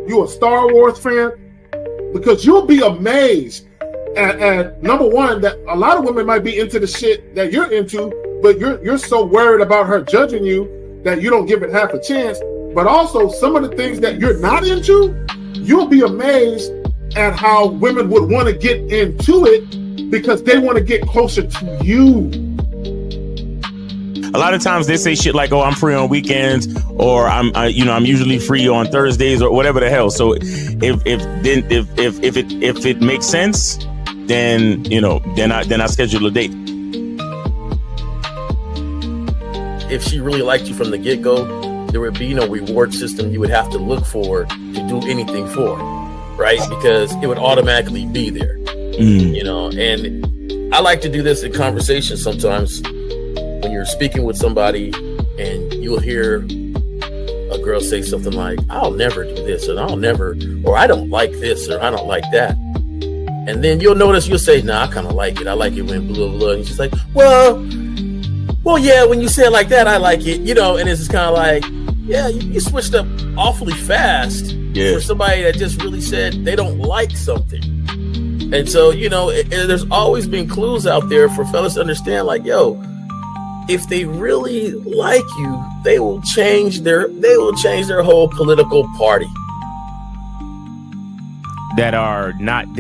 You a Star Wars fan? Because you'll be amazed at number one, that a lot of women might be into the shit that you're into, but you're so worried about her judging you that you don't give it half a chance. But also some of the things that you're not into, you'll be amazed at how women would want to get into it because they want to get closer to you. A lot of times they say shit like, "Oh, I'm free on weekends," or I'm usually free on Thursdays," or whatever the hell. So if it makes sense, then I schedule a date. If she really liked you from the get-go, there would be no reward system you would have to look for to do anything for, right? Because it would automatically be there, And I like to do this in conversations sometimes. When you're speaking with somebody and you'll hear a girl say something like, "I'll never do this," or "I don't like this," or "I don't like that." And then you'll notice you'll say, "Nah, I kind of like it. I like it when blah, blah, blah." And she's like, well, yeah, when you say it like that, I like it, and it's just kind of like, yeah, you switched up awfully fast for somebody that just really said they don't like something. And so, there's always been clues out there for fellas to understand, like, yo, if they really like you, they will change their whole political party. They're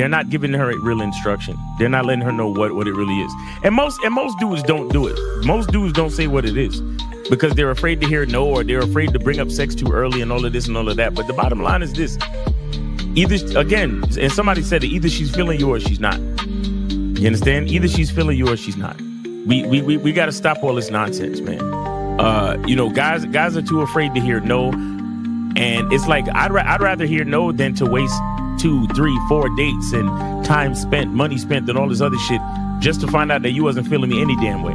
not giving her real instruction. They're not letting her know what it really is. And most dudes don't do it. Most dudes don't say what it is because they're afraid to hear no, or they're afraid to bring up sex too early and all of this and all of that. But the bottom line is this. Either, again, and somebody said it, either she's feeling you or she's not. You understand? Either she's feeling you or she's not. We got to stop all this nonsense, man. Guys are too afraid to hear no, and it's like I'd rather hear no than to waste 2, 3, 4 dates and time spent, money spent, and all this other shit just to find out that you wasn't feeling me any damn way.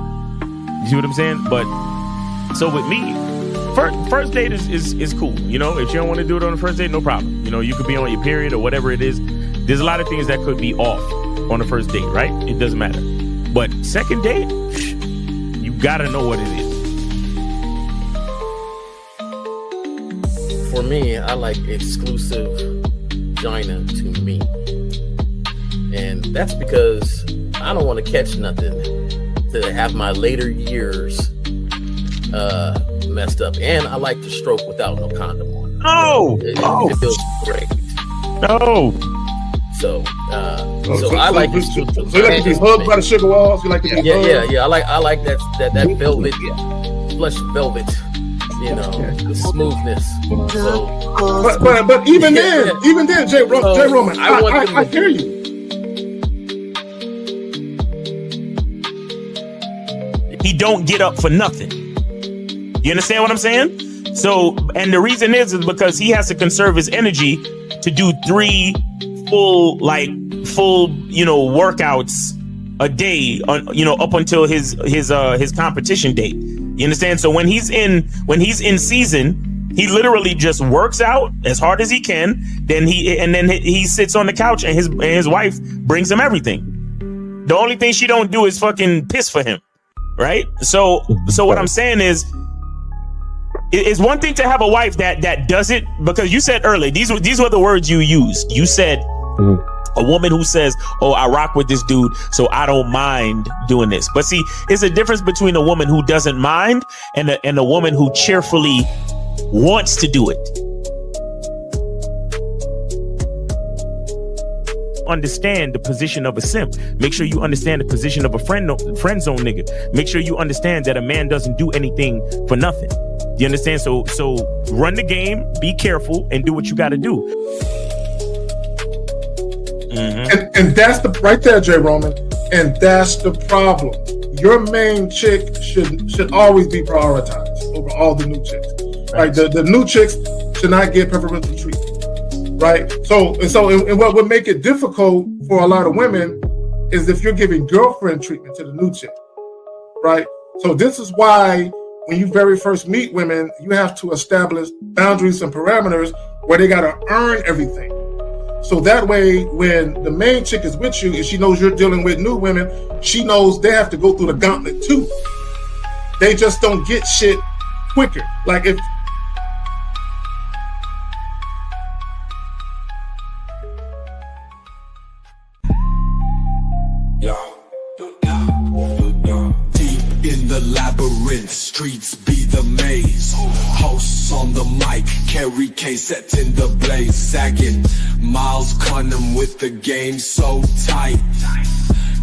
You see what I'm saying? But so with me, first date is cool. If you don't want to do it on the first date, no problem. You could be on your period or whatever it is. There's a lot of things that could be off on the first date, right? It doesn't matter. But second date, you gotta know what it is. For me, I like exclusive vagina to me. And that's because I don't want to catch nothing to have my later years messed up. And I like to stroke without no condom on. It feels great. No. So I like it. So you like to be hugged by the sugar walls? You like to be hugged? Yeah. I like that velvet, plush velvet. The smoothness. So, but even then, Jay Roman, I hear you. He don't get up for nothing. You understand what I'm saying? So, and the reason is because he has to conserve his energy to do 3 full workouts a day up until his competition date. You understand? So when he's in season, he literally just works out as hard as he can. Then he sits on the couch and his wife brings him everything. The only thing she don't do is fucking piss for him, right? So what I'm saying is, it's one thing to have a wife that does it, because you said earlier, these were the words you used. You said a woman who says, "Oh, I rock with this dude, so I don't mind doing this." But see, it's a difference between a woman who doesn't mind and a woman who cheerfully wants to do it. Understand the position of a simp. Make sure you understand the position of a friend zone nigga. Make sure you understand that a man doesn't do anything for nothing. You understand? So run the game, be careful, and do what you got to do. Mm-hmm. And that's right there, Jay Roman. And that's the problem. Your main chick should always be prioritized over all the new chicks. Right? The new chicks should not get preferential treatment. Right? So what would make it difficult for a lot of women is if you're giving girlfriend treatment to the new chick. Right? So this is why when you very first meet women, you have to establish boundaries and parameters where they got to earn everything. So that way, when the main chick is with you and she knows you're dealing with new women, she knows they have to go through the gauntlet too. They just don't get shit quicker. Like Kerry K set in the blaze, sagging. Miles Cunham with the game so tight.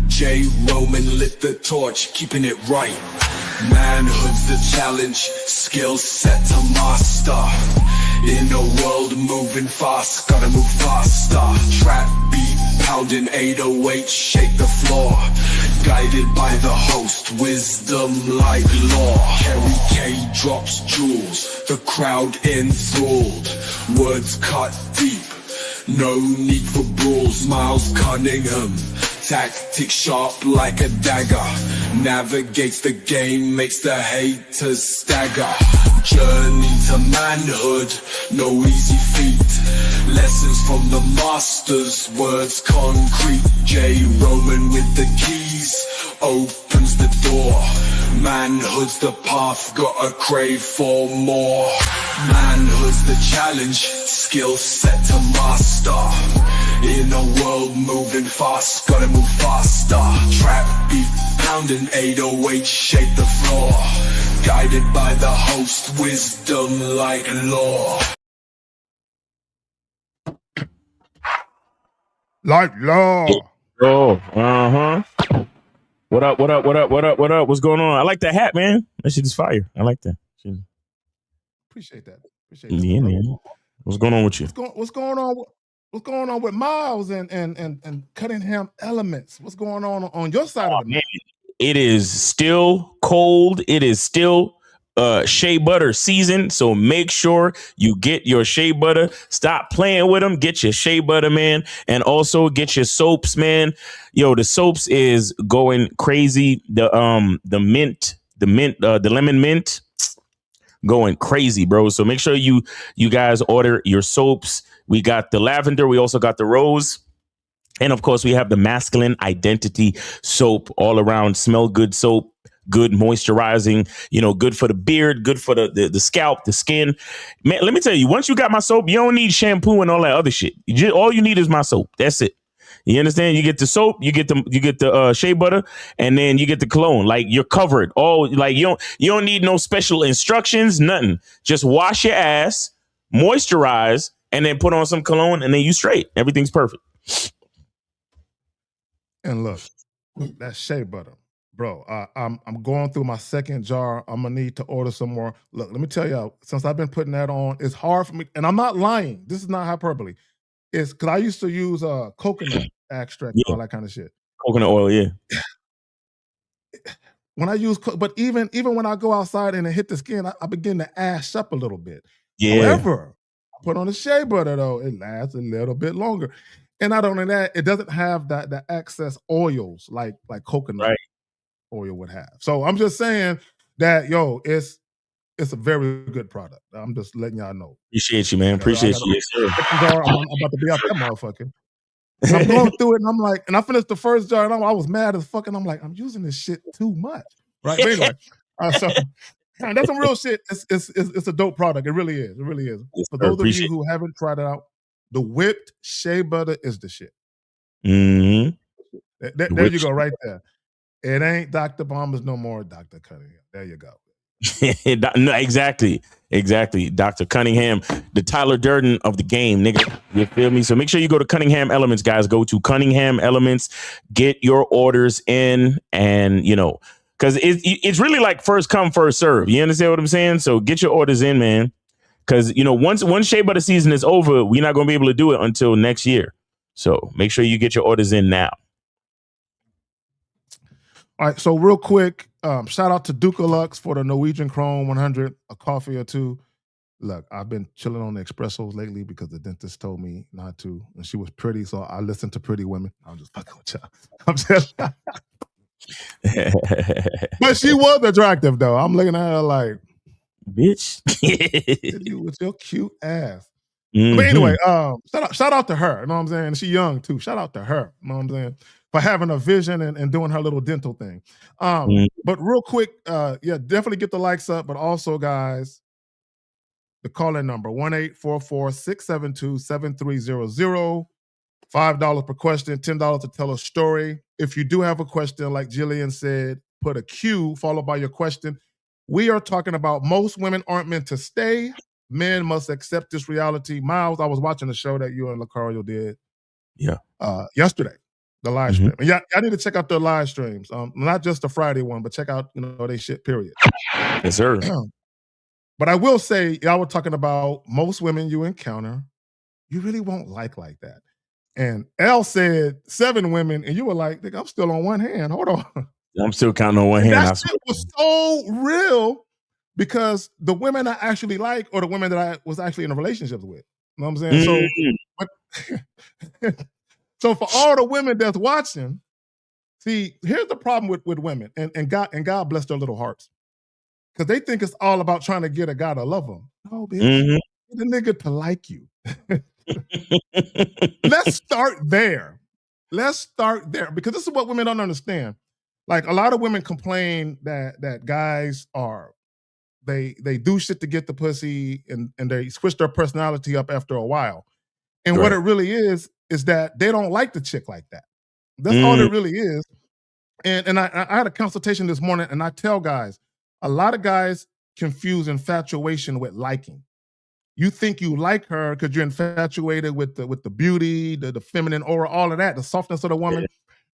J. Roman lit the torch, keeping it right. Manhood's the challenge, skill set to master. In a world moving fast, gotta move faster. Trap beat, pounding 808, shake the floor. Guided by the host, wisdom like law. Kerry K drops jewels, the crowd enthralled. Words cut deep, no need for brawls. Miles Cunningham, tactics sharp like a dagger. Navigates the game, makes the haters stagger. Journey to manhood, no easy feat. Lessons from the masters, words concrete. J. Roman with the keys, opens the door. Manhood's the path, gotta crave for more. Manhood's the challenge, skill set to master. In a world moving fast, gotta move faster. Trap beat, pounding 808, shake the floor. Guided by the host, wisdom like law. Like law. Oh, What up? What up? What up? What up? What up? What's going on? I like that hat, man. That shit is fire. I like that. Appreciate that. Appreciate that. Yeah, man. What's going on with you? What's going on? What's going on with Miles and Cunningham Elements? What's going on your side of the man? It is still cold. It is still shea butter season. So make sure you get your shea butter. Stop playing with them. Get your shea butter, man. And also get your soaps, man. Yo, the soaps is going crazy. The lemon mint going crazy, bro. So make sure you guys order your soaps. We got the lavender. We also got the rose. And of course, we have the masculine identity soap, all around smell good soap, good moisturizing, good for the beard, good for the scalp, the skin. Man, let me tell you, once you got my soap, you don't need shampoo and all that other shit. All you need is my soap. That's it. You understand? You get the soap, you get the shea butter, and then you get the cologne. Like, you're covered. You don't need no special instructions, nothing. Just wash your ass, moisturize, and then put on some cologne, and then you straight. Everything's perfect. And look, that shea butter, bro. I'm going through my second jar. I'm gonna need to order some more. Look, let me tell y'all, since I've been putting that on, it's hard for me, and I'm not lying. This is not hyperbole. It's because I used to use coconut extract and all that kind of shit. Coconut oil, yeah. When I use, but even when I go outside and it hit the skin, I begin to ash up a little bit. Yeah. However, I put on the shea butter though, it lasts a little bit longer. And not only that, it doesn't have the excess oils like coconut oil would have. So I'm just saying that, it's a very good product. I'm just letting y'all know. Appreciate you, man. Appreciate you. Yes, sir. I'm about to be out that motherfucker. And I'm going through it, and I'm like, and I finished the first jar, and I was mad as fuck, and I'm like, I'm using this shit too much, right? But anyway, so that's some real shit. It's a dope product. It really is. It really is. Yes, For those of you who haven't tried it out, the whipped shea butter is the shit. Mm-hmm. There you go, right there. It ain't Dr. Bombers no more, Dr. Cunningham. There you go. No, exactly. Dr. Cunningham, the Tyler Durden of the game, nigga. You feel me? So make sure you go to Cunningham Elements, guys. Go to Cunningham Elements, get your orders in, and because it's really like first come, first serve. You understand what I'm saying? So get your orders in, man. Because once shea butter season is over, we're not gonna be able to do it until next year. So make sure you get your orders in now. All right, so real quick, shout out to Duca Lux for the Norwegian Chrome 100, a coffee or two. Look, I've been chilling on the espressos lately because the dentist told me not to, and she was pretty, so I listened to pretty women. I'm just fucking with y'all. I'm just, but she was attractive though. I'm looking at her like, bitch, you with your cute ass. Mm-hmm. But anyway, shout out to her. You know what I'm saying? She's young too. Shout out to her. You know what I'm saying? For having a vision and doing her little dental thing. But real quick, definitely get the likes up. But also, guys, the call-in number, 1-844-672-7300. $5 per question, $10 to tell a story. If you do have a question, like Jillian said, put a Q followed by your question. We are talking about most women aren't meant to stay. men must accept this reality. Miles, I was watching the show that you and Lucario did yesterday, the live stream. And I need to check out their live streams. Not just the Friday one, but check out, they shit, period. Yes, sir. But I will say, y'all were talking about most women you encounter, you really won't like that. And L said 7 women, and you were like, I'm still on one hand. Hold on. I'm still counting on one hand. That shit was so real because the women I actually like are the women that I was actually in a relationship with. You know what I'm saying? So for all the women that's watching, see, here's the problem with women, and God bless their little hearts. Because they think it's all about trying to get a guy to love them. No, bitch. Get a nigga to like you. Let's start there. Because this is what women don't understand. Like, a lot of women complain that guys are, they do shit to get the pussy and they switch their personality up after a while. And what it really is that they don't like the chick like that. That's all it really is. And I had a consultation this morning, and I tell guys, a lot of guys confuse infatuation with liking. You think you like her because you're infatuated with the beauty, the feminine aura, all of that, the softness of the woman.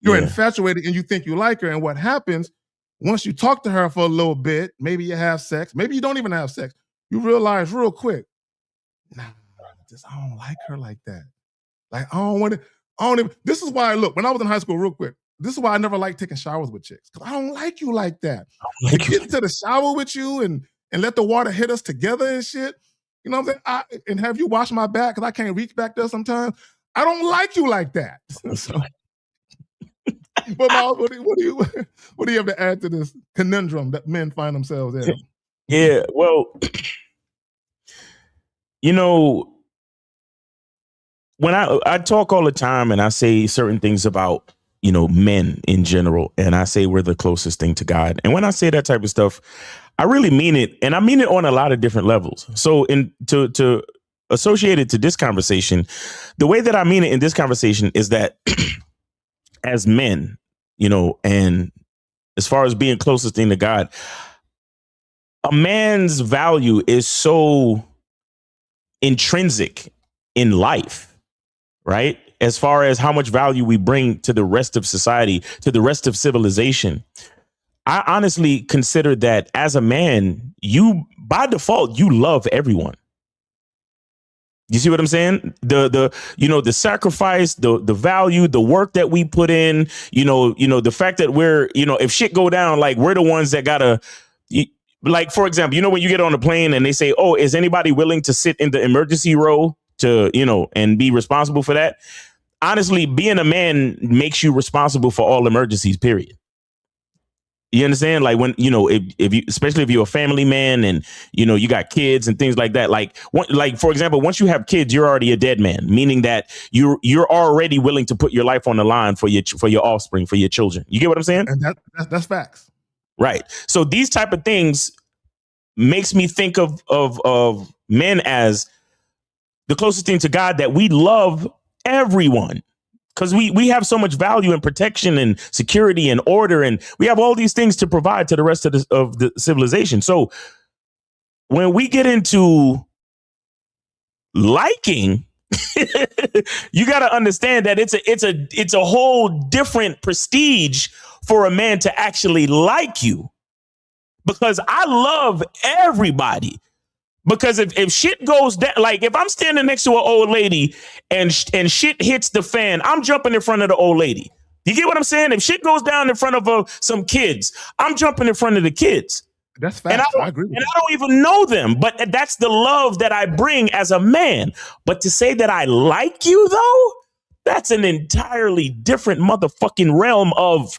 You're infatuated and you think you like her. And what happens, once you talk to her for a little bit, maybe you have sex, maybe you don't even have sex, you realize real quick, I don't like her like that. Like, I don't want to, this is why, look, when I was in high school, real quick, this is why I never liked taking showers with chicks. Because I don't like you like that. To get into the shower with you and let the water hit us together and shit. You know what I'm saying? And have you wash my back because I can't reach back there sometimes. I don't like you like that. But Miles, what do you have to add to this conundrum that men find themselves in? Yeah, well, when I talk all the time and I say certain things about, men in general, and I say we're the closest thing to God. And when I say that type of stuff, I really mean it. And I mean it on a lot of different levels. So to associate it to this conversation, the way that I mean it in this conversation is that as men, and as far as being closest thing to God, a man's value is so intrinsic in life, right? As far as how much value we bring to the rest of society, to the rest of civilization. I honestly consider that as a man, by default, you love everyone. You see what I'm saying? The sacrifice, the value, the work that we put in, the fact that we're, if shit go down, like we're the ones that gotta, like, for example, when you get on a plane and they say, oh, is anybody willing to sit in the emergency row to, and be responsible for that? Honestly, being a man makes you responsible for all emergencies, period. You understand? Like when, if you, especially if you're a family man and, you got kids and things like that, like for example, once you have kids, you're already a dead man, meaning that you're already willing to put your life on the line for your offspring, for your children. You get what I'm saying? And that's facts. Right. So these type of things makes me think of men as the closest thing to God, that we love everyone. Because we have so much value and protection and security and order, and we have all these things to provide to the rest of the civilization. So when we get into liking, you got to understand that it's a whole different prestige for a man to actually like you. Because I love everybody. Because if shit goes down, like if I'm standing next to an old lady and shit hits the fan, I'm jumping in front of the old lady. You get what I'm saying? If shit goes down in front of some kids, I'm jumping in front of the kids. That's facts. I agree with that. I don't even know them, but that's the love that I bring as a man. But to say that I like you, though, that's an entirely different motherfucking realm of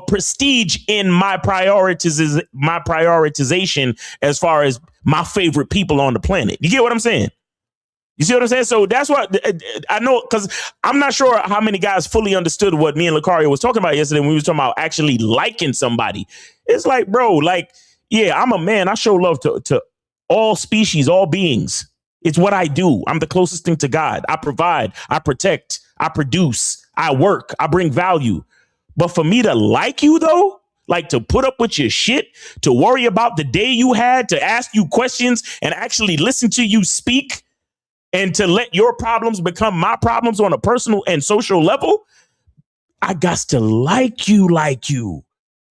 prestige in my prioritization as far as my favorite people on the planet. You get what I'm saying? You see what I'm saying? So that's what I know, because I'm not sure how many guys fully understood what me and Lucario was talking about yesterday when we was talking about actually liking somebody. It's like, bro, like, yeah, I'm a man. I show love to all species, all beings. It's what I do. I'm the closest thing to God. I provide, I protect, I produce, I work, I bring value. But for me to like you, though, Like to put up with your shit, to worry about the day you had, to ask you questions and actually listen to you speak, and to let your problems become my problems on a personal and social level. I got to like you.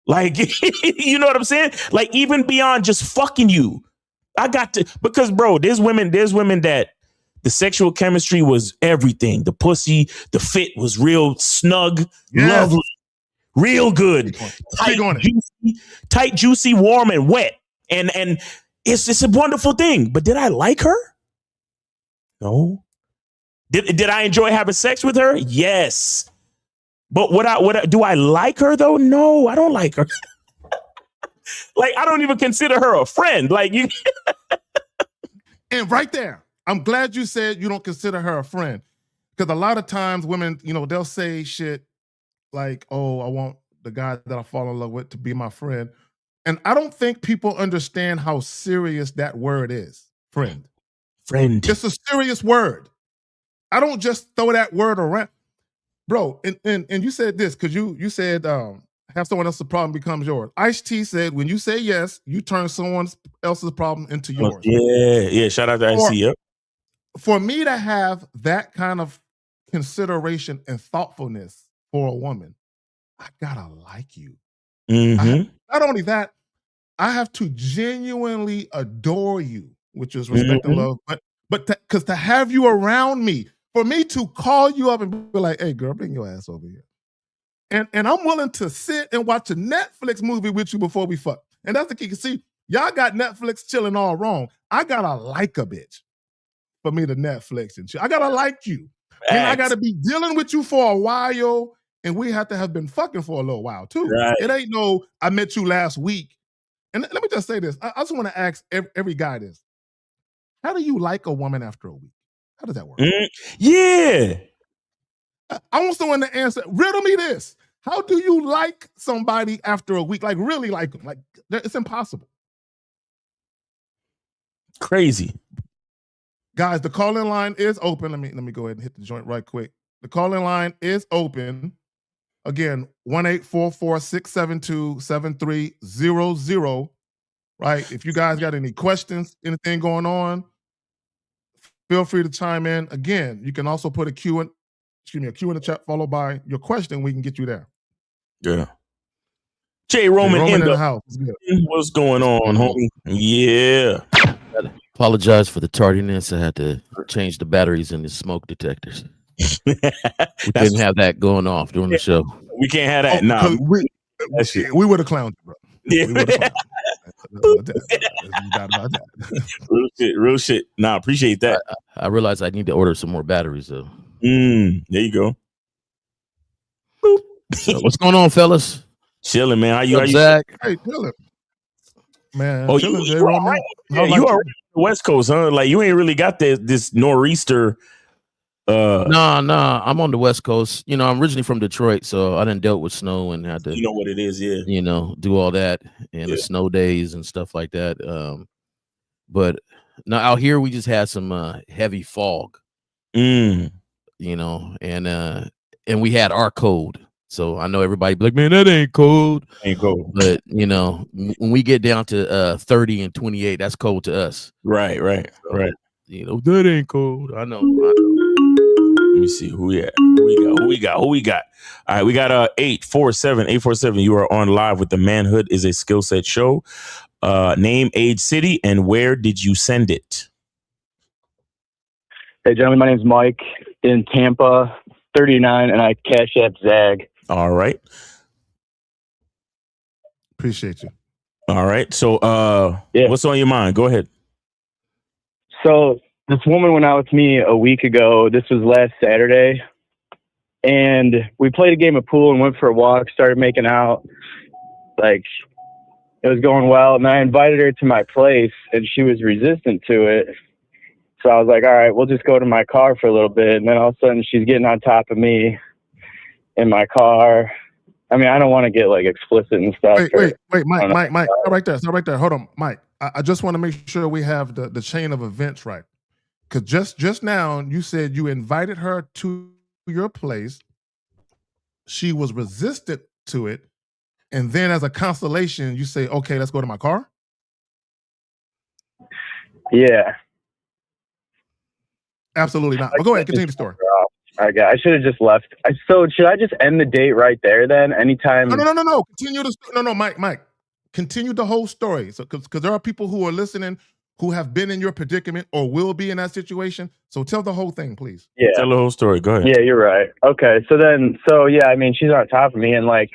Like, you know what I'm saying? Like, even beyond just fucking you, I got to, because bro, there's women that the sexual chemistry was everything. The pussy, the fit was real snug, lovely. Real good, tight, juicy, warm, and wet, and it's a wonderful thing. But did I like her? No. Did I enjoy having sex with her? Yes. But do I like her though? No, I don't like her. Like, I don't even consider her a friend. Like, you. And right there, I'm glad you said you don't consider her a friend, because a lot of times women, they'll say shit like, "Oh, I want the guy that I fall in love with to be my friend." And I don't think people understand how serious that word is, friend. Friend. It's a serious word. I don't just throw that word around. Bro, and you said this, because you said have someone else's problem becomes yours. Ice-T said, when you say yes, you turn someone else's problem into yours. Yeah. Shout out to Ice-T. Yep. For me to have that kind of consideration and thoughtfulness for a woman, I gotta like you. Mm-hmm. Not only that, I have to genuinely adore you, which is respect and love. But because to have you around me, for me to call you up and be like, "Hey, girl, bring your ass over here," and I'm willing to sit and watch a Netflix movie with you before we fuck. And that's the key. You see, y'all got Netflix chilling all wrong. I gotta like a bitch for me to Netflix and chill. I gotta like you. And I gotta be dealing with you for a while, and we have to have been fucking for a little while too. Right. It ain't no, I met you last week. And let me just say this. I just want to ask every guy this. How do you like a woman after a week? How does that work? Yeah. I want someone to answer. Riddle me this. How do you like somebody after a week? Like, really like them? Like, it's impossible. Crazy. Guys, the call-in line is open. Let me go ahead and hit the joint right quick. The call-in line is open. Again, 1-844-672-7300. Right? If you guys got any questions, anything going on, feel free to chime in. Again, you can also put a Q in the chat followed by your question. We can get you there. Yeah. Jay Roman in the house. What's going on, homie? Yeah. Apologize for the tardiness. I had to change the batteries in the smoke detectors. We didn't have that going off during the show. We can't have that. No, we would have clowned you, bro. Yeah. We would have Real shit. Nah, appreciate that. I realized I need to order some more batteries though. There you go. So what's going on, fellas? Chilling, man. How you, Zach? Hey, chilling. Man, chilling, you are right. Yeah, you are on the West Coast, huh? Like, you ain't really got this nor'easter. Nah, I'm on the West Coast. I'm originally from Detroit, so I done dealt with snow and had to, you know what it is, yeah. Do all that and the snow days and stuff like that. But now out here we just had some heavy fog. And we had our cold. So I know everybody be like, man, that ain't cold. Ain't cold. But when we get down to 30 and 28, that's cold to us. Right. So, that ain't cold. I know. Let me see who we at. Who we got? All right, we got 847. You are on live with the Manhood is a Skill Set show. Name, age, city, and where did you send it? Hey, gentlemen, my name's Mike in Tampa, 39, and I cash app Zag. All right. Appreciate you. All right. So, what's on your mind? Go ahead. So this woman went out with me a week ago. This was last Saturday. And we played a game of pool and went for a walk, started making out. Like, it was going well. And I invited her to my place, and she was resistant to it. So I was like, all right, we'll just go to my car for a little bit. And then all of a sudden, she's getting on top of me in my car. I mean, I don't want to get like explicit and stuff. Wait, Mike, stop right there. Hold on, Mike. I just want to make sure we have the chain of events right. Because just now you said you invited her to your place. She was resistant to it. and then as a consolation, you say, okay, let's go to my car? Yeah. Absolutely not. But go ahead, continue the story. I should have just left. So should I just end the date right there then? Anytime? No. Continue the Mike. Continue the whole story. So because there are people who are listening who have been in your predicament or will be in that situation. So tell the whole thing, please. Yeah. Tell the whole story. Go ahead. Yeah, you're right. Okay. So yeah, I mean, she's on top of me, and like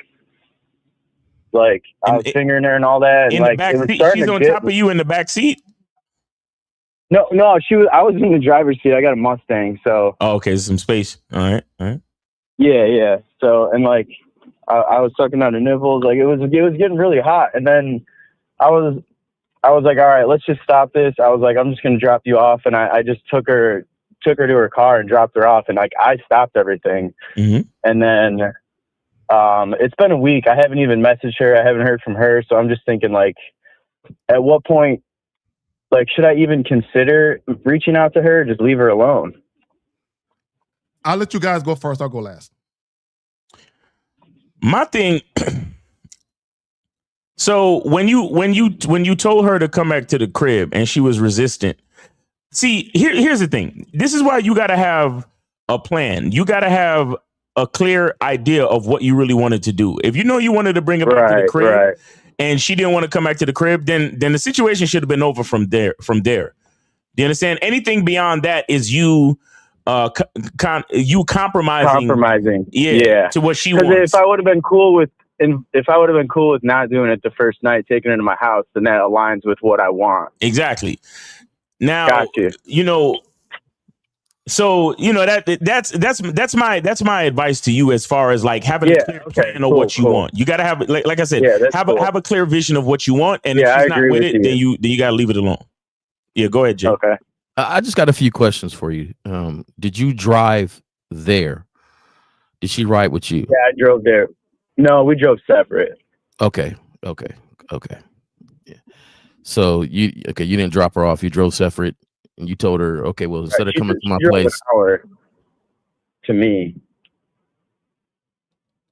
I was fingering her and all that, and in like the back it was seat, starting she's to on get, top of you in the back seat. No, I was in the driver's seat. I got a Mustang, so. Oh, okay, some space. All right. Yeah. So, and like, I was sucking on her nipples. Like it was getting really hot, and then I was like, all right, let's just stop this. I was like, I'm just gonna drop you off, and I just took her to her car and dropped her off, and like I stopped everything, and then. It's been a week. I haven't even messaged her. I haven't heard from her. So I'm just thinking, like, at what point, like, should I even consider reaching out to her? Or just leave her alone. I'll let you guys go first. I'll go last. My thing. So when you told her to come back to the crib and she was resistant. See, here's the thing. This is why you got to have a plan. You got to have a clear idea of what you really wanted to do. If you know you wanted to bring her back to the crib and she didn't want to come back to the crib, then the situation should have been over from there. Do you understand? Anything beyond that is you compromising. Yeah. To what she wants. If I would have been cool with not doing it the first night, taking her to my house, then that aligns with what I want. Exactly. Now, so that's my advice to you as far as like having a clear plan of what you want. You got to have like I said, have a clear vision of what you want, and if she's not with it, then you got to leave it alone. Yeah, go ahead, Jay. Okay. I just got a few questions for you. Did you drive there? Did she ride with you? Yeah, I drove there. No, we drove separate. Okay. Yeah. So you didn't drop her off. You drove separate, and you told her, okay, well, instead of coming to my place, an hour to me.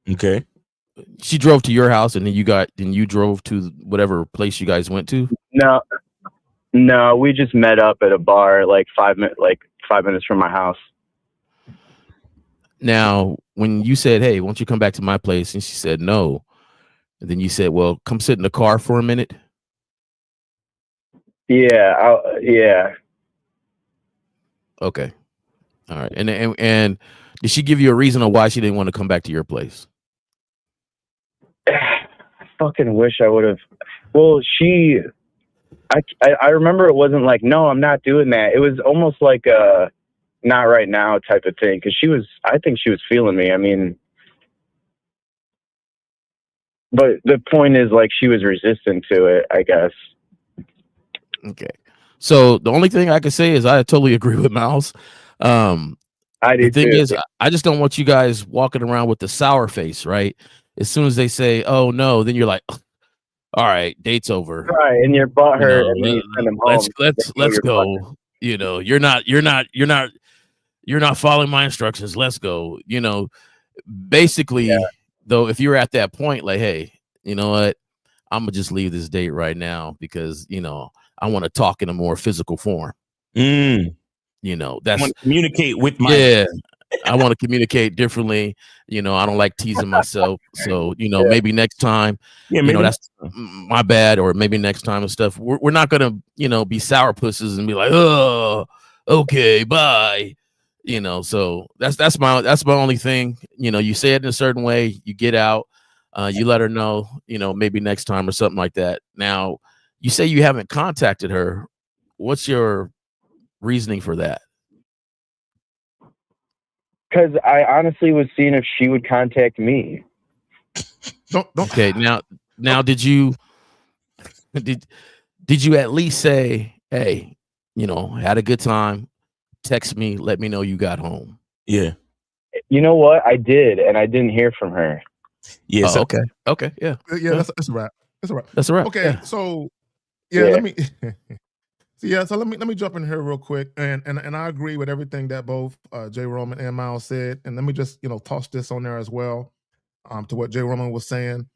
Okay. She drove to your house, and then you drove to whatever place you guys went to. No, we just met up at a bar, like 5 minutes from my house. Now, when you said, hey, won't you come back to my place? And she said, no. And then you said, well, come sit in the car for a minute. Yeah. Yeah. Okay. All right. And did she give you a reason on why she didn't want to come back to your place? I fucking wish I would have. Well, I remember it wasn't like, no, I'm not doing that. It was almost like a not right now type of thing. Cause I think she was feeling me. I mean, but the point is like, she was resistant to it, I guess. Okay. So the only thing I can say is I totally agree with Miles. I do. The thing is, I just don't want you guys walking around with the sour face, right? As soon as they say, oh no, then you're like, all right, date's over. Right. And you're butthurt and you send them home. Let's go. You know, you're not following my instructions. Let's go. You know, basically, though, if you're at that point, like, hey, you know what? I'm gonna just leave this date right now because, you know, I want to talk in a more physical form. You know, I want to communicate with my I want to communicate differently. You know, I don't like teasing myself. So, you know, maybe next time, you know, that's my bad, or maybe next time and stuff. We're not gonna, you know, be sourpusses and be like, oh, okay, bye. You know, so that's my only thing. You know, you say it in a certain way, you get out, you let her know, you know, maybe next time or something like that. Now, you say you haven't contacted her. What's your reasoning for that? Because I honestly was seeing if she would contact me. Okay, now did you at least say, hey, you know, had a good time, text me, let me know you got home? Yeah. You know what? I did, and I didn't hear from her. Yeah. Oh, okay. Yeah. Yeah, that's a wrap. That's a wrap. Okay, yeah. So let me so let me jump in here real quick, and I agree with everything that both Jay Roman and Miles said, and let me just toss this on there as well, to what Jay Roman was saying.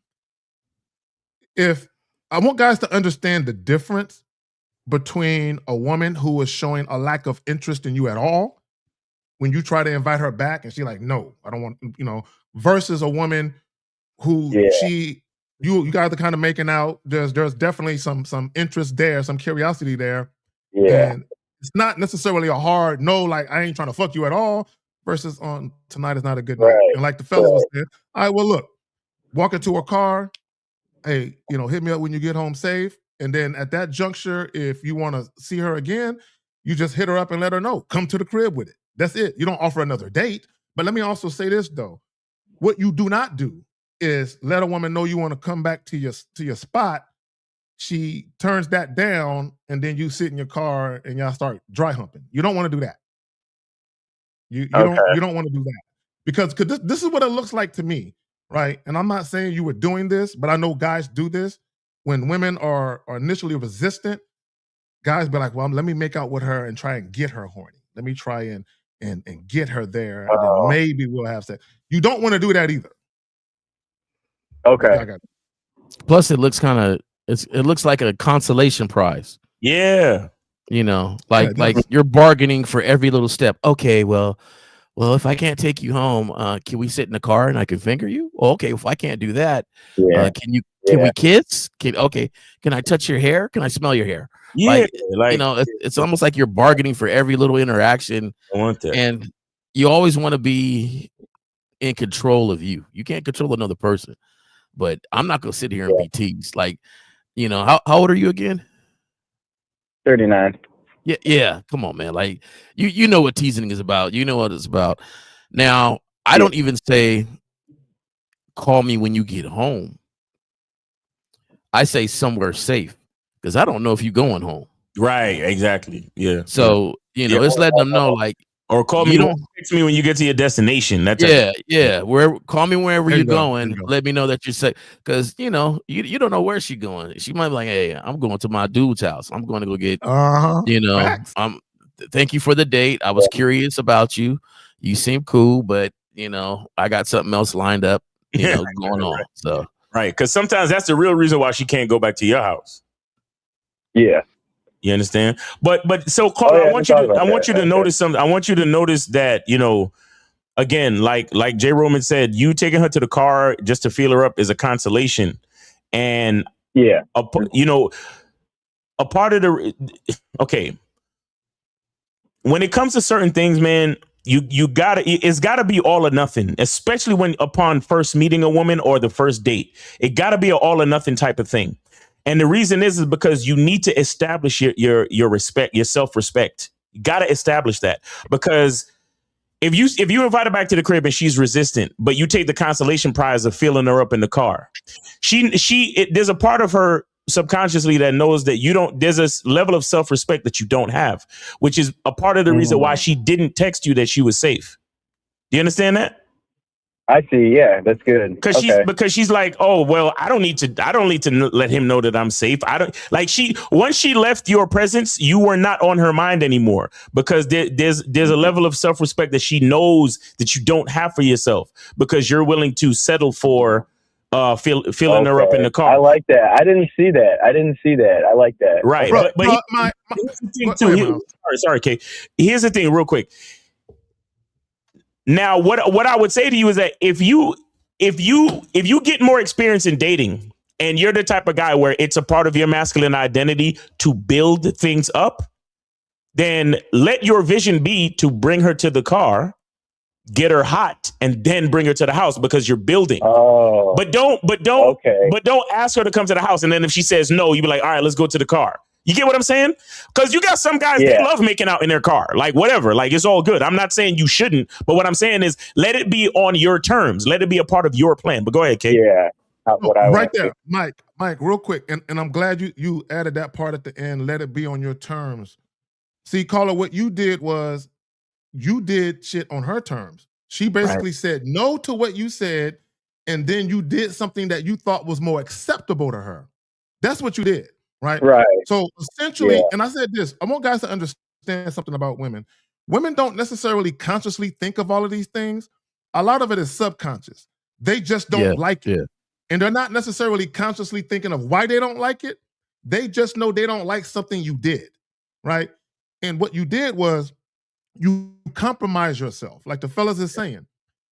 if I want guys to understand the difference between a woman who is showing a lack of interest in you at all when you try to invite her back and she's like, no, I don't want, versus a woman who you guys are kind of making out. There's definitely some interest there, some curiosity there. Yeah. And it's not necessarily a hard no, like I ain't trying to fuck you at all, versus on tonight is not a good night. And like the fellas was saying, all right, well, look, walk into a car, hey, hit me up when you get home safe. And then at that juncture, if you want to see her again, you just hit her up and let her know. Come to the crib with it. That's it. You don't offer another date. But let me also say this though. What you do not do is let a woman know you want to come back to your spot. She turns that down, and then you sit in your car and y'all start dry humping. You don't want to do that. You don't want to do that because this is what it looks like to me, right? And I'm not saying you were doing this, but I know guys do this. When women are initially resistant, guys be like, well, let me make out with her and try and get her horny. Let me try and get her there, and then maybe we'll have sex. You don't want to do that either. Okay. Plus, it looks it looks like a consolation prize. Yeah. Like you're bargaining for every little step. Okay, well, if I can't take you home, can we sit in the car and I can finger you? Well, okay, if I can't do that, can we kiss? Can I touch your hair? Can I smell your hair? Yeah, it's almost like you're bargaining for every little interaction. I want that. And you always want to be in control of you. You can't control another person. But I'm not gonna sit here and be teased. Like, how old are you again? 39. Yeah. Come on, man. Like, you know what teasing is about. You know what it's about. Now, I don't even say call me when you get home. I say somewhere safe because I don't know if you're going home. Right. Exactly. Yeah. So it's letting them know, like, or call me. Text me when you get to your destination. That's Call me wherever you're going. Let me know that you're safe, because you don't know where she's going. She might be like, "Hey, I'm going to my dude's house. I'm going to go get thank you for the date. I was curious about you. You seem cool, but I got something else lined up. Going on. So right, because sometimes that's the real reason why she can't go back to your house. Yeah. You understand? But so Carl, I want you to notice something. I want you to notice that, again, like Jay Roman said, you taking her to the car just to feel her up is a consolation. And a part of when it comes to certain things, man, it's gotta be all or nothing, especially when upon first meeting a woman or the first date. It gotta be an all or nothing type of thing. And the reason is because you need to establish your respect, your self-respect. You got to establish that, because if you invite her back to the crib and she's resistant, but you take the consolation prize of feeling her up in the car, there's a part of her subconsciously that knows that there's a level of self-respect that you don't have, which is a part of the reason why she didn't text you that she was safe. Do you understand that? I see. Yeah, that's good. Because she's like, oh well, I don't need to let him know that I'm safe. Once she left your presence, you were not on her mind anymore, because there's a level of self-respect that she knows that you don't have for yourself, because you're willing to settle for feeling her up in the car. I like that. I didn't see that. I like that. Right. Okay. But here's the thing too. Sorry, Kate. Here's the thing, real quick. Now, what I would say to you is that if you get more experience in dating, and you're the type of guy where it's a part of your masculine identity to build things up, then let your vision be to bring her to the car, get her hot, and then bring her to the house, because you're building. Oh. But don't ask her to come to the house, and then if she says no, you be like, all right, let's go to the car. You get what I'm saying? Because you got some guys, they love making out in their car. Like, whatever. Like, it's all good. I'm not saying you shouldn't. But what I'm saying is, let it be on your terms. Let it be a part of your plan. But go ahead, Kate. Yeah. Right there, Mike, real quick. And I'm glad you added that part at the end. Let it be on your terms. See, Carla, what you did was you did shit on her terms. She basically said no to what you said, and then you did something that you thought was more acceptable to her. That's what you did. Right. So essentially, and I said this, I want guys to understand something about women. Women don't necessarily consciously think of all of these things. A lot of it is subconscious. They just don't like it. And they're not necessarily consciously thinking of why they don't like it. They just know they don't like something you did, right? And what you did was you compromise yourself. Like the fellas is saying,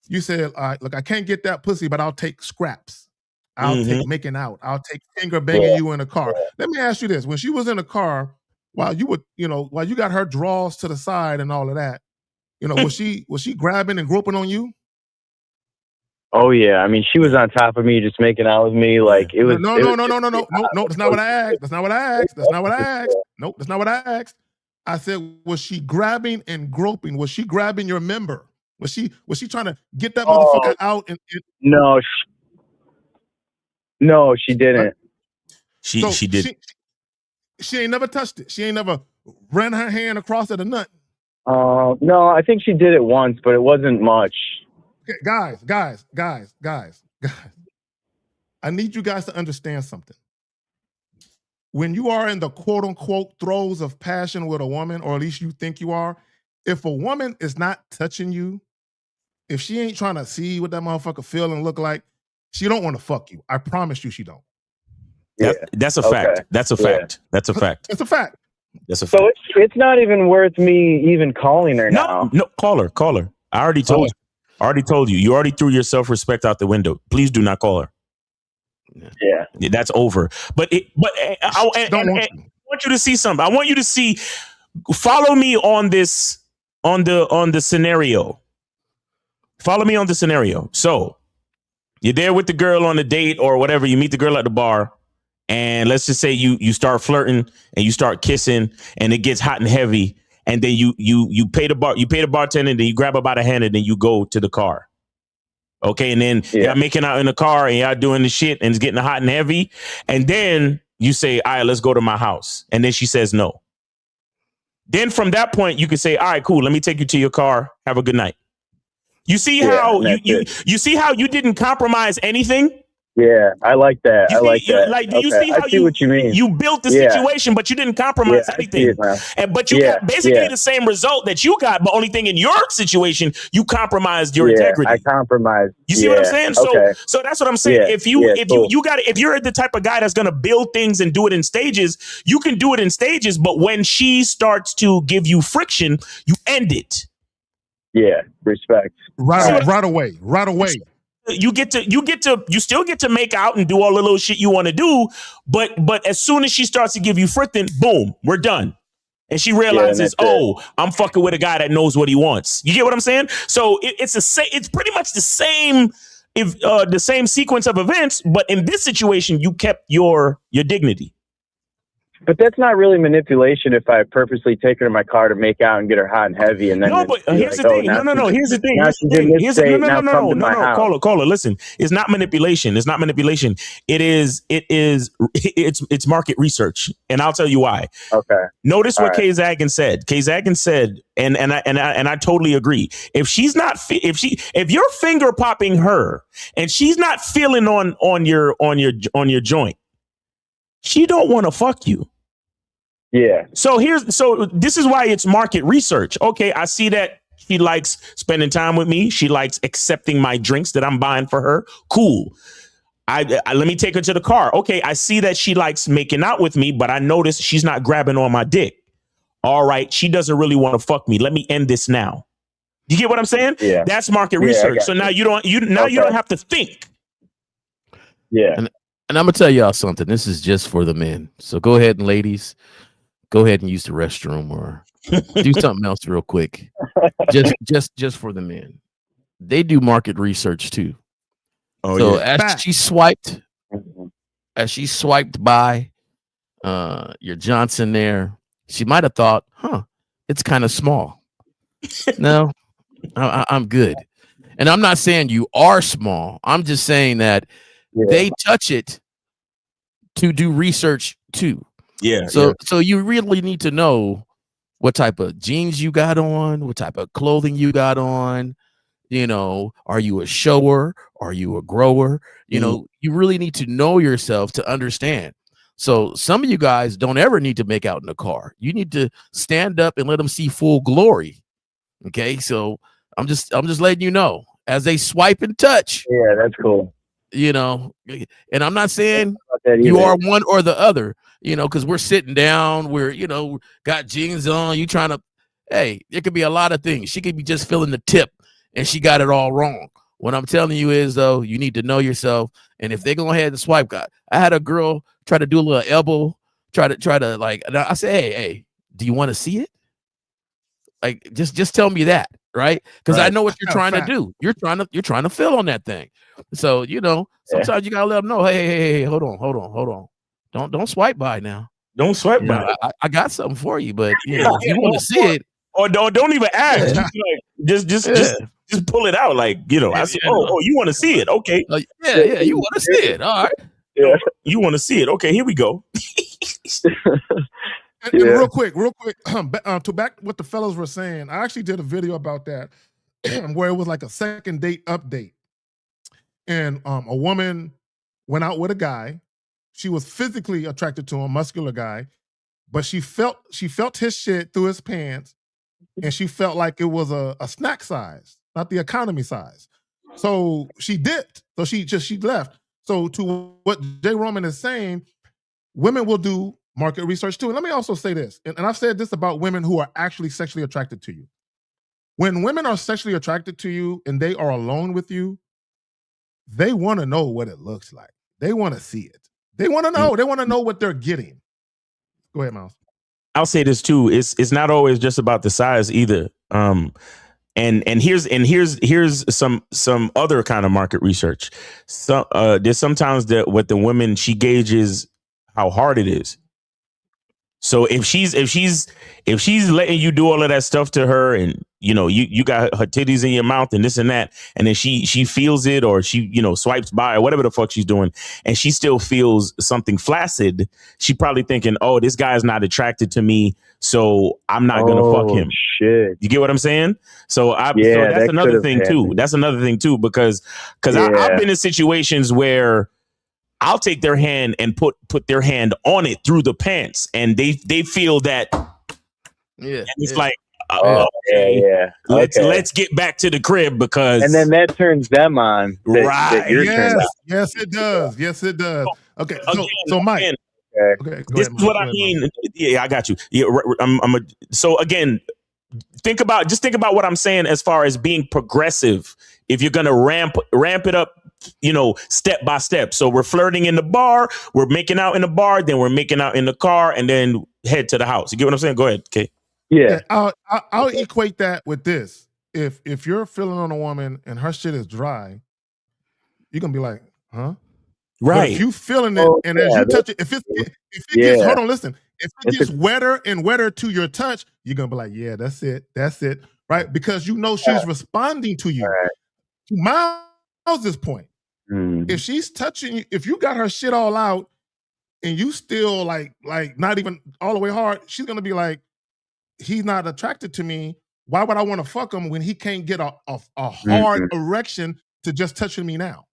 you said, all right, look, I can't get that pussy, but I'll take scraps. I'll take making out. I'll take finger banging you in the car. Let me ask you this. When she was in the car, while you would, while you got her draws to the side and all of that, was she grabbing and groping on you? Oh yeah, I mean, she was on top of me, just making out with me. Like it was. No. That's not what I asked. That's not what I asked. Nope, that's not what I asked. I said, was she grabbing and groping? Was she grabbing your member? Was she trying to get that motherfucker out? No, she didn't. She did. She ain't never touched it. She ain't never ran her hand across it or nothing. No, I think she did it once, but it wasn't much. Okay, guys. I need you guys to understand something. When you are in the quote unquote throes of passion with a woman, or at least you think you are, if a woman is not touching you, if she ain't trying to see what that motherfucker feel and look like, she don't want to fuck you. I promise you she don't. Yeah. That's a fact. That's a fact. That's a fact. It's a fact. That's a fact. So it's not even worth me even calling her now. No, call her. I already told you. You already threw your self-respect out the window. Please do not call her. Yeah. That's over. I want you to see something. I want you to see, follow me on this, on the scenario. Follow me on the scenario. So you're there with the girl on a date or whatever. You meet the girl at the bar, and let's just say you start flirting and you start kissing, and it gets hot and heavy, and then you pay the bartender, and then you grab her by the hand, and then you go to the car. Okay, and then y'all making out in the car, and y'all doing the shit, and it's getting hot and heavy, and then you say, "All right, let's go to my house," and then she says no. Then from that point, you can say, "All right, cool. Let me take you to your car. Have a good night." You see how you see how you didn't compromise anything? Yeah, I like that. You see how what you mean. You built the situation, but you didn't compromise anything. But you got basically the same result that you got, but only thing in your situation, you compromised your integrity. I compromised. You see what I'm saying? So that's what I'm saying. If you're the type of guy that's gonna build things and do it in stages, you can do it in stages, but when she starts to give you friction, you end it. Yeah, respect. Right away. You still get to make out and do all the little shit you want to do, but as soon as she starts to give you friction, boom, we're done. And she realizes, I'm fucking with a guy that knows what he wants. You get what I'm saying? So it's pretty much the same the same sequence of events, but in this situation, you kept your dignity. But that's not really manipulation if I purposely take her to my car to make out and get her hot and heavy. And then here's the thing. Here's the thing. Caller, listen. It's not manipulation. It's market research. And I'll tell you why. Okay. Notice what Kay Zagan said. Kay Zagan said, and I totally agree. If you're finger popping her and she's not feeling on your joint, she don't want to fuck you. Yeah. So this is why it's market research. Okay, I see that she likes spending time with me. She likes accepting my drinks that I'm buying for her. Cool. I let me take her to the car. Okay, I see that she likes making out with me, but I notice she's not grabbing on my dick. All right, she doesn't really want to fuck me. Let me end this now. You get what I'm saying? Yeah. That's market research. So now you don't have to think. Yeah. And I'm gonna tell y'all something. This is just for the men. So go ahead and ladies, go ahead and use the restroom or do something else real quick. Just for the men. They do market research too. Oh, so yeah. as she swiped by your Johnson there, she might have thought, it's kind of small. No, I'm good. And I'm not saying you are small. I'm just saying that they touch it to do research too. Yeah. So you really need to know what type of jeans you got on, what type of clothing you got on. You know, are you a shower? Are you a grower? You know, you really need to know yourself to understand. So some of you guys don't ever need to make out in the car. You need to stand up and let them see full glory. Okay. So I'm just letting you know as they swipe and touch. Yeah, that's cool. you know, and I'm not saying you are one or the other, you know, because we're sitting down, we're, you know, got jeans on, you trying to, hey, it could be a lot of things. She could be just feeling the tip and she got it all wrong. What I'm telling you is, though, you need to know yourself. And if they go ahead and swipe, God, I had a girl try to do a little elbow, try to like, I said, hey, do you want to see it? Like, just tell me that, right? Because I know what you're trying to do. You're trying to fill on that thing. So, you know, sometimes you gotta let them know, hey, hold on. Don't swipe by now. Don't swipe by. I got something for you, but you know, if you want to see it, or don't even ask. Just pull it out, like, you know. I said, oh, you want to see it? Okay. Yeah, you want to see it. All right. Yeah. You want to see it? Okay, here we go. And real quick, to back what the fellows were saying, I actually did a video about that where it was like a second date update. And a woman went out with a guy. She was physically attracted to him, muscular guy, but she felt his shit through his pants, and she felt like it was a snack size, not the economy size. So she dipped. So she left. So to what Jay Roman is saying, women will do market research too. And let me also say this, and I've said this about women who are actually sexually attracted to you. When women are sexually attracted to you and they are alone with you, they want to know what it looks like. They want to see it. They want to know. They want to know what they're getting. Go ahead, Miles. I'll say this too. It's not always just about the size either. And here's some other kind of market research. So there's sometimes that what the women, she gauges how hard it is. So if she's letting you do all of that stuff to her, and you know you got her titties in your mouth and this and that, and then she feels it, or she, you know, swipes by or whatever the fuck she's doing, and she still feels something flaccid, she probably thinking, oh, this guy's not attracted to me, so I'm not gonna fuck him. Shit. You get what I'm saying? So that's another thing too. That's another thing too, because I've been in situations where I'll take their hand and put their hand on it through the pants, and they feel that. Yeah, and it's like, let's get back to the crib, because, and then that turns them on. Right? Yes, it does. Yes, it does. Okay, so Mike. Okay, this is what I mean. Yeah, I got you. Yeah, so again, think about what I'm saying as far as being progressive. If you're gonna ramp it up, you know, step by step. So we're flirting in the bar, we're making out in the bar, then we're making out in the car, and then head to the house. You get what I'm saying? Go ahead, Kay. Yeah. I'll equate that with this. If you're feeling on a woman and her shit is dry, you're gonna be like, huh? Right. But if you feeling it, and as you touch it, if it gets, hold on, listen. If it gets wetter and wetter to your touch, you're gonna be like, yeah, that's it, right? Because you know she's responding to you. Right. To Miles' point, if she's touching you, if you got her shit all out and you still like not even all the way hard, she's gonna be like, he's not attracted to me. Why would I want to fuck him when he can't get a hard erection to just touching me now?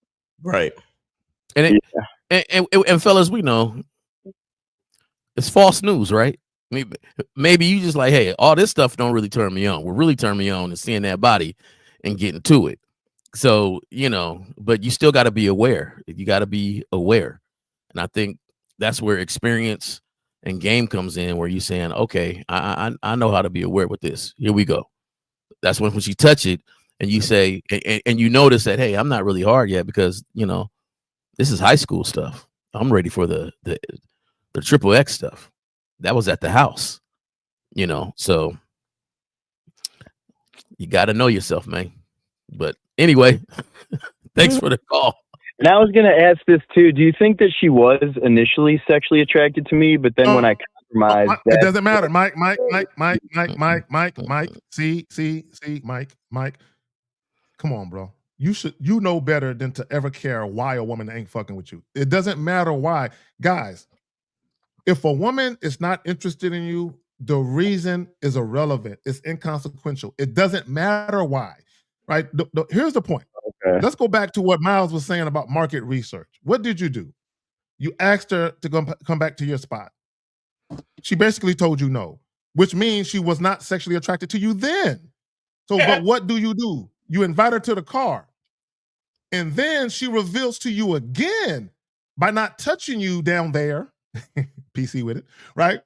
Right. And and fellas, we know it's false news, right? Maybe you just like, hey, all this stuff don't really turn me on. What really turn me on is seeing that body and getting to it. So, you know, but you still got to be aware. You got to be aware. And I think that's where experience and game comes in, where you're saying, okay, I know how to be aware with this. Here we go. That's when you touch it and you say, and you notice that, hey, I'm not really hard yet, because, you know, this is high school stuff. I'm ready for the triple X stuff. That was at the house, you know, so you got to know yourself, man. But anyway, thanks for the call. And I was going to ask this too. Do you think that she was initially sexually attracted to me, but then when I compromised, it doesn't matter. Mike, see, Mike, come on, bro. You know better than to ever care why a woman ain't fucking with you. It doesn't matter why. Guys, if a woman is not interested in you, the reason is irrelevant. It's inconsequential. It doesn't matter why, right? Here's the point. Okay. Let's go back to what Miles was saying about market research. What did you do? You asked her to come back to your spot. She basically told you no, which means she was not sexually attracted to you then. So, but what do? You invite her to the car. And then she reveals to you again by not touching you down there, PC with it, right?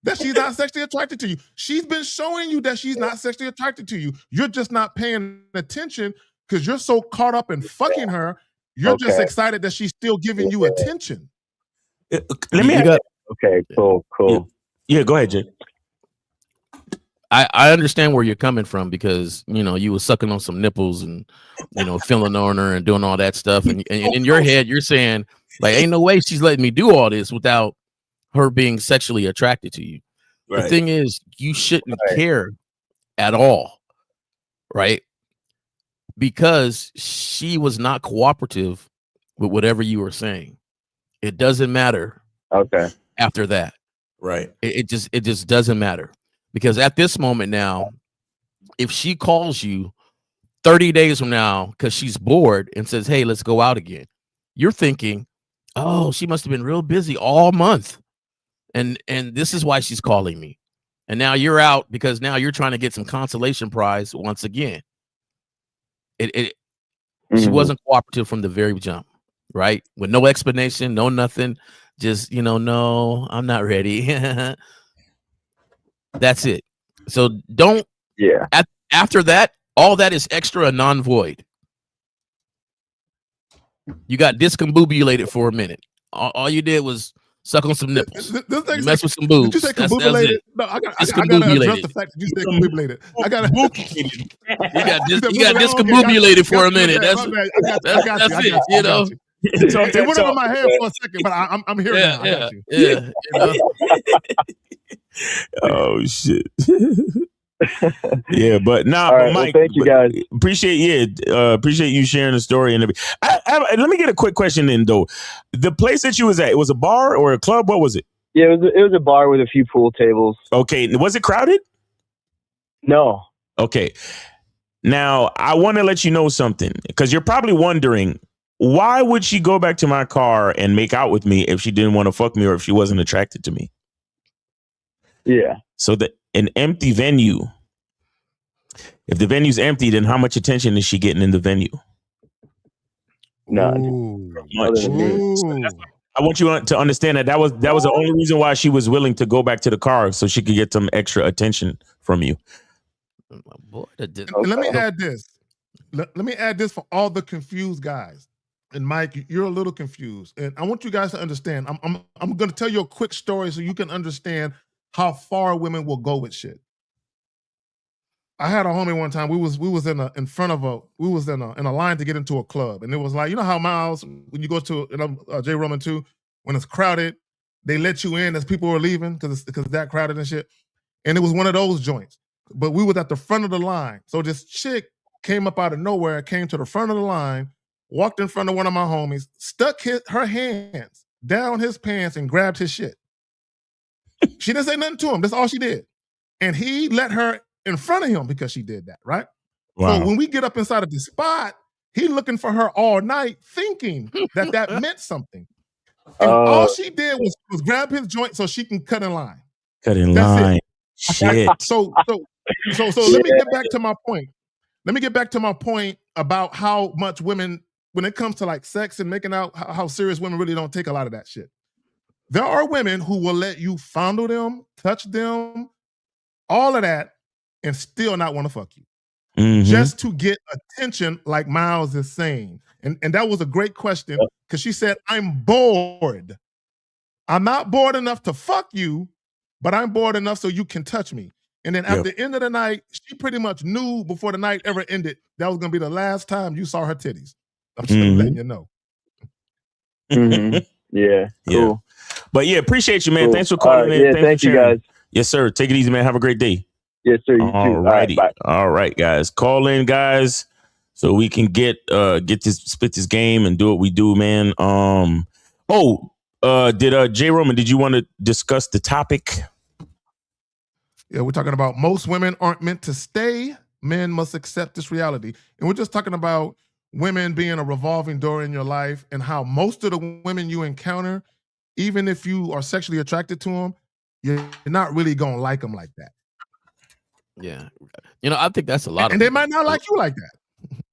That she's not sexually attracted to you. She's been showing you that she's not sexually attracted to you. You're just not paying attention because you're so caught up in fucking her. You're just excited that she's still giving you attention. Let me Okay, cool. Yeah, go ahead, Jay. I understand where you're coming from because, you were sucking on some nipples and, feeling on her and doing all that stuff. And in your head, you're saying, like, ain't no way she's letting me do all this without her being sexually attracted to you. Right. The thing is, you shouldn't care at all, right? Because she was not cooperative with whatever you were saying. It doesn't matter. Okay. After that. Right. It just doesn't matter. Because at this moment now, if she calls you 30 days from now because she's bored and says, hey, let's go out again, you're thinking, oh, she must have been real busy all month. And this is why she's calling me. And now you're out because now you're trying to get some consolation prize once again. She wasn't cooperative from the very jump, right? With no explanation, no nothing. Just, no, I'm not ready. That's it. So don't. Yeah. After that, all that is extra and non-void. You got discombobulated for a minute. All you did was suck on some nipples. You mess with some boobs. Did you say combobulated? No, I gotta address the fact that you said combobulated. You got discombobulated for a minute. That's it. It went over my head for a second, but I'm here now. I got you. Yeah. Oh shit. Yeah, but right, Mike, thank you guys. Appreciate you sharing the story and everything. Let me get a quick question in though. The place that you was at, it was a bar or a club? What was it? Yeah, it was a bar with a few pool tables. Okay, was it crowded? No. Okay. Now I want to let you know something because you're probably wondering, why would she go back to my car and make out with me if she didn't want to fuck me or if she wasn't attracted to me? Yeah. So an empty venue. If the venue's empty, then how much attention is she getting in the venue? No. Much. I want you to understand that was the only reason why she was willing to go back to the car so she could get some extra attention from you. Let me add this. Let me add this for all the confused guys. And Mike, you're a little confused, and I want you guys to understand. I'm going to tell you a quick story so you can understand how far women will go with shit. I had a homie one time. We was in a line to get into a club, and it was like, you know how Miles, when you go to J. Roman too, when it's crowded, they let you in as people are leaving because it's that crowded and shit. And it was one of those joints, but we was at the front of the line. So this chick came up out of nowhere, came to the front of the line, walked in front of one of my homies, stuck her hands down his pants and grabbed his shit. She didn't say nothing to him. That's all she did. And he let her in front of him because she did that, right? Wow. So when we get up inside of the spot, he looking for her all night thinking that meant something. And all she did was grab his joint so she can cut in line. Cut in line. Shit. So let me get back to my point. Let me get back to my point about how much women, when it comes to like sex and making out, how serious women really don't take a lot of that shit. There are women who will let you fondle them, touch them, all of that, and still not want to fuck you. Just to get attention, like Miles is saying. And that was a great question because she said, I'm bored. I'm not bored enough to fuck you, but I'm bored enough so you can touch me. And then at the end of the night, she pretty much knew before the night ever ended that was going to be the last time you saw her titties. I'm just letting you know. Yeah, cool. Yeah. But yeah, appreciate you, man. Cool. Thanks for calling in. Yeah, thank you, guys. Yes, sir. Take it easy, man. Have a great day. Yes, sir. You All righty. All right, guys. Call in, guys, so we can spit this game and do what we do, man. Did J. Roman, did you want to discuss the topic? Yeah, we're talking about most women aren't meant to stay. Men must accept this reality. And we're just talking about women being a revolving door in your life and how most of the women you encounter, even if you are sexually attracted to them, you're not really going to like them like that. Yeah. I think that's a lot of they might not like you like that.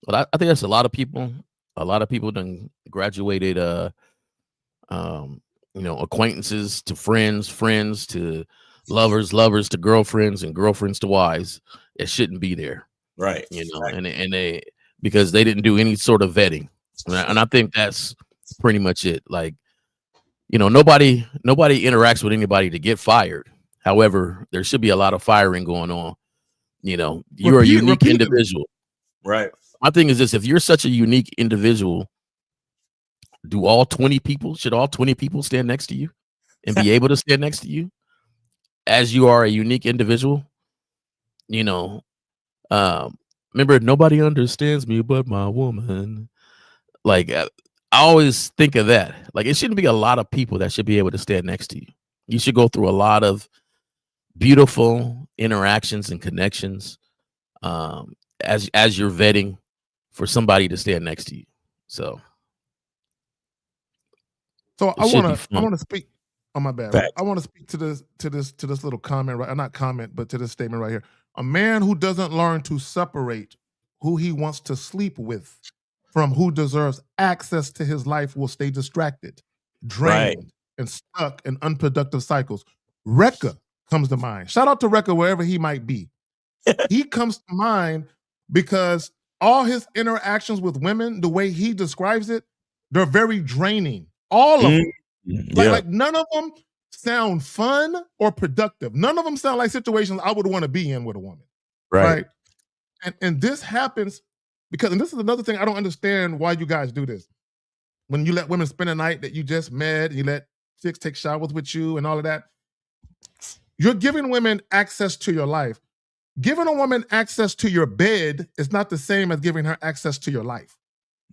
But I think that's a lot of people A lot of people done graduated acquaintances to friends, friends to lovers, lovers to girlfriends, and girlfriends to wives. It shouldn't be there, Right. and they because they didn't do any sort of vetting, and I think that's pretty much it. Like, nobody interacts with anybody to get fired. However, there should be a lot of firing going on. You're a unique individual. Right. My thing is this: if you're such a unique individual, should all 20 people stand next to you and be able to stand next to you as you are a unique individual? Remember, nobody understands me but my woman. Like, I always think of that. Like, it shouldn't be a lot of people that should be able to stand next to you. You should go through a lot of beautiful interactions and connections as you're vetting for somebody to stand next to you. So I want to speak. Oh, my bad. Fact. I want to speak to this little comment, right? Not comment, but to this statement right here. A man who doesn't learn to separate who he wants to sleep with from who deserves access to his life will stay distracted, drained, and stuck in unproductive cycles. Rekka comes to mind. Shout out to Rekka wherever he might be. He comes to mind because all his interactions with women, the way he describes it, they're very draining. All of them. Like none of them sound fun or productive. None of them sound like situations I would want to be in with a woman. Right? And this happens because, and this is another thing I don't understand why you guys do this. When you let women spend a night that you just met, you let chicks take showers with you and all of that, you're giving women access to your life. Giving a woman access to your bed is not the same as giving her access to your life.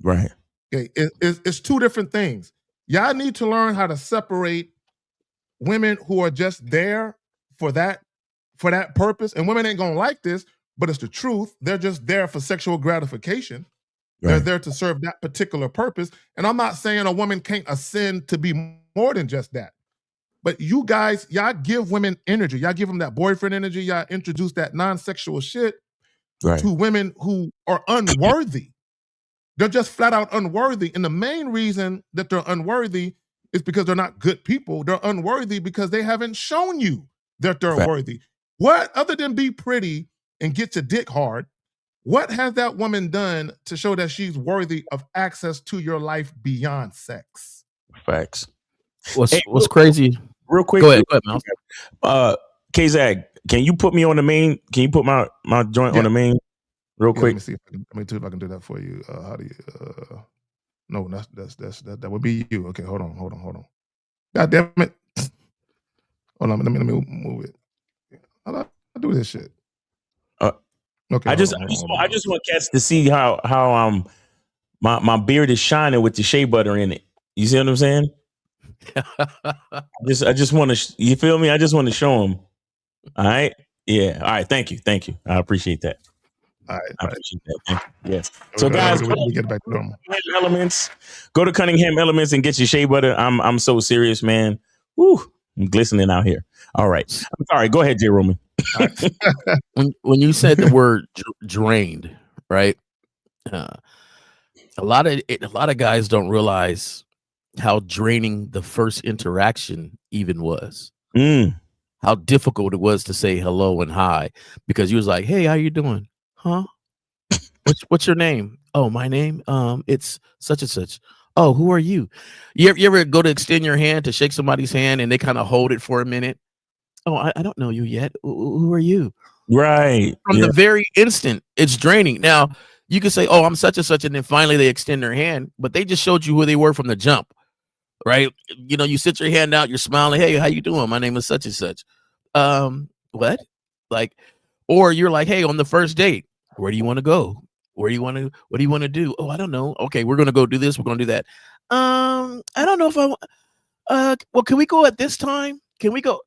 Right. Okay. It's two different things. Y'all need to learn how to separate women who are just there for that purpose. And women ain't gonna like this, but it's the truth. They're just there for sexual gratification. Right. They're there to serve that particular purpose. And I'm not saying a woman can't ascend to be more than just that. But you guys, y'all give women energy. Y'all give them that boyfriend energy. Y'all introduce that non-sexual shit to women who are unworthy. They're just flat out unworthy. And the main reason that they're unworthy is because they're not good people. They're unworthy because they haven't shown you that they're worthy. What, other than be pretty and get your dick hard, what has that woman done to show that she's worthy of access to your life beyond sex? Facts. What's crazy? Real quick. Go ahead, Mal. K-Zag, can you put me on the main? Can you put my joint on the main? Real quick. Let me see if I can do that for you. How do you? No, that would be you. Okay, hold on. God damn it! Hold on, let me move it. How do I do this shit? Okay. I just want cats to see how my beard is shining with the shea butter in it. You see what I'm saying? I just want to. You feel me? I just want to show them. All right. Yeah. All right. Thank you. I appreciate that. All right. I appreciate that. Thank you. Yes. So guys, we get back to normal. Elements. Go to Cunningham Elements and get your shea butter. I'm so serious, man. Woo, I'm glistening out here. All right. I'm sorry. Go ahead, J. Roman. when you said the word drained, right? A lot of guys don't realize how draining the first interaction even was. How difficult it was to say hello and hi, because you was like, "Hey, how you doing? Huh? What's your name? Oh, my name? It's such and such. Oh, who are you? You ever go to extend your hand to shake somebody's hand and they kind of hold it for a minute? Oh, I don't know you yet. Who are you? Right. From the very instant, it's draining. Now, you can say, oh, I'm such and such, and then finally they extend their hand, but they just showed you who they were from the jump, right? You sit your hand out, you're smiling. Hey, how you doing? My name is such and such. What? Like, or you're like, hey, on the first date, where do you want to go? What do you want to do? Oh, I don't know. Okay, we're going to go do this. We're going to do that. I don't know if I want, well, can we go at this time? Can we go?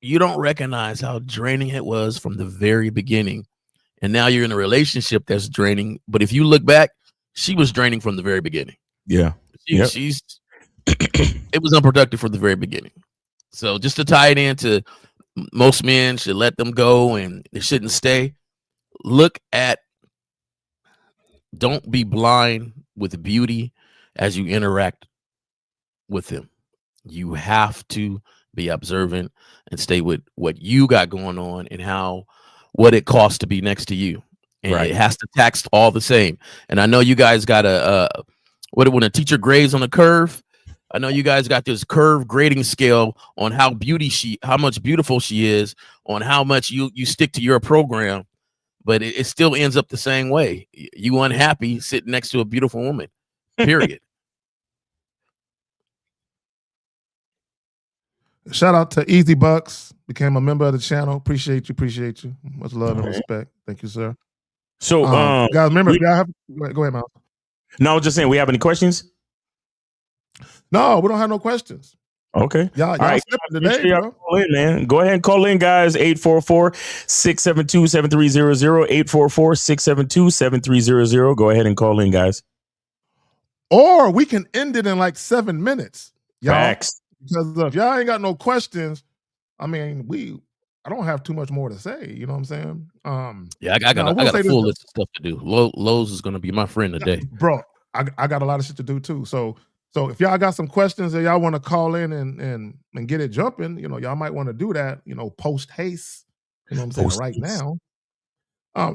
You don't recognize how draining it was from the very beginning. And now you're in a relationship that's draining. But if you look back, she was draining from the very beginning. Yeah. It was unproductive from the very beginning. So just to tie it into, most men should let them go and they shouldn't stay. Don't be blind with beauty as you interact with them. You have to be observant and stay with what you got going on and what it costs to be next to you. And it has to tax all the same. And I know you guys got when a teacher grades on a curve, I know you guys got this curve grading scale on how much beautiful she is, on how much you stick to your program, but it still ends up the same way. You unhappy sitting next to a beautiful woman, period. Shout out to Easy Bucks, became a member of the channel. Appreciate you. Much love and respect. Thank you, sir. So, guys, remember, go ahead, Miles. No, I was just saying, we have any questions? No, we don't have no questions. Okay. Y'all right. Today, bro. Call in, man. Go ahead and call in, guys. 844-672-7300. 844-672-7300. Go ahead and call in, guys. Or we can end it in like 7 minutes. Y'all. Facts. Because if y'all ain't got no questions, I mean, I don't have too much more to say. You know what I'm saying? Yeah, I got a full list of stuff to do. Lowe's is going to be my friend today. Bro, I got a lot of shit to do too. So if y'all got some questions that y'all want to call in and get it jumping, y'all might want to do that, post haste. You know what I'm saying? Right now.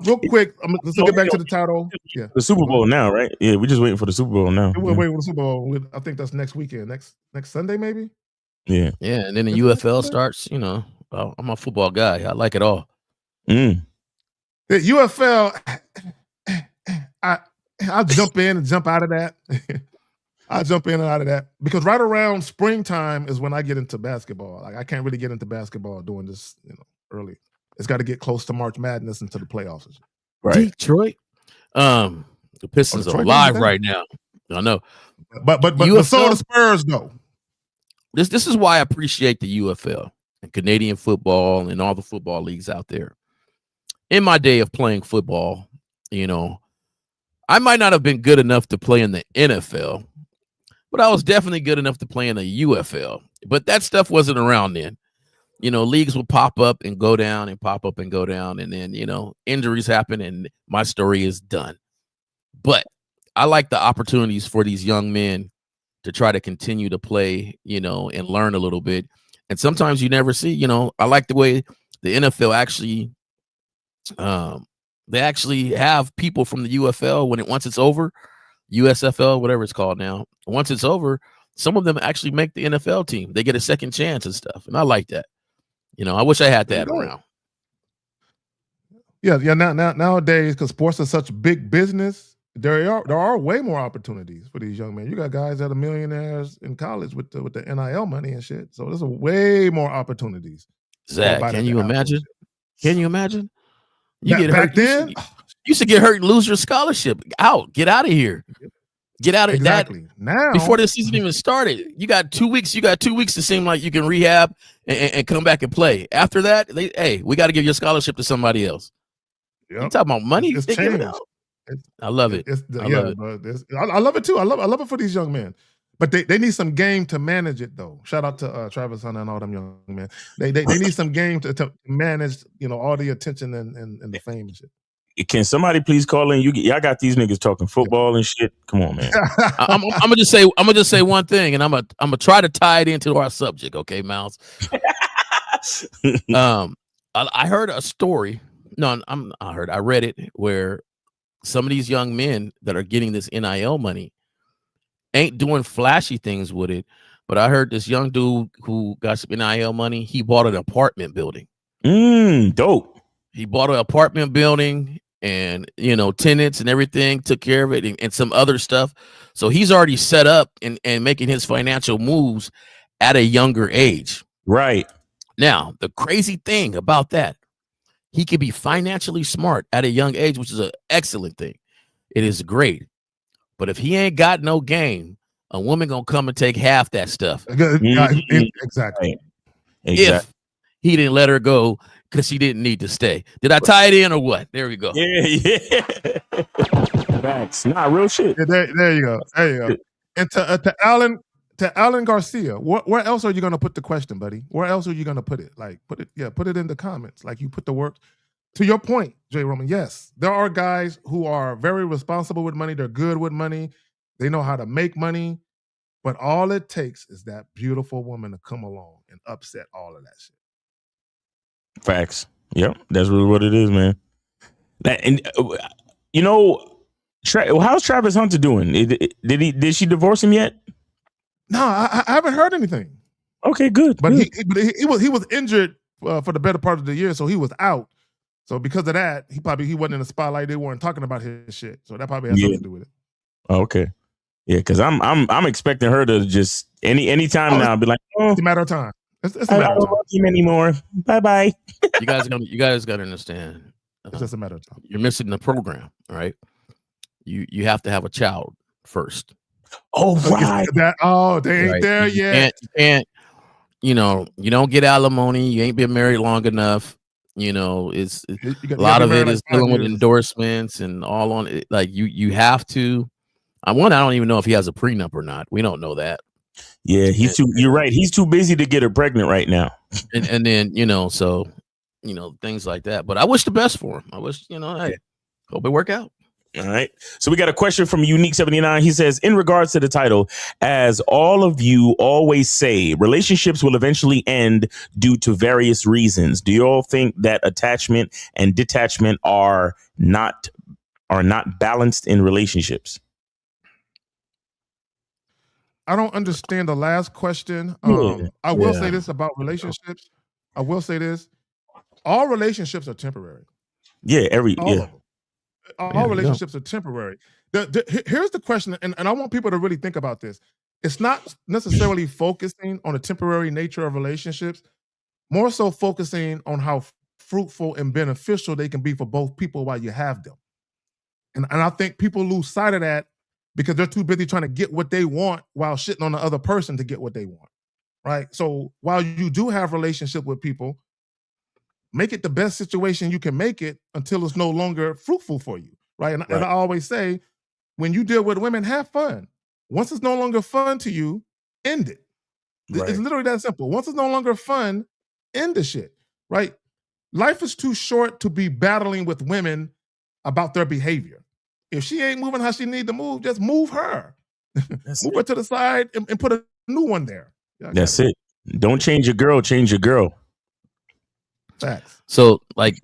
Real quick, let's get back to the title. Yeah. The Super Bowl now, right? Yeah, we're just waiting for the Super Bowl now. We're waiting for the Super Bowl. I think that's next weekend. Next Sunday, maybe? Yeah. Yeah, and then the UFL starts, I'm a football guy. I like it all. The UFL, I'll jump in and jump out of that. I'll jump in and out of that because right around springtime is when I get into basketball. Like I can't really get into basketball doing this, early. It's got to get close to March Madness into the playoffs. Right. Detroit. The Pistons are live right now. I know. But so the Spurs though. This is why I appreciate the UFL and Canadian football and all the football leagues out there. In my day of playing football, I might not have been good enough to play in the NFL, but I was definitely good enough to play in the UFL. But that stuff wasn't around then. Leagues will pop up and go down and pop up and go down. And then, injuries happen and my story is done. But I like the opportunities for these young men to try to continue to play, and learn a little bit. And sometimes you never see, I like the way the NFL actually, they actually have people from the UFL once it's over, USFL, whatever it's called now. Once it's over, some of them actually make the NFL team. They get a second chance and stuff. And I like that. I wish I had that around. Yeah. Nowadays, because sports are such big business, there are way more opportunities for these young men. You got guys that are millionaires in college with the NIL money and shit. So there's way more opportunities. Zach, can you imagine? Can you imagine? You get back hurt then. You should get hurt and lose your scholarship. Get out of here. Get out of exactly that. Now before the season even started. You got 2 weeks. You got 2 weeks to seem like you can rehab and come back and play. After that, we got to give your scholarship to somebody else. Yep. You talking about money? It's they give it out. I love it. I love it too. I love it for these young men. But they need some game to manage it though. Shout out to Travis Hunter and all them young men. They need some game to manage, all the attention and the fame and shit. Can somebody please call in? Y'all got these niggas talking football and shit. Come on, man. I'm gonna just say one thing, and I'm gonna try to tie it into our subject. Okay, Miles. I heard a story. I read it where some of these young men that are getting this NIL money ain't doing flashy things with it. But I heard this young dude who got some NIL money. He bought an apartment building. Dope. He bought an apartment building. And tenants and everything, took care of it and some other stuff. So he's already set up and making his financial moves at a younger age. Right. Now, the crazy thing about that, he could be financially smart at a young age, which is an excellent thing. It is great. But if he ain't got no game, a woman gonna come and take half that stuff. Exactly. If he didn't let her go because she didn't need to stay. Did I tie it in or what? There we go. Yeah. Facts. Nah, real shit. Yeah, there you go. And to Alan Garcia, where else are you gonna put the question, buddy? Where else are you gonna put it? Like put it in the comments. Like you put the work. To your point, Jay Roman, yes, there are guys who are very responsible with money. They're good with money. They know how to make money, but all it takes is that beautiful woman to come along and upset all of that shit. Facts. Yep, that's really what it is, man. And you know, how's Travis Hunter doing? Did she divorce him yet? No, I haven't heard anything. Okay, good. But good. he was injured for the better part of the year, so he was out. So because of that, he wasn't in the spotlight. They weren't talking about his shit. So that probably has something to do with it. Okay. Yeah, because I'm expecting her to just anytime now be like, oh, it's a matter of time. It's a I matter of don't time. love him anymore. Bye. You guys got to understand. It's just a matter of time. You're missing the program, right? You have to have a child first. Oh, right. They ain't there yet. You can't. You don't get alimony. You ain't been married long enough. It's a lot of it is dealing with endorsements and all on it. Like you have to. I don't even know if he has a prenup or not. We don't know that. Yeah, you're right. He's too busy to get her pregnant right now. And then things like that. But I wish the best for him. I wish hey, hope it work out. All right. So we got a question from Unique 79. He says, in regards to the title, as all of you always say, relationships will eventually end due to various reasons. Do you all think that attachment and detachment are not balanced in relationships? I don't understand the last question. I will say this about relationships. I will say this. All relationships are temporary. Yeah, all of them. All relationships are temporary. Here's the question, and I want people to really think about this. It's not necessarily focusing on the temporary nature of relationships, more so focusing on how fruitful and beneficial they can be for both people while you have them. And I think people lose sight of that because they're too busy trying to get what they want while shitting on the other person to get what they want, right? So while you do have relationship with people, make it the best situation you can make it until it's no longer fruitful for you, right? And I always say, when you deal with women, have fun. Once it's no longer fun to you, end it. Right. It's literally that simple. Once it's no longer fun, end the shit, right? Life is too short to be battling with women about their behavior. If she ain't moving how she need to move, just move her. Move her to the side and put a new one there. That's it. Don't change your girl, change your girl. Facts. So, like,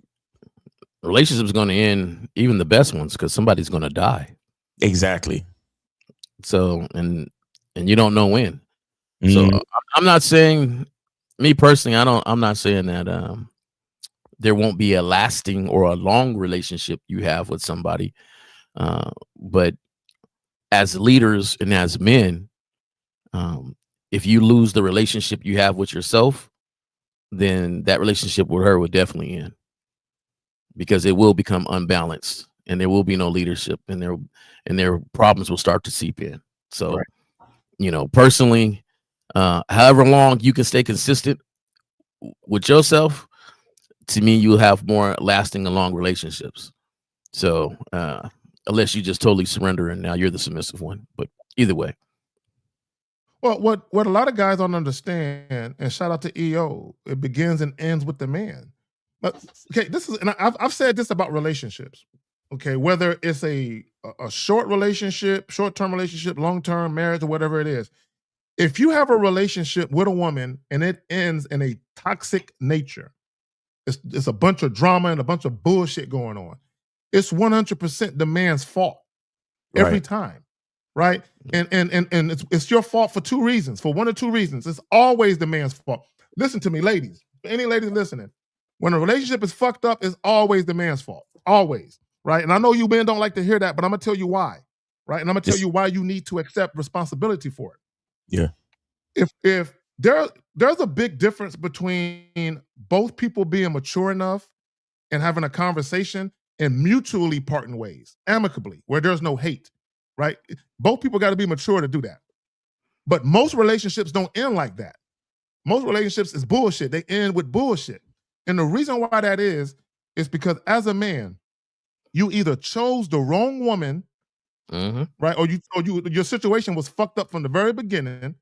relationships going to end, even the best ones, because somebody's going to die. Exactly. So, and you don't know when. So, I'm not saying, me personally, I'm not saying that there won't be a lasting or a long relationship you have with somebody. But as leaders and as men, if you lose the relationship you have with yourself, then that relationship with her would definitely end, because it will become unbalanced and there will be no leadership, and their problems will start to seep in. So, personally, however long you can stay consistent with yourself, to me, you'll have more lasting and long relationships. So, unless you just totally surrender and now you're the submissive one, but either way. Well, what a lot of guys don't understand, and shout out to EO, it begins and ends with the man. But okay, I've said this about relationships. Okay, whether it's a short relationship, short-term relationship, long-term marriage, or whatever it is, if you have a relationship with a woman and it ends in a toxic nature, it's a bunch of drama and a bunch of bullshit going on, it's 100% the man's fault every time. Right. And it's your fault for two reasons, for one or two reasons. It's always the man's fault. Listen to me, ladies. Any ladies listening, when a relationship is fucked up, it's always the man's fault. Always. Right. And I know you men don't like to hear that, but I'm gonna tell you why. Right. And I'm gonna tell you why you need to accept responsibility for it. Yeah. If there's a big difference between both people being mature enough and having a conversation and mutually parting ways, amicably, where there's no hate. Right? Both people got to be mature to do that. But most relationships don't end like that. Most relationships is bullshit. They end with bullshit. And the reason why that is because as a man, you either chose the wrong woman, right? Or your situation was fucked up from the very beginning,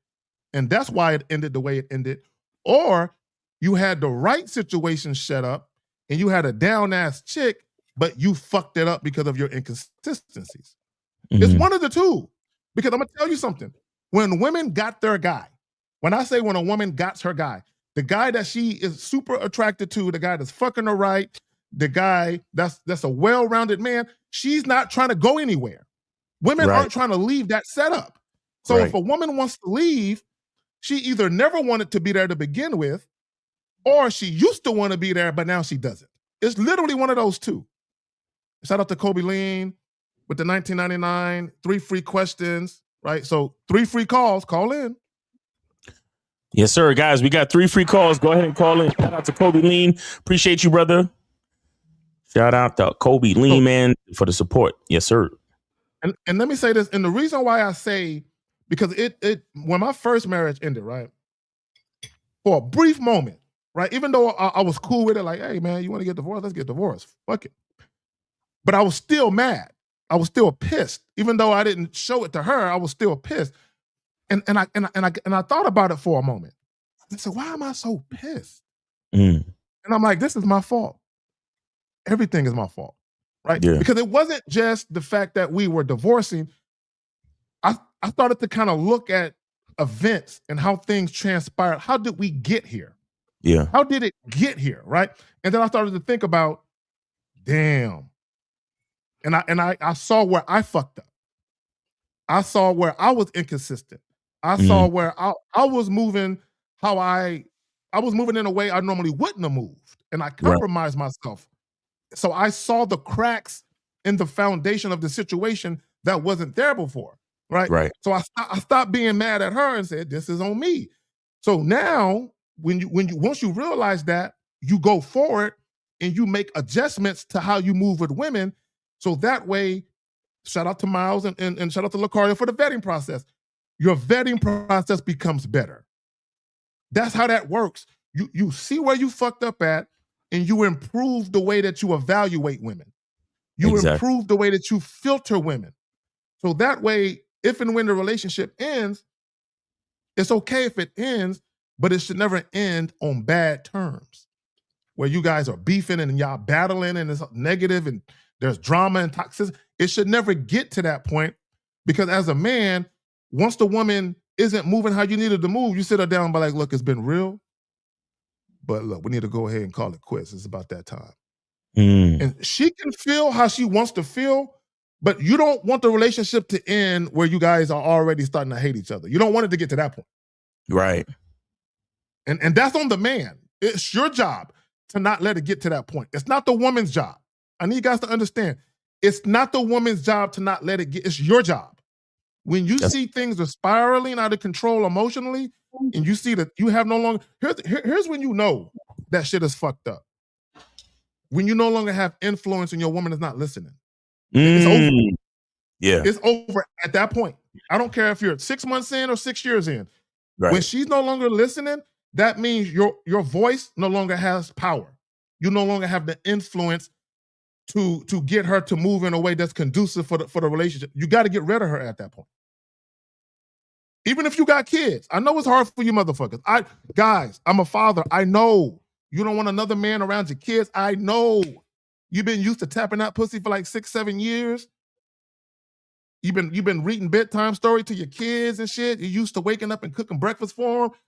and that's why it ended the way it ended. Or you had the right situation set up and you had a down-ass chick, but you fucked it up because of your inconsistencies. It's one of the two. Because I'm gonna tell you something. When women got their guy, when I say when a woman got her guy, the guy that she is super attracted to, the guy that's fucking her right, the guy that's a well-rounded man, she's not trying to go anywhere. Women aren't trying to leave that setup. So if a woman wants to leave, she either never wanted to be there to begin with, or she used to want to be there, but now she doesn't. It's literally one of those two. Shout out to Kobe Lean with the 1999, 3 free questions, right? So 3 free calls, call in. Yes, sir, guys. We got 3 free calls. Go ahead and call in. Shout out to Kobe Lean. Appreciate you, brother. Shout out to Kobe Lean, man, for the support. Yes, sir. And let me say this. And the reason why I say, because it when my first marriage ended, right? For a brief moment, right? Even though I was cool with it, like, hey, man, you want to get divorced? Let's get divorced. Fuck it. But I was still mad. I was still pissed. Even though I didn't show it to her, I was still pissed. And I thought about it for a moment. I said, why am I so pissed? And I'm like, this is my fault. Everything is my fault, right? Yeah. Because it wasn't just the fact that we were divorcing. I started to kind of look at events and how things transpired. How did we get here? Yeah. How did it get here, right? And then I started to think about, damn. And I saw where I fucked up. I saw where I was inconsistent. I saw where I was moving I was moving in a way I normally wouldn't have moved. And I compromised myself. So I saw the cracks in the foundation of the situation that wasn't there before. Right. Right. So I stopped being mad at her and said, this is on me. So now once you realize that, you go forward and you make adjustments to how you move with women. So that way, shout out to Miles and shout out to Lucario for the vetting process. Your vetting process becomes better. That's how that works. You see where you fucked up at, and you improve the way that you evaluate women. You improve the way that you filter women. So that way, if and when the relationship ends, it's okay if it ends, but it should never end on bad terms, where you guys are beefing and y'all battling and it's negative and there's drama and toxicity. It should never get to that point, because as a man, once the woman isn't moving how you needed to move, you sit her down and be like, look, it's been real, but look, we need to go ahead and call it quits. It's about that time. And she can feel how she wants to feel, but you don't want the relationship to end where you guys are already starting to hate each other. You don't want it to get to that point. Right. And that's on the man. It's your job to not let it get to that point. It's not the woman's job. I need you guys to understand. It's not the woman's job to not let it get. It's your job. When you see things are spiraling out of control emotionally, and you see that you have no longer, here's when you know that shit is fucked up. When you no longer have influence and your woman is not listening. It's over. Yeah. It's over at that point. I don't care if you're 6 months in or 6 years in. Right. When she's no longer listening, that means your voice no longer has power. You no longer have the influence to get her to move in a way that's conducive for the relationship. You got to get rid of her at that point. Even if you got kids. I know it's hard for you motherfuckers. Guys, I'm a father. I know you don't want another man around your kids. I know you've been used to tapping that pussy for like 6-7 years. You've been reading bedtime story to your kids and shit. You're used to waking up and cooking breakfast for them.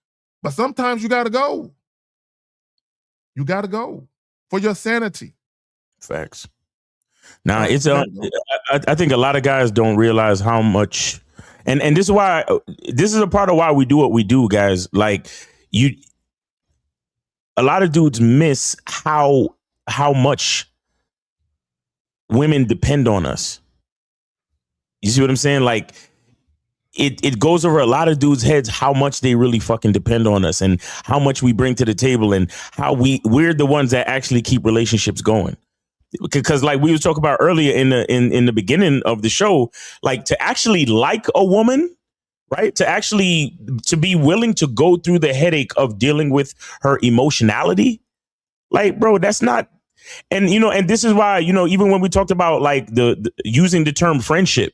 But sometimes you got to go. You got to go for your sanity. Facts. Now, it's I think a lot of guys don't realize how much, and this is why, this is a part of why we do what we do, guys. Like, a lot of dudes miss how much women depend on us. You see what I'm saying? Like, it goes over a lot of dudes' heads how much they really fucking depend on us and how much we bring to the table and how we're the ones that actually keep relationships going. Because like we was talking about earlier in the beginning of the show, like to actually like a woman, right? To be willing to go through the headache of dealing with her emotionality. Like, bro, that's not. And, and this is why, even when we talked about like the using the term friendship,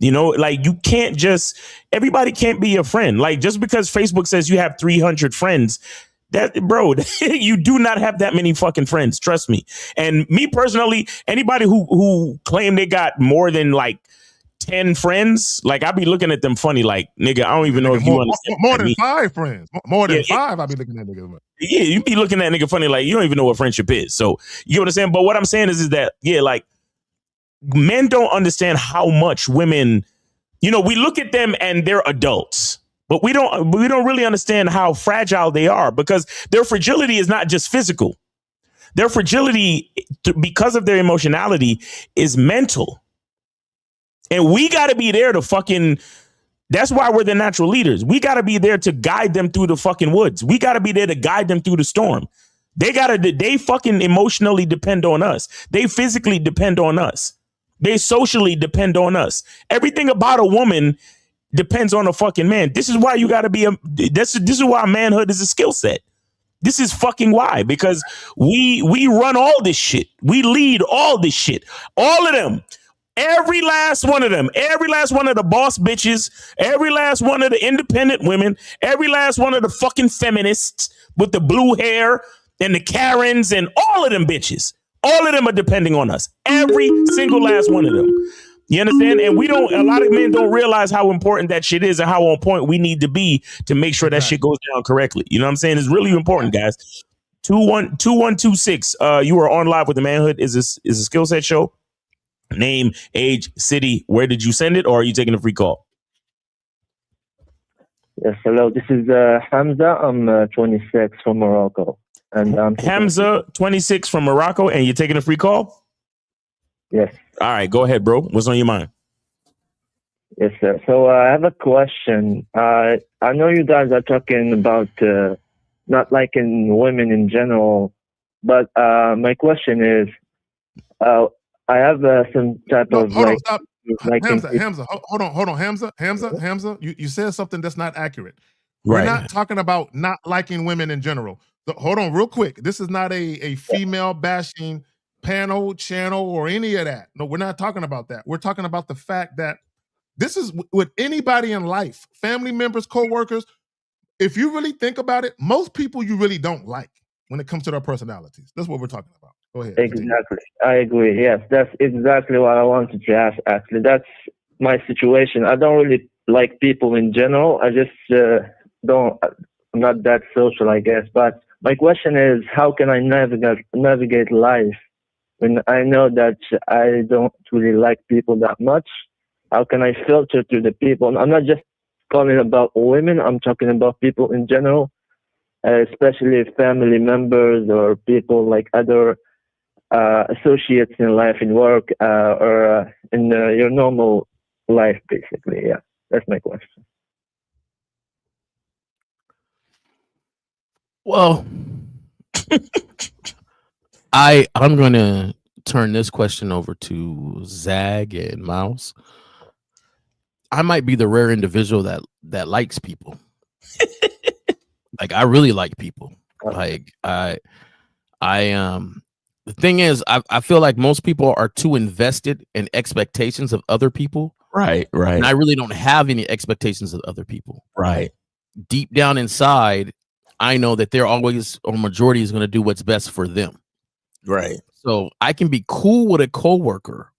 like you can't everybody can't be your friend. Like just because Facebook says you have 300 friends, you do not have that many fucking friends. Trust me. And me personally, anybody who claim they got more than like 10 friends, like I be looking at them funny, like nigga, I don't even know if you understand. More than 5 friends, more than 5. I be looking at niggas. Yeah, you be looking at nigga funny, like you don't even know what friendship is. So you understand. But what I'm saying is that like men don't understand how much women, we look at them and they're adults, but we don't really understand how fragile they are, because their fragility is not just physical. Their fragility, because of their emotionality, is mental. And we got to be there to fucking, that's why we're the natural leaders. We got to be there to guide them through the fucking woods. We got to be there to guide them through the storm. They fucking emotionally depend on us. They physically depend on us. They socially depend on us. Everything about a woman depends on a fucking man. This is why you got to be this is why manhood is a skill set. This is fucking why, because we run all this shit. We lead all this shit. All of them. Every last one of them, every last one of the boss bitches, every last one of the independent women, every last one of the fucking feminists with the blue hair and the Karens and all of them bitches, all of them are depending on us. Every single last one of them. You understand? And a lot of men don't realize how important that shit is and how on point we need to be to make sure that shit goes down correctly. You know what I'm saying? It's really important, guys. 2126. You are on live with the Manhood. Is a skill set show. Name, age, city. Where did you send it, or are you taking a free call? Yes, hello. This is Hamza. I'm 26 from Morocco. And Hamza, 26 from Morocco, and you're taking a free call? Yes. All right, go ahead, bro. What's on your mind? Yes, sir. So I have a question. I know you guys are talking about not liking women in general, but my question is, I have some type of hold on, Hamza, hold on, Hamza. You said something that's not accurate. We're not talking about not liking women in general. Hold on, real quick. This is not a female bashing panel, channel, or any of that. No, we're not talking about that. We're talking about the fact that this is with anybody in life, family members, co-workers. If you really think about it, most people you really don't like when it comes to their personalities. That's what we're talking about. Go ahead. Exactly. I agree. Yes, that's exactly what I wanted to ask, actually. That's my situation. I don't really like people in general. I just I'm not that social, I guess. But my question is, how can I navigate life when I know that I don't really like people that much? How can I filter through the people? I'm not just calling about women. I'm talking about people in general, especially family members or people like other associates in life, in work, or in your normal life, basically. Yeah, that's my question. Well, I'm going to turn this question over to Zag and Mouse. I might be the rare individual that likes people. Like, I really like people. Like, I the thing is, I feel like most people are too invested in expectations of other people. Right. And I really don't have any expectations of other people. Right. Deep down inside, I know that they're always, or majority, is going to do what's best for them. Right. So I can be cool with a coworker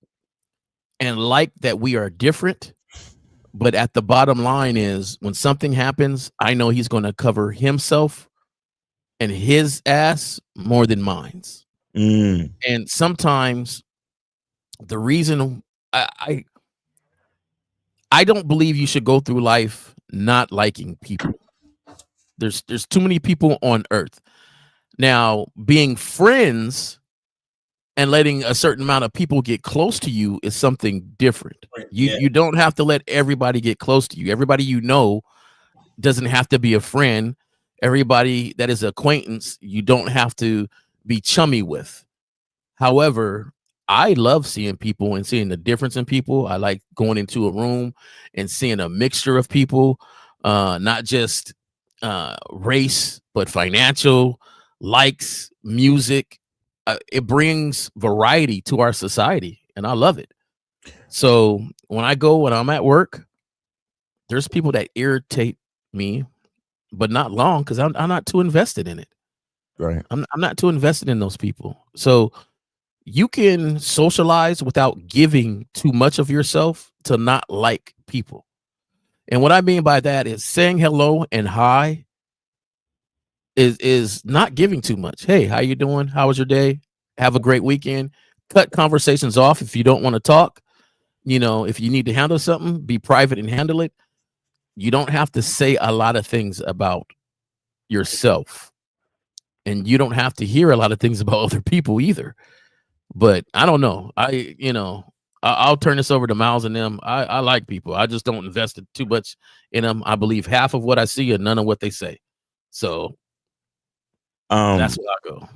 and like that we are different. But at the bottom line is, when something happens, I know he's going to cover himself and his ass more than mine's. And sometimes the reason I don't believe you should go through life not liking people. There's too many people on earth. Now, being friends and letting a certain amount of people get close to you is something different. You don't have to let everybody get close to you. Everybody you know doesn't have to be a friend. Everybody that is acquaintance, you don't have to be chummy with. However, I love seeing people and seeing the difference in people. I like going into a room and seeing a mixture of people, not just race, but financial, likes, music. It brings variety to our society, and I love it. So when I'm at work, there's people that irritate me, but not long, because I'm not too invested in it. Right. I'm not too invested in those people. So you can socialize without giving too much of yourself to not like people. And what I mean by that is saying hello and hi is not giving too much. Hey, how you doing? How was your day? Have a great weekend. Cut conversations off if you don't want to talk. If you need to handle something, be private and handle it. You don't have to say a lot of things about yourself. And you don't have to hear a lot of things about other people either. But I don't know. I'll turn this over to Miles and them. I like people. I just don't invest too much in them. I believe half of what I see and none of what they say. So that's where I go.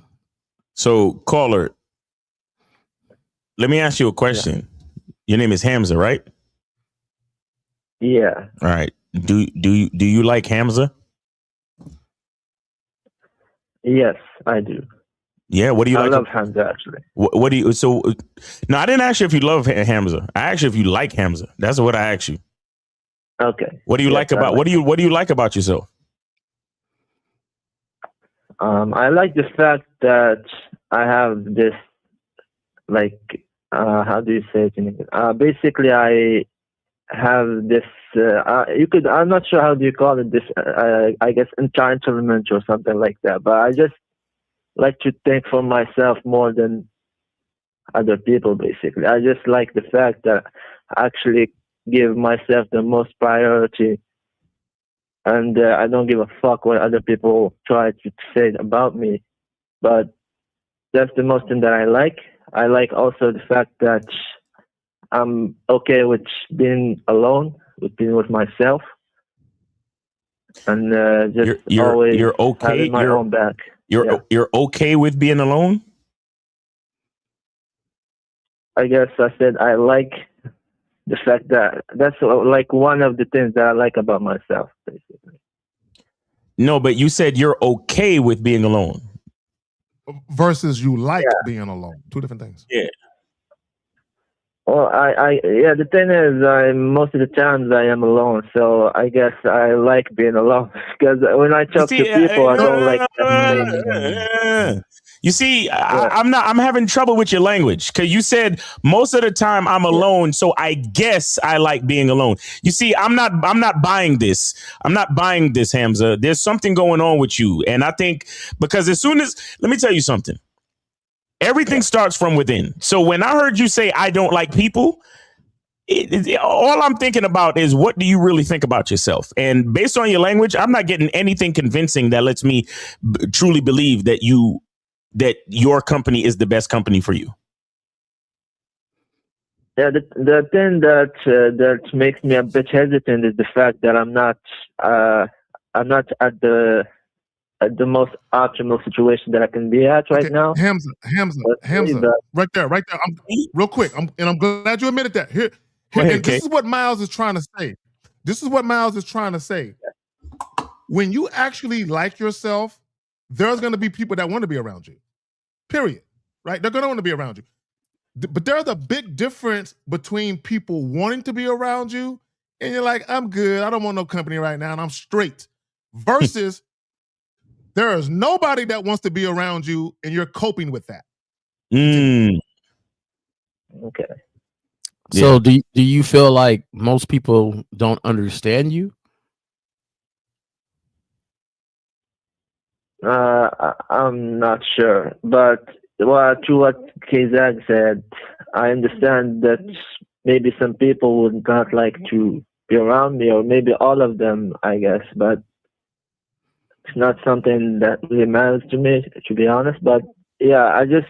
So, caller, let me ask you a question. Yeah. Your name is Hamza, right? Yeah. All right. Do you like Hamza? Yes, I do. Yeah. What do you like? I love Hamza, actually. What do you? So, no, I didn't ask you if you love Hamza. I asked you if you like Hamza. That's what I asked you. Okay. What do you like about? What do you like about yourself? I like the fact that I have this, like, how do you say it in English? Basically, I have this. I'm not sure how do you call it. This, I guess, entitlement or something like that. But I just like to think for myself more than other people. Basically, I just like the fact that I actually give myself the most priority, and I don't give a fuck what other people try to say about me. But that's the most thing that I like. I like also the fact that I'm okay with being alone, with being with myself, and you're okay. having my own back. You're okay with being alone? I guess I said I like the fact that that's like one of the things that I like about myself, basically. No, but you said you're okay with being alone. Versus you like being alone. Two different things. Yeah. Well, the thing is, most of the times I am alone, so I guess I like being alone because when I talk to people, I don't like. You see, I'm having trouble with your language because you said most of the time I'm alone, so I guess I like being alone. You see, I'm not buying this. I'm not buying this, Hamza. There's something going on with you, and I think because let me tell you something. Everything starts from within. So when I heard you say I don't like people, all I'm thinking about is what do you really think about yourself? And based on your language, I'm not getting anything convincing that lets me truly believe that your company is the best company for you. Yeah, the thing that makes me a bit hesitant is the fact that I'm not at the most optimal situation that I can be at right now. Hamza, right there. Real quick, I'm glad you admitted that. Here, and this is what Miles is trying to say. When you actually like yourself, there's going to be people that want to be around you. Period. Right? They're going to want to be around you. But there's a big difference between people wanting to be around you and you're like, I'm good. I don't want no company right now, and I'm straight. Versus there is nobody that wants to be around you, and you're coping with that. Okay. So do you feel like most people don't understand you? I'm not sure, but to what Kazak said, I understand that maybe some people would not like to be around me, or maybe all of them, I guess, but it's not something that really matters to me, to be honest. But yeah, I just.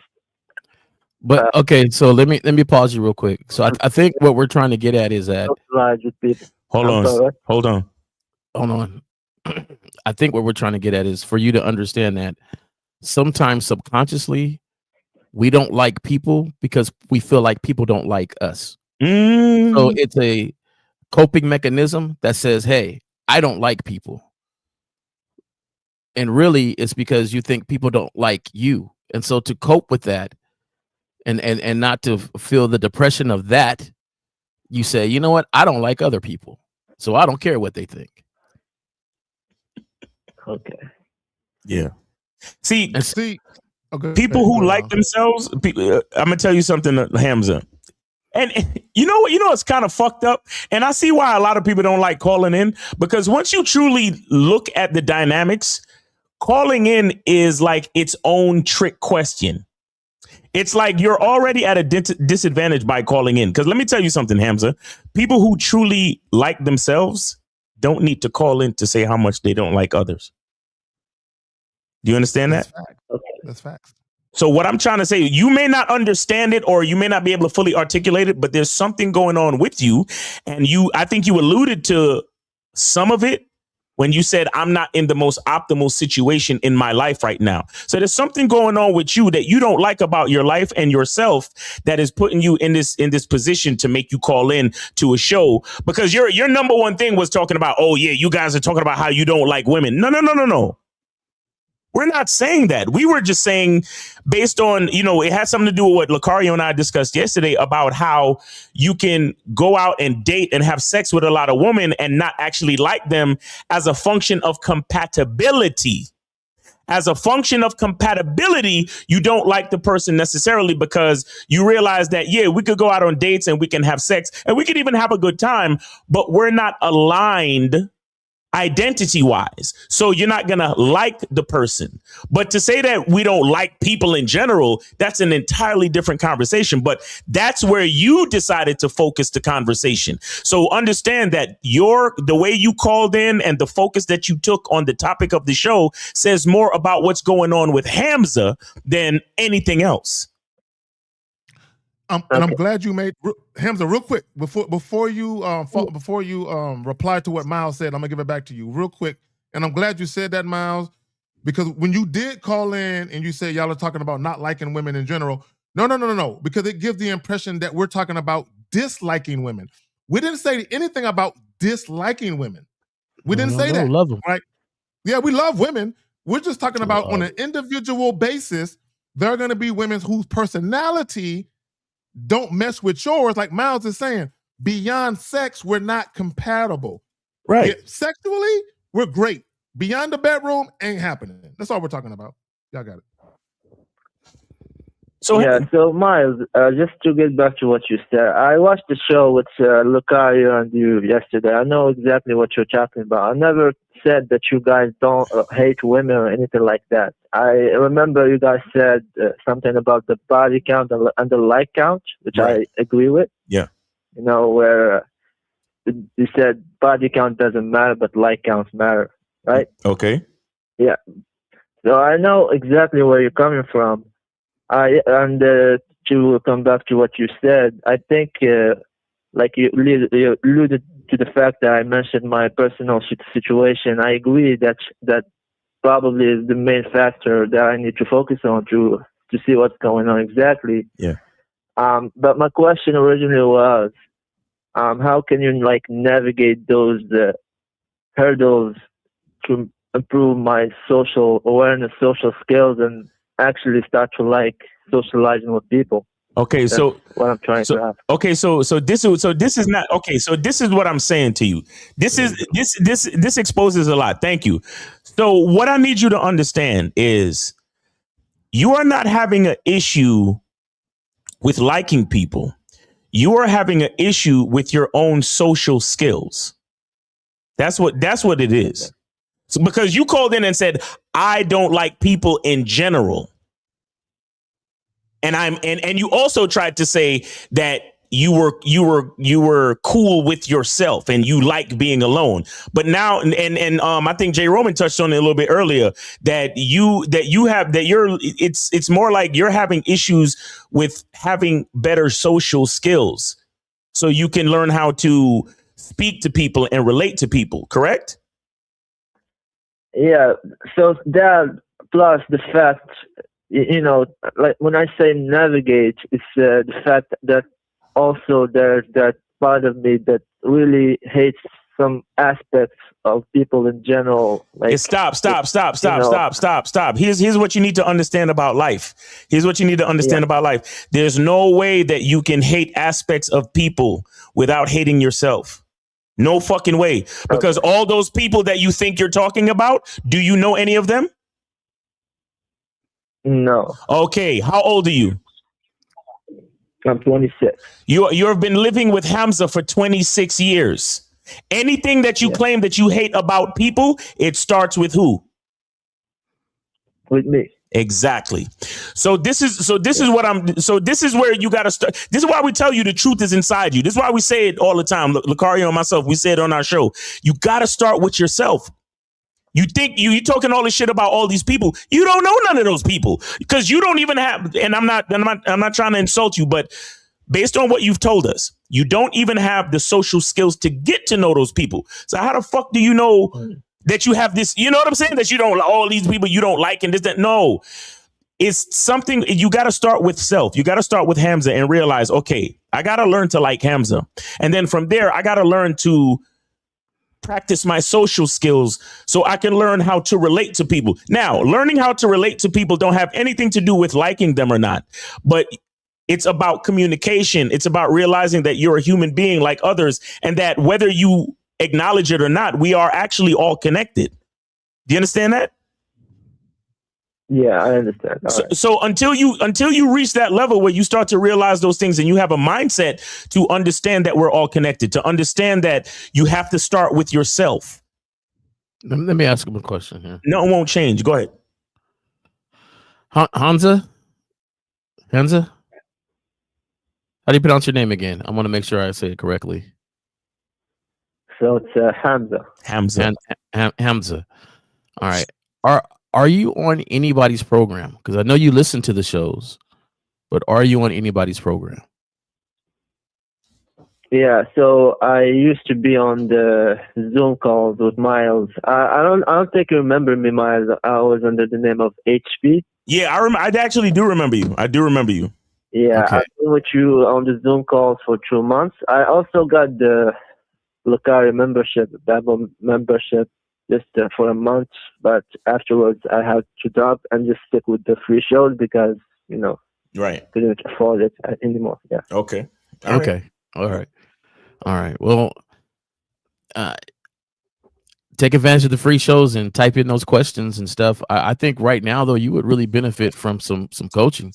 But okay, so let me pause you real quick. So I think what we're trying to get at is that. Hold on. I think what we're trying to get at is for you to understand that sometimes subconsciously we don't like people because we feel like people don't like us. So it's a coping mechanism that says, hey, I don't like people. And really it's because you think people don't like you. And so to cope with that and not to feel the depression of that, you say, you know what? I don't like other people. So I don't care what they think. Okay. Yeah. See, People who like themselves. I'm gonna tell you something, Hamza. And you know it's kind of fucked up. And I see why a lot of people don't like calling in, because once you truly look at the dynamics, calling in is like its own trick question. It's like you're already at a disadvantage by calling in. Because let me tell you something, Hamza. People who truly like themselves don't need to call in to say how much they don't like others. Do you understand that? That's facts. So what I'm trying to say, you may not understand it or you may not be able to fully articulate it, but there's something going on with you. And I think you alluded to some of it when you said, I'm not in the most optimal situation in my life right now. So there's something going on with you that you don't like about your life and yourself that is putting you in this position to make you call in to a show, because your number one thing was talking about, oh, yeah, you guys are talking about how you don't like women. No. We're not saying that. We were just saying, based on, it has something to do with what Lucario and I discussed yesterday about how you can go out and date and have sex with a lot of women and not actually like them as a function of compatibility. As a function of compatibility, you don't like the person necessarily because you realize that, yeah, we could go out on dates and we can have sex and we could even have a good time, but we're not aligned identity wise. So you're not going to like the person. But to say that we don't like people in general, that's an entirely different conversation. But that's where you decided to focus the conversation. So understand that the way you called in and the focus that you took on the topic of the show says more about what's going on with Hamza than anything else. And I'm glad you made Hamza real quick before you reply to what Miles said. I'm gonna give it back to you real quick. And I'm glad you said that, Miles, because when you did call in and you said y'all are talking about not liking women in general, no, because it gives the impression that we're talking about disliking women. We didn't say anything about disliking women. We didn't say that. Love them, right? Yeah, we love women. We're just talking about on an individual basis. There are going to be women whose personality don't mess with yours, like Miles is saying. Beyond sex, we're not compatible. Right. Yeah, sexually, we're great. Beyond the bedroom, ain't happening. That's all we're talking about. Y'all got it. So Miles, just to get back to what you said, I watched the show with Lucario and you yesterday. I know exactly what you're talking about. I never said that you guys don't hate women or anything like that. I remember you guys said something about the body count and the like count, which I agree with. Yeah. Where you said body count doesn't matter, but like counts matter, right? Okay. Yeah. So I know exactly where you're coming from. To come back to what you said, I think, like you alluded to the fact that I mentioned my personal situation. I agree that probably is the main factor that I need to focus on to see what's going on exactly. Yeah. But my question originally was, how can you navigate those hurdles to improve my social awareness, social skills, and actually start to like socializing with people? Okay, That's so what I'm trying to have. Okay, so this is not okay. So this is what I'm saying to you. This exposes a lot. Thank you. So what I need you to understand is you are not having an issue with liking people. You are having an issue with your own social skills. That's what it is. So because you called in and said, I don't like people in general. And you also tried to say that you were cool with yourself and you like being alone. But now and I think Jay Roman touched on it a little bit earlier it's more like you're having issues with having better social skills so you can learn how to speak to people and relate to people, correct? Yeah, so that plus the fact, like when I say navigate, it's the fact that also there's that part of me that really hates some aspects of people in general. Like, stop. Here's what you need to understand about life. About life. There's no way that you can hate aspects of people without hating yourself. No fucking way. Because all those people that you think you're talking about, do you know any of them? No. Okay, how old are you? I'm 26. You have been living with Hamza for 26 years. Anything that you claim that you hate about people, it starts with who? With me. Exactly. So this is where you got to start. This is why we tell you the truth is inside you. This is why we say it all the time. Lucario and myself, we say it on our show. You got to start with yourself. You think you talking all this shit about all these people. You don't know none of those people because you don't even have. And I'm not trying to insult you, but based on what you've told us, you don't even have the social skills to get to know those people. So how the fuck do you know that you have this? You know what I'm saying? That you don't all these people you don't like and this that. No, it's something you got to start with self. You got to start with Hamza and realize, okay, I got to learn to like Hamza, and then from there, I got to learn to practice my social skills so I can learn how to relate to people. Now, learning how to relate to people don't have anything to do with liking them or not, but it's about communication. It's about realizing that you're a human being like others and that whether you acknowledge it or not, we are actually all connected. Do you understand that? Yeah, I understand. So until you reach that level where you start to realize those things and you have a mindset to understand that we're all connected, to understand that you have to start with yourself. Let me ask him a question here. No, it won't change. Go ahead. Hamza? How do you pronounce your name again? I want to make sure I say it correctly. So it's Hamza. Hamza. All right. Are you on anybody's program? Because I know you listen to the shows, but are you on anybody's program? Yeah, so I used to be on the Zoom calls with Miles. I don't think you remember me, Miles. I was under the name of HP. Yeah, I actually do remember you. I do remember you. Yeah, Okay. I've been with you on the Zoom calls for 2 months. I also got the Lucario membership, Babel membership, just for a month. But afterwards, I had to drop and just stick with the free shows because, right, couldn't afford it anymore. Yeah. Okay. Okay. All right. Well, take advantage of the free shows and type in those questions and stuff. I think right now, though, you would really benefit from some coaching.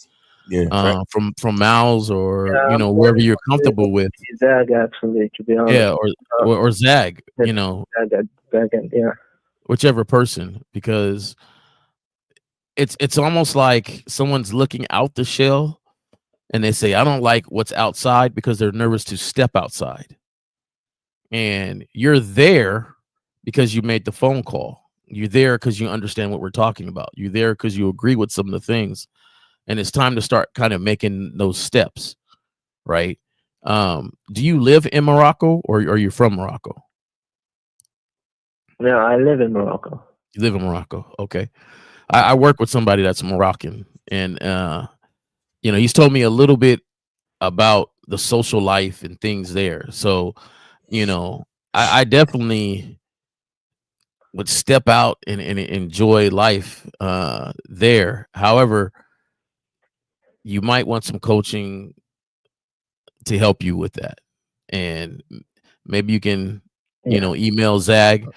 Yeah, from Miles or wherever you're comfortable with. Zag, actually, to be honest. Yeah, or Zag, yeah, whichever person, because it's almost like someone's looking out the shell and they say, I don't like what's outside because they're nervous to step outside. And you're there because you made the phone call. You're there because you understand what we're talking about. You're there because you agree with some of the things. And it's time to start kind of making those steps, right? Do you live in Morocco or are you from Morocco? No, I live in Morocco. You live in Morocco. Okay. I work with somebody that's Moroccan, and he's told me a little bit about the social life and things there. So, I definitely would step out and enjoy life there. However, you might want some coaching to help you with that. And maybe you can, email Zag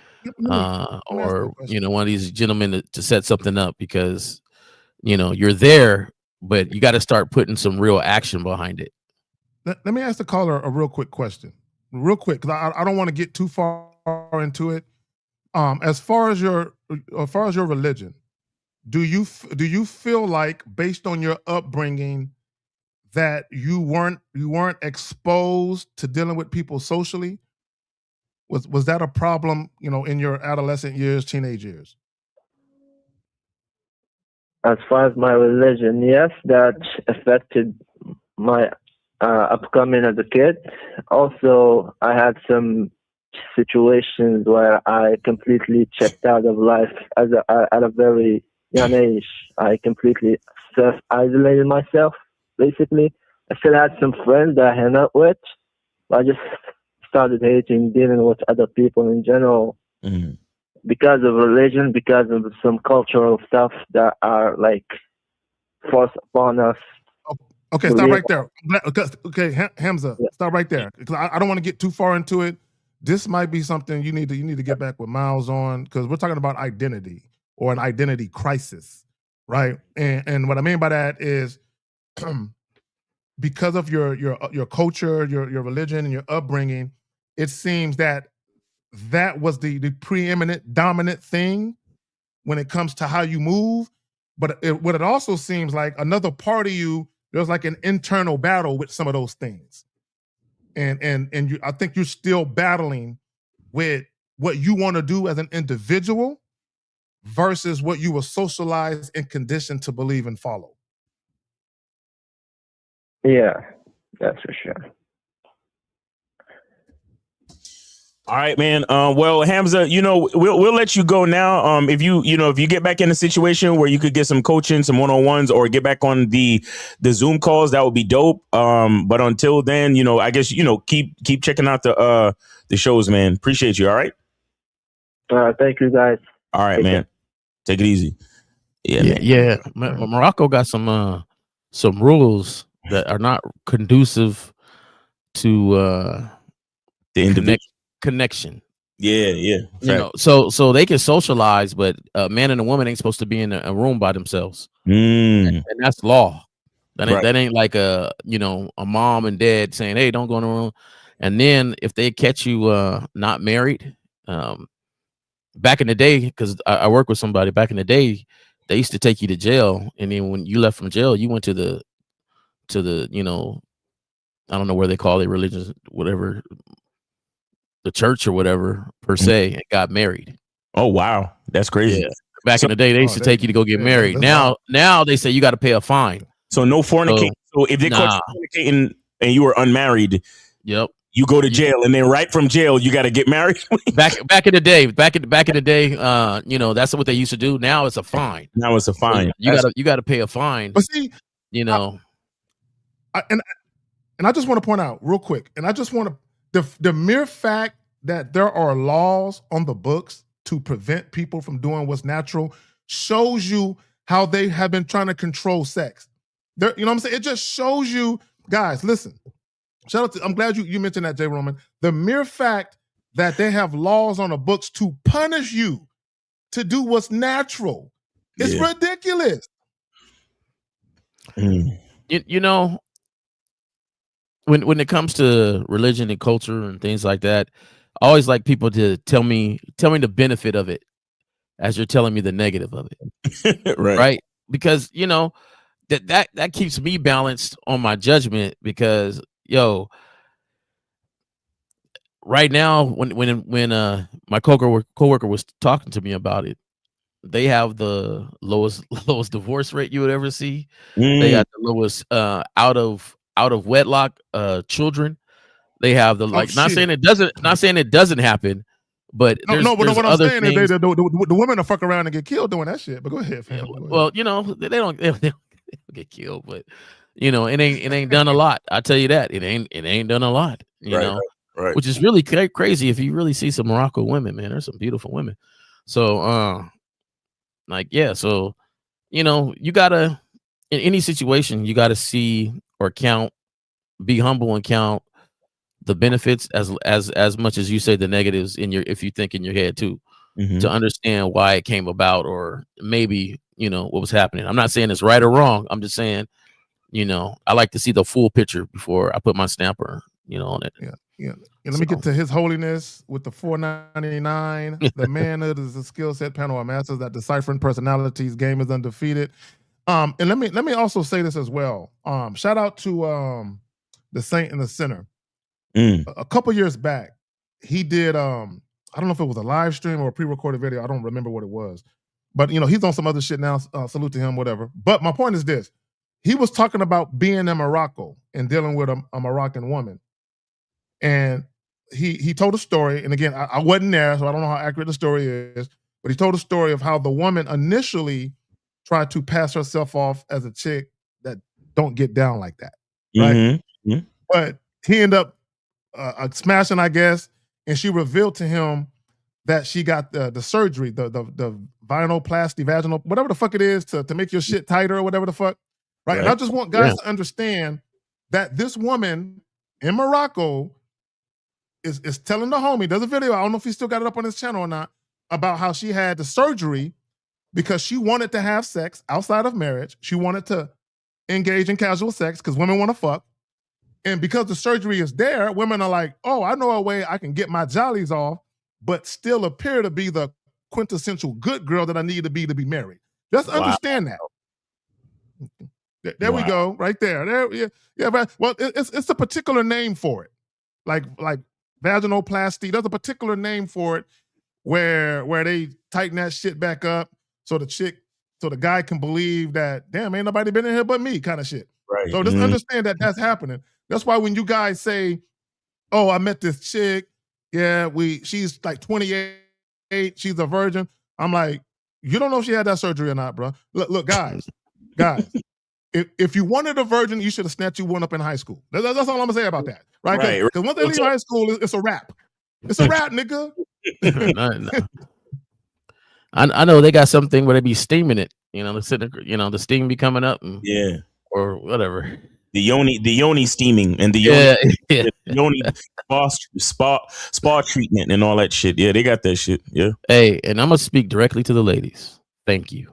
or, one of these gentlemen to set something up because, you're there, but you got to start putting some real action behind it. Let me ask the caller a real quick question. Real quick, because I don't want to get too far into it. As far as your religion, do you feel like, based on your upbringing, that you weren't exposed to dealing with people socially? Was that a problem, in your adolescent years, teenage years? As far as my religion, yes, that affected my upcoming as a kid. Also, I had some situations where I completely checked out of life at a very young age. I completely self-isolated myself, basically. I still had some friends that I hang out with, but I just started hating dealing with other people in general because of religion, because of some cultural stuff that are like forced upon us. Okay, stop right there. Okay, Hamza, stop right there, because I don't want to get too far into it. This might be something you need to get back with Miles on, because we're talking about identity or an identity crisis. right? And what I mean by that is because of your culture, your religion, and your upbringing, it seems that was the preeminent dominant thing when it comes to how you move. But what it also seems like, another part of you, there's like an internal battle with some of those things. And you, I think you're still battling with what you want to do as an individual versus what you were socialized and conditioned to believe and follow. Yeah, that's for sure. All right, man. Well, Hamza, we'll let you go now. If you get back in a situation where you could get some coaching, some one-on-ones, or get back on the Zoom calls, that would be dope. But until then, I guess keep checking out the shows, man. Appreciate you. All right. Thank you, guys. All right, man. Take it easy. Yeah. Morocco got some rules that are not conducive to the connection. Yeah. So they can socialize, but a man and a woman ain't supposed to be in a room by themselves. And that's law. That ain't like a mom and dad saying, hey, don't go in the room. And then if they catch you not married, back in the day, because I work with somebody back in the day, they used to take you to jail, and then when you left from jail, you went to the I don't know where they call it, religious, whatever, the church or whatever per se, and got married. Oh wow, that's crazy. Yeah. Back in the day, they used to take you to go get married. Now they say you got to pay a fine. So no fornicating. So if they caught you fornicating and you were unmarried, yep, you go to jail, and then right from jail you got to get married. back in the day, that's what they used to do. Now it's a fine. Now it's a fine. So you got to pay a fine. But see, and I just want to point out real quick, and I just want to the mere fact that there are laws on the books to prevent people from doing what's natural shows you how they have been trying to control sex. You know what I'm saying? It just shows you, guys, listen. Shout out to, I'm glad you mentioned that, J. Roman. The mere fact that they have laws on the books to punish you to do what's natural is ridiculous. When it comes to religion and culture and things like that, I always like people to tell me the benefit of it as you're telling me the negative of it. Right? Because that keeps me balanced on my judgment, because right now when my coworker was talking to me about it, they have the lowest divorce rate you would ever see. They got the lowest out of wedlock children. They have the not saying it doesn't happen, but but what I'm saying is the women will fuck around and get killed doing that shit. But go ahead, fam. Well, they don't get killed, but it ain't done a lot. I tell you that it ain't done a lot. Right. Which is really crazy if you really see some Morocco women, man. There's some beautiful women. So so you gotta, in any situation, you gotta see or count, be humble and count the benefits as much as you say the negatives if you think in your head too, to understand why it came about, or maybe what was happening. I'm not saying it's right or wrong. I'm just saying, I like to see the full picture before I put my stamper, on it. Yeah. Let me get to His Holiness with the 499. The Manhood is a skill set panel of masters that deciphering personalities. Game is undefeated. And let me also say this as well. Shout out to the Saint and the Sinner. A couple years back, he did I don't know if it was a live stream or a pre-recorded video. I don't remember what it was. But he's on some other shit now. Salute to him, whatever. But my point is this. He was talking about being in Morocco and dealing with a Moroccan woman. And he told a story, and again, I wasn't there, so I don't know how accurate the story is, but he told a story of how the woman initially tried to pass herself off as a chick that don't get down like that, right? But he ended up smashing, I guess, and she revealed to him that she got the surgery, the vinoplasty, vaginal, whatever the fuck it is, to make your shit tighter or whatever the fuck, right? And I just want guys to understand that this woman in Morocco is telling the homie, there's a video, I don't know if he still got it up on his channel or not, about how she had the surgery because she wanted to have sex outside of marriage. She wanted to engage in casual sex because women want to fuck. And because the surgery is there, women are like, oh, I know a way I can get my jollies off, but still appear to be the quintessential good girl that I need to be married. Just understand that. There we go, right there. Yeah. Well, it's a particular name for it, like vaginoplasty. There's a particular name for it where they tighten that shit back up so the guy can believe that, damn, ain't nobody been in here but me, kind of shit. Right. So just understand that that's happening. That's why when you guys say, "Oh, I met this chick, yeah, she's like 28, she's a virgin," I'm like, you don't know if she had that surgery or not, bro. Look, guys. If you wanted a virgin, you should have snatched you one up in high school. That's all I'm gonna say about that, right? Because once they leave high school, it's a wrap. It's a wrap, nigga. No. I know they got something where they be steaming it. The steam be coming up. Or whatever. The yoni steaming and the yoni spa treatment and all that shit. Yeah, they got that shit. Yeah. Hey, and I'm gonna speak directly to the ladies. Thank you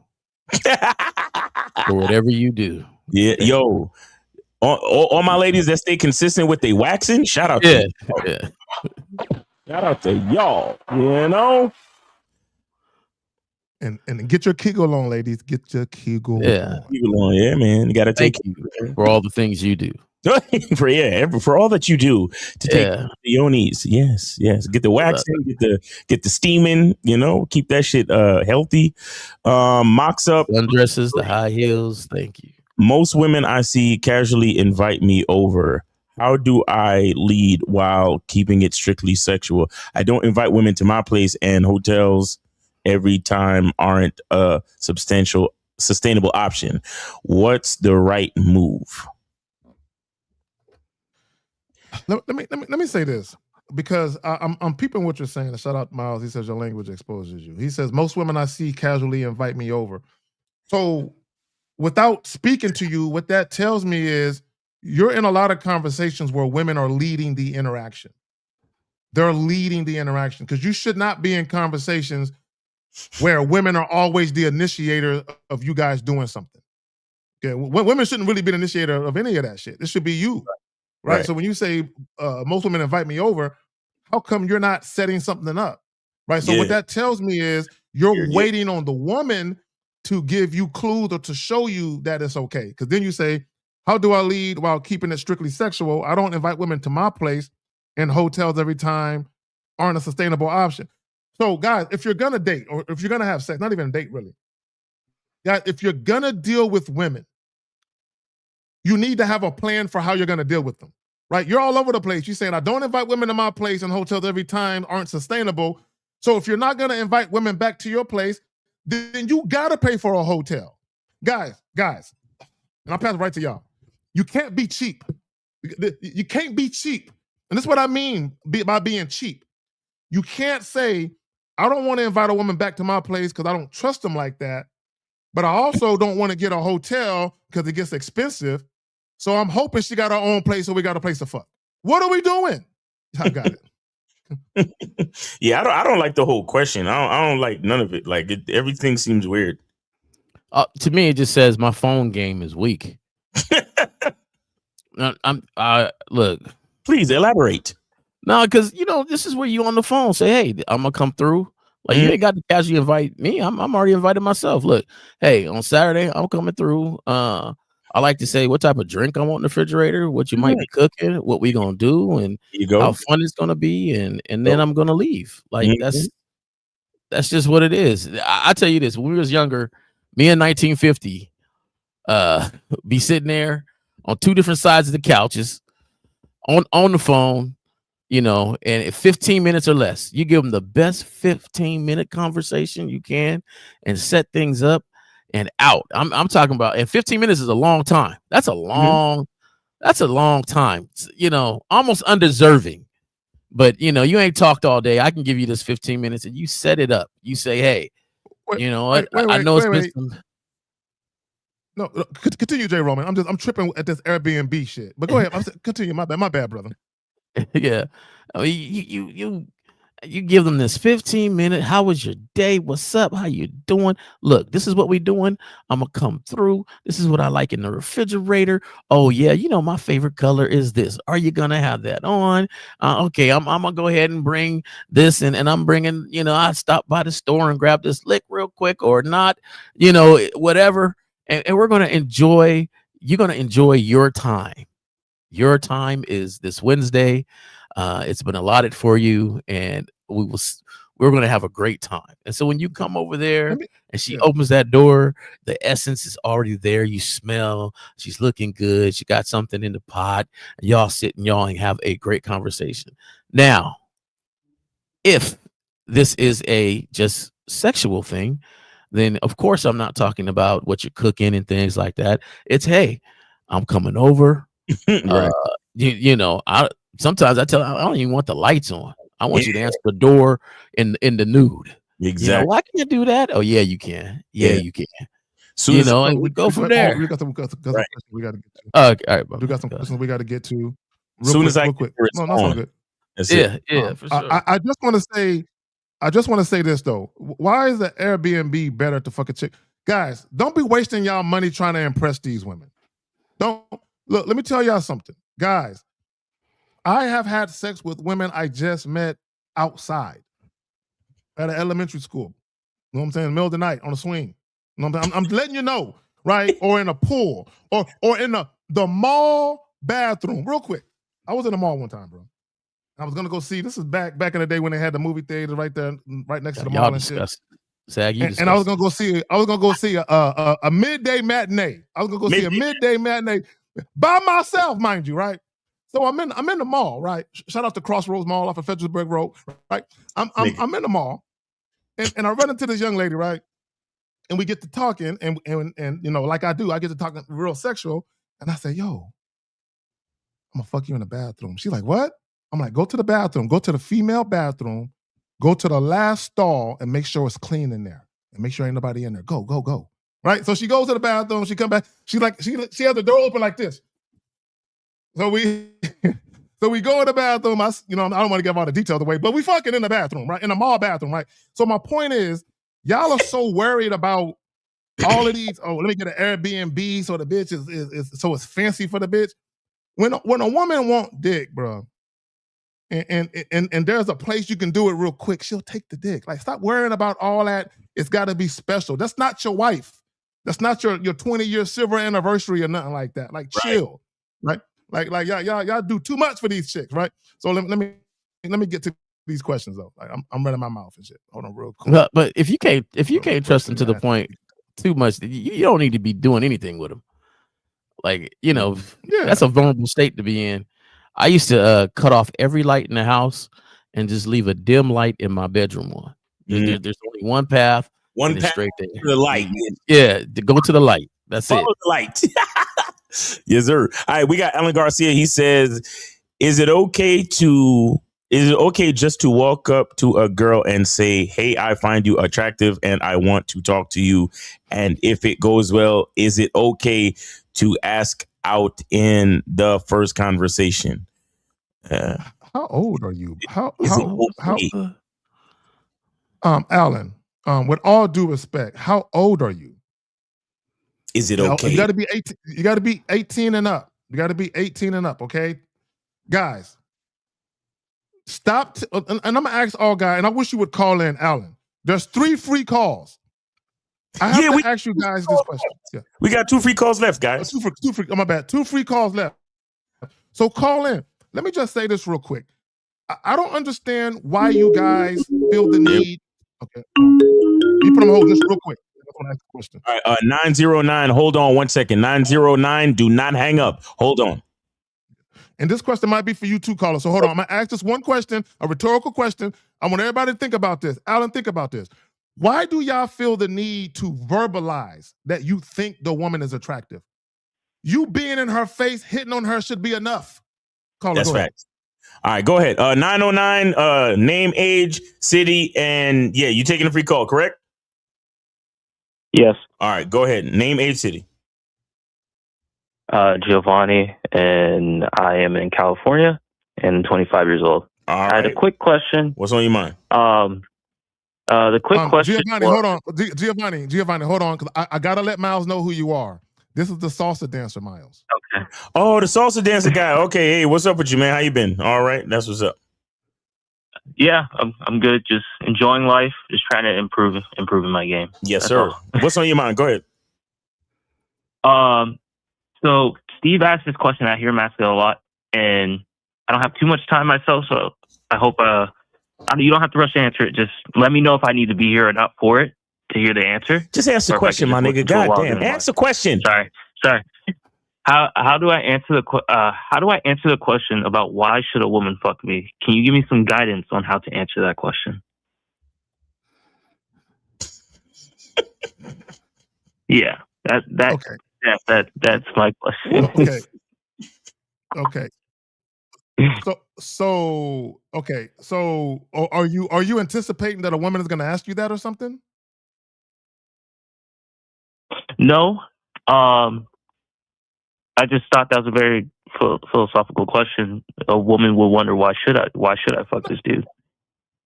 for whatever you do. Yeah, yo, all my ladies that stay consistent with their waxing. Shout out to shout out to y'all. You know. And get your Kegel on, ladies. Get your Kegel on. Kegel on, yeah, man. You got to take you for all the things you do. for all that you do to take the yonis. Yes. Get the waxing, get the steaming. Keep that shit healthy. Mocks up sundresses, the high heels. Thank you. Most women I see casually invite me over. How do I lead while keeping it strictly sexual? I don't invite women to my place, and hotels every time aren't a sustainable option. What's the right move? Let me say this, because I'm peeping what you're saying. Shout out Miles. He says your language exposes you. He says most women I see casually invite me over. So without speaking to you, what that tells me is you're in a lot of conversations where women are leading the interaction. They're leading the interaction because you should not be in conversations where women are always the initiator of you guys doing something. Okay, women shouldn't really be the initiator of any of that shit. It should be you, right? So when you say most women invite me over, how come you're not setting something up, right? So what that tells me is you're waiting on the woman to give you clues or to show you that it's okay. Because then you say, how do I lead while keeping it strictly sexual? I don't invite women to my place, and hotels every time aren't a sustainable option. So, guys, if you're gonna date or if you're gonna have sex, not even a date really, guys, if you're gonna deal with women, you need to have a plan for how you're gonna deal with them, right? You're all over the place. You're saying, I don't invite women to my place, and hotels every time aren't sustainable. So if you're not gonna invite women back to your place, then you gotta pay for a hotel. Guys, and I'll pass it right to y'all. You can't be cheap. You can't be cheap. And this is what I mean by being cheap. You can't say, I don't want to invite a woman back to my place because I don't trust them like that. But I also don't want to get a hotel because it gets expensive. So I'm hoping she got her own place, so we got a place to fuck. What are we doing? I got it. Yeah, I don't like the whole question. I don't like none of it. Like everything seems weird. To me, it just says my phone game is weak. Look. Please elaborate. No, because this is where you on the phone say, hey, I'm gonna come through. Like you ain't got to casually invite me. I'm already invited myself. Look, hey, on Saturday I'm coming through. I like to say what type of drink I want in the refrigerator, what you might be cooking, what we gonna do, and how fun it's gonna be, and then I'm gonna leave. Like that's just what it is. I tell you this: when we was younger, me in 1950, be sitting there on two different sides of the couches, on the phone. And in 15 minutes or less, you give them the best 15-minute conversation you can and set things up and out. I'm talking about, and 15 minutes is a long time. That's a long time, almost undeserving. But, you ain't talked all day. I can give you this 15 minutes and you set it up. You say, hey, I know it's been some... No, continue, J. Roman. I'm tripping at this Airbnb shit. But go ahead. Continue. My bad, brother. Yeah, I mean, You give them this 15-minute, how was your day? What's up? How you doing? Look, this is what we doing. I'm gonna come through. This is what I like in the refrigerator. Oh yeah, my favorite color is this. Are you gonna have that on? Okay, I'm gonna go ahead and bring this, and I'm bringing, I stopped by the store and grabbed this lick real quick or not, whatever. And we're gonna enjoy. You're gonna enjoy your time. Your time is this Wednesday. It's been allotted for you, and we're going to have a great time. And so when you come over there and she opens that door, the essence is already there. You smell, she's looking good. She got something in the pot, and y'all sit and y'all have a great conversation. Now, if this is a just sexual thing, then of course I'm not talking about what you're cooking and things like that. It's, hey, I'm coming over. Right. Sometimes I tell her, I don't even want the lights on. I want you to answer the door in the nude. Exactly. Why can you do that? Oh yeah, you can. Yeah, you can. And we go from there. We got some questions we got to get to. All right, bro. We got some questions we got to get to. Real quick. No, that's all good. Yeah, for sure. I just want to say this though. Why is the Airbnb better to fuck a chick? Guys, don't be wasting y'all money trying to impress these women. Don't look. Let me tell y'all something, guys. I have had sex with women I just met outside at an elementary school. You know what I'm saying? In the middle of the night on a swing. You know what I'm letting you know, right? Or in a pool, or in the mall bathroom. Real quick, I was in the mall one time, bro. I was gonna go see. This is back in the day when they had the movie theater right there, right next to the mall and shit. And I was gonna go see. A midday matinee. I was gonna go see a midday matinee by myself, mind you, right? So I'm in the mall, right? Shout out to Crossroads Mall off of Fredericksburg Road, right? I'm in the mall, and I run into this young lady, right? And we get to talking, and like I do, I get to talking real sexual, and I say, "Yo, I'm gonna fuck you in the bathroom." She's like, "What?" I'm like, "Go to the bathroom, go to the female bathroom, go to the last stall, and make sure it's clean in there, and make sure ain't nobody in there. Go, go, go." Right? So she goes to the bathroom, she come back, she has the door open like this. So we go in the bathroom. I don't want to give all the details away, but we fucking in the bathroom, right? In the mall bathroom, right? So my point is, y'all are so worried about all of these. Oh, let me get an Airbnb so the bitch is so it's fancy for the bitch. When a woman want dick, bro, and there's a place you can do it real quick, she'll take the dick. Like, stop worrying about all that. It's got to be special. That's not your wife. That's not your 20-year silver anniversary or nothing like that. Like, chill, right? Like y'all do too much for these chicks, right? So let me get to these questions though. Like I'm running my mouth and shit. Hold on, real quick. But if you can't trust them to the point too much, you don't need to be doing anything with them. Like, that's a vulnerable state to be in. I used to cut off every light in the house and just leave a dim light in my bedroom on. There's only one path. One path straight there. to the light. Yeah, to go to the light. That's Follow the light. Yes, sir. All right, we got Alan Garcia. He says, is it okay just to walk up to a girl and say, "Hey, I find you attractive and I want to talk to you"? And if it goes well, is it okay to ask out in the first conversation? How old are you? Alan, with all due respect, how old are you? Is it okay? You got to be 18. You got to be 18 and up. You got to be 18 and up. Okay, guys, stop. And I'm gonna ask all guys, and I wish you would call in, Alan. There's 3 free calls. I have to ask you guys this question. Yeah. We got 2 free calls left, guys. 2 free. Oh, my bad. 2 free calls left. So call in. Let me just say this real quick. I don't understand why you guys feel the need. Okay, you put them on hold just real quick. Question. All right, 909. Hold on 1 second. 909. Do not hang up. Hold on. And this question might be for you too, caller. So hold on. I'm gonna ask this one question, a rhetorical question. I want everybody to think about this. Alan, think about this. Why do y'all feel the need to verbalize that you think the woman is attractive? You being in her face, hitting on her should be enough. Caller, that's facts. All right, go ahead. 909. Name, age, city, and yeah, you taking a free call, correct? Yes. All right, go ahead. Name, age, city. Giovanni, and I am in California and 25 years old. I had a quick question. What's on your mind? The quick question. Giovanni, hold on. Giovanni, hold on, because I gotta let Miles know who you are. This is the salsa dancer, Miles. Okay. Oh, the salsa dancer guy. Okay, hey, what's up with you, man? How you been? All right, that's what's up. Yeah, I'm good. Just enjoying life. Just trying to improving my game. Yes, That's sir. all. What's on your mind? Go ahead. So Steve asked this question. I hear him ask it a lot, and I don't have too much time myself. So I hope you don't have to rush to answer it. Just let me know if I need to be here or not for it to hear the answer. Just ask the question, my nigga. God damn, ask the question. Sorry. How do I answer the question about why should a woman fuck me? Can you give me some guidance on how to answer that question? Yeah, that's my question. Okay. So are you anticipating that a woman is going to ask you that or something? No. I just thought that was a very philosophical question. A woman will wonder why should I fuck this dude?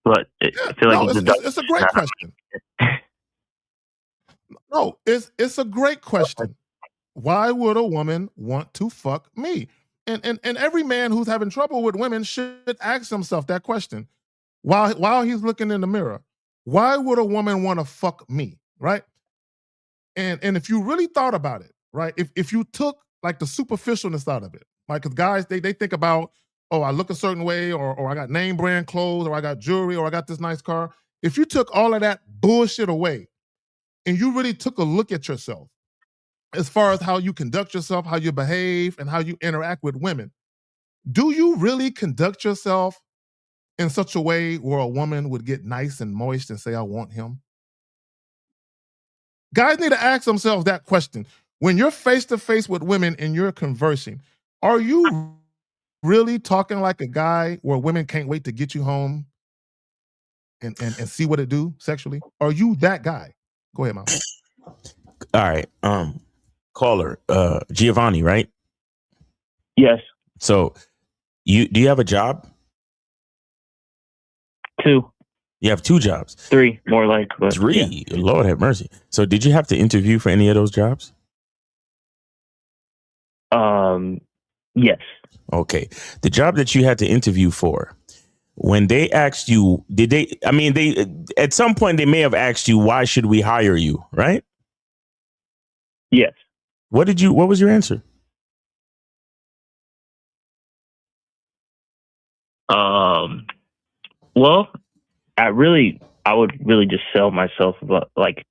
But I feel like it's a great question. No, it's a great question. Why would a woman want to fuck me? And every man who's having trouble with women should ask himself that question while he's looking in the mirror. Why would a woman want to fuck me? Right? And if you really thought about it, right? If you took like the superficialness out of it, like, because guys they think about, oh, I look a certain way, or I got name brand clothes, or I got jewelry, or I got this nice car. If you took all of that bullshit away and you really took a look at yourself as far as how you conduct yourself, how you behave, and how you interact with women, do you really conduct yourself in such a way where a woman would get nice and moist and say, I want him? Guys need to ask themselves that question. When you're face to face with women and you're conversing, are you really talking like a guy where women can't wait to get you home and see what it do sexually? Are you that guy? Go ahead, Mom. All right. Caller, Giovanni, right? Yes. So do you have a job? 2. You have 2 jobs. 3, more like. 3. Yeah. Lord have mercy. So did you have to interview for any of those jobs? Yes. Okay. The job that you had to interview for, when they asked you, they at some point they may have asked you, why should we hire you? Right? Yes. What was your answer? Well, I would really just sell myself like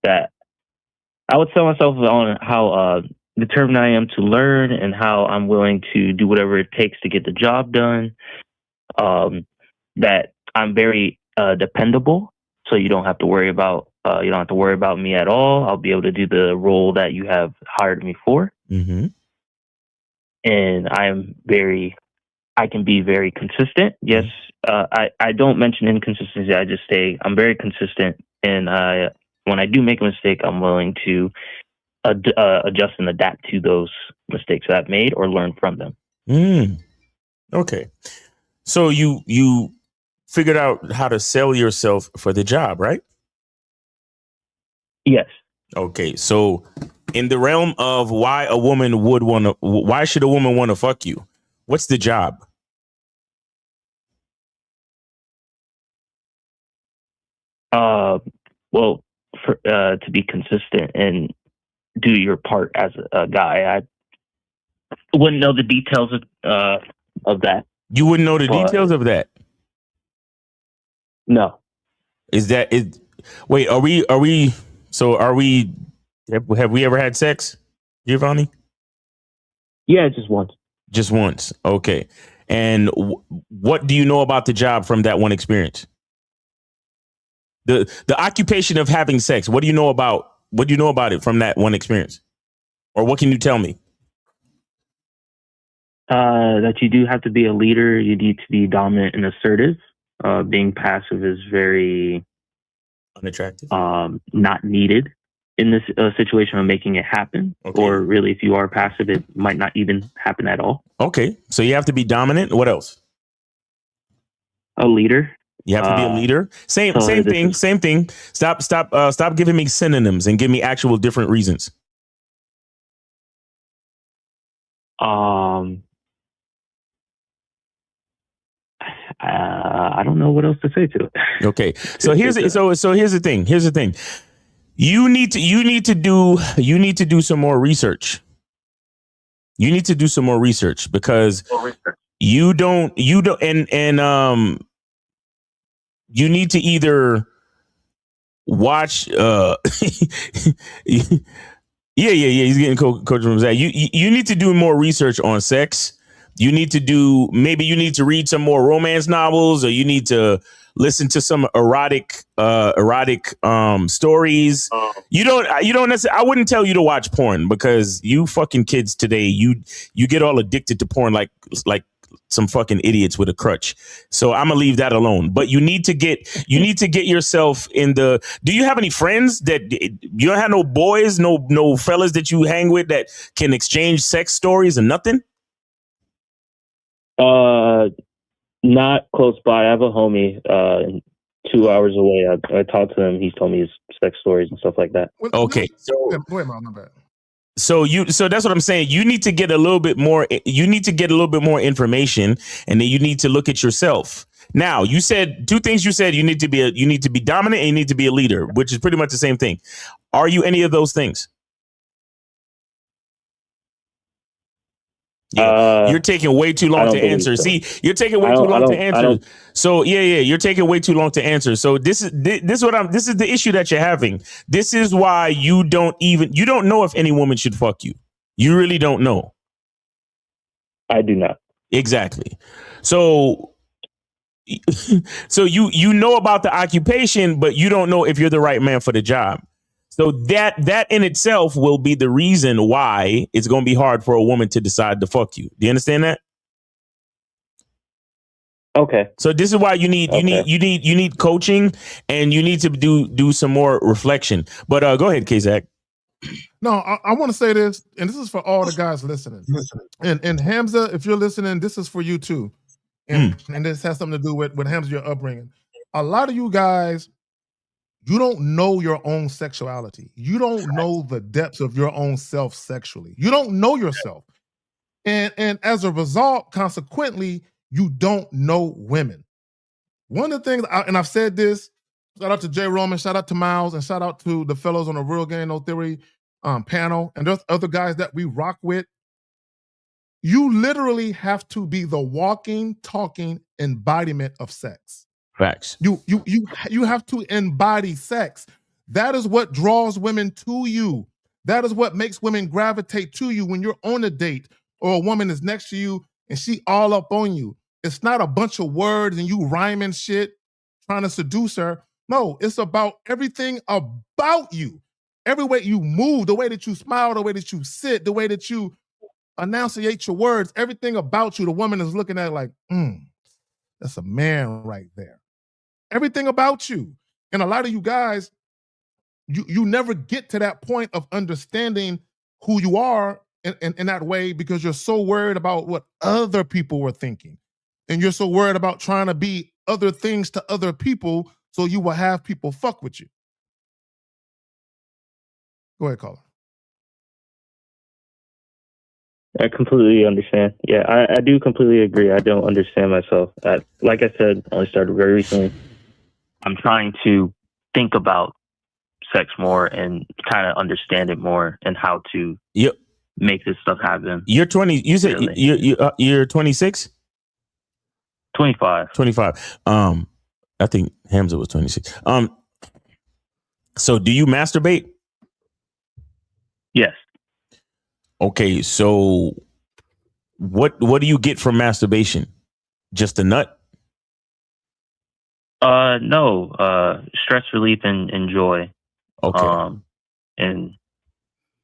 that. I would sell myself on how determined I am to learn and how I'm willing to do whatever it takes to get the job done. That I'm very dependable, so you don't have to worry about me at all. I'll be able to do the role that you have hired me for. Mm-hmm. And I can be very consistent. Yes. I don't mention inconsistency. I just say I'm very consistent. And when I do make a mistake, I'm willing to adjust and adapt to those mistakes that I've made or learn from them. Okay. So you figured out how to sell yourself for the job, right? Yes. Okay. So in the realm of why should a woman want to fuck you? What's the job? Well, to be consistent and do your part as a guy. I wouldn't know the details of that. You wouldn't know the details of that? No. Wait, have we ever had sex, Giovanni? Yeah, just once. Just once. Okay. And what do you know about the job from that one experience? The occupation of having sex. What do you know about it from that one experience? Or what can you tell me? That you do have to be a leader. You need to be dominant and assertive. Being passive is very unattractive. Not needed in this situation of making it happen. Okay. Or really, if you are passive, it might not even happen at all. Okay. So you have to be dominant. What else? A leader. You have to be a leader. Same thing. Stop giving me synonyms and give me actual different reasons. I don't know what else to say to it. Okay. So here's the thing. Here's the thing. You need to do some more research. You need to do some more research because you don't and you need to either watch Yeah, he's getting coach from that. You need to do more research on sex. You need to read some more romance novels, or you need to listen to some erotic stories. You don't necessarily, I wouldn't tell you to watch porn because you fucking kids today, you get all addicted to porn like some fucking idiots with a crutch. So I'm gonna leave that alone. But you need to get yourself in the. Do you have any friends that you don't have no boys, no fellas that you hang with that can exchange sex stories and nothing? Not close by. I have a homie 2 hours away. I talked to him. He's told me his sex stories and stuff like that. Okay, go ahead, my bad. So that's what I'm saying. You need to get a little bit more. You need to get a little bit more information, and then you need to look at yourself. Now, you said two things. You said you need to be dominant and you need to be a leader, which is pretty much the same thing. Are you any of those things? Yeah, you're taking way too long to answer. So. See, you're taking way too long to answer. So you're taking way too long to answer. So this is the issue that you're having. This is why you don't know if any woman should fuck you. You really don't know. I do not. Exactly. So you know about the occupation, but you don't know if you're the right man for the job. So that in itself will be the reason why it's going to be hard for a woman to decide to fuck you. Do you understand that? Okay. So this is why you need coaching, and you need to do some more reflection. But go ahead, K-Zach. No, I want to say this, and this is for all the guys listening. And Hamza, if you're listening, this is for you too. And this has something to do with Hamza, your upbringing. A lot of you guys, you don't know your own sexuality. You don't know the depths of your own self sexually. You don't know yourself. And as a result, consequently, you don't know women. One of the things, and I've said this, shout out to Jay Roman, shout out to Miles, and shout out to the fellows on the Real Game No Theory panel, and there's other guys that we rock with. You literally have to be the walking, talking embodiment of sex. Facts. You have to embody sex. That is what draws women to you. That is what makes women gravitate to you when you're on a date or a woman is next to you and she all up on you. It's not a bunch of words and you rhyming shit trying to seduce her. No, it's about everything about you. Every way you move, the way that you smile, the way that you sit, the way that you enunciate your words, everything about you, the woman is looking at it like, that's a man right there. Everything about you. And a lot of you guys, you never get to that point of understanding who you are in that way because you're so worried about what other people were thinking. And you're so worried about trying to be other things to other people so you will have people fuck with you. Go ahead, caller. I completely understand. Yeah, I do completely agree. I don't understand myself. Like I said, I only started very recently. I'm trying to think about sex more and kind of understand it more and how to make this stuff happen. You're 20. You said you're 26? 25. 25. I think Hamza was 26. So do you masturbate? Yes. Okay, so what do you get from masturbation? Just a nut? No. Stress relief and joy. Okay. And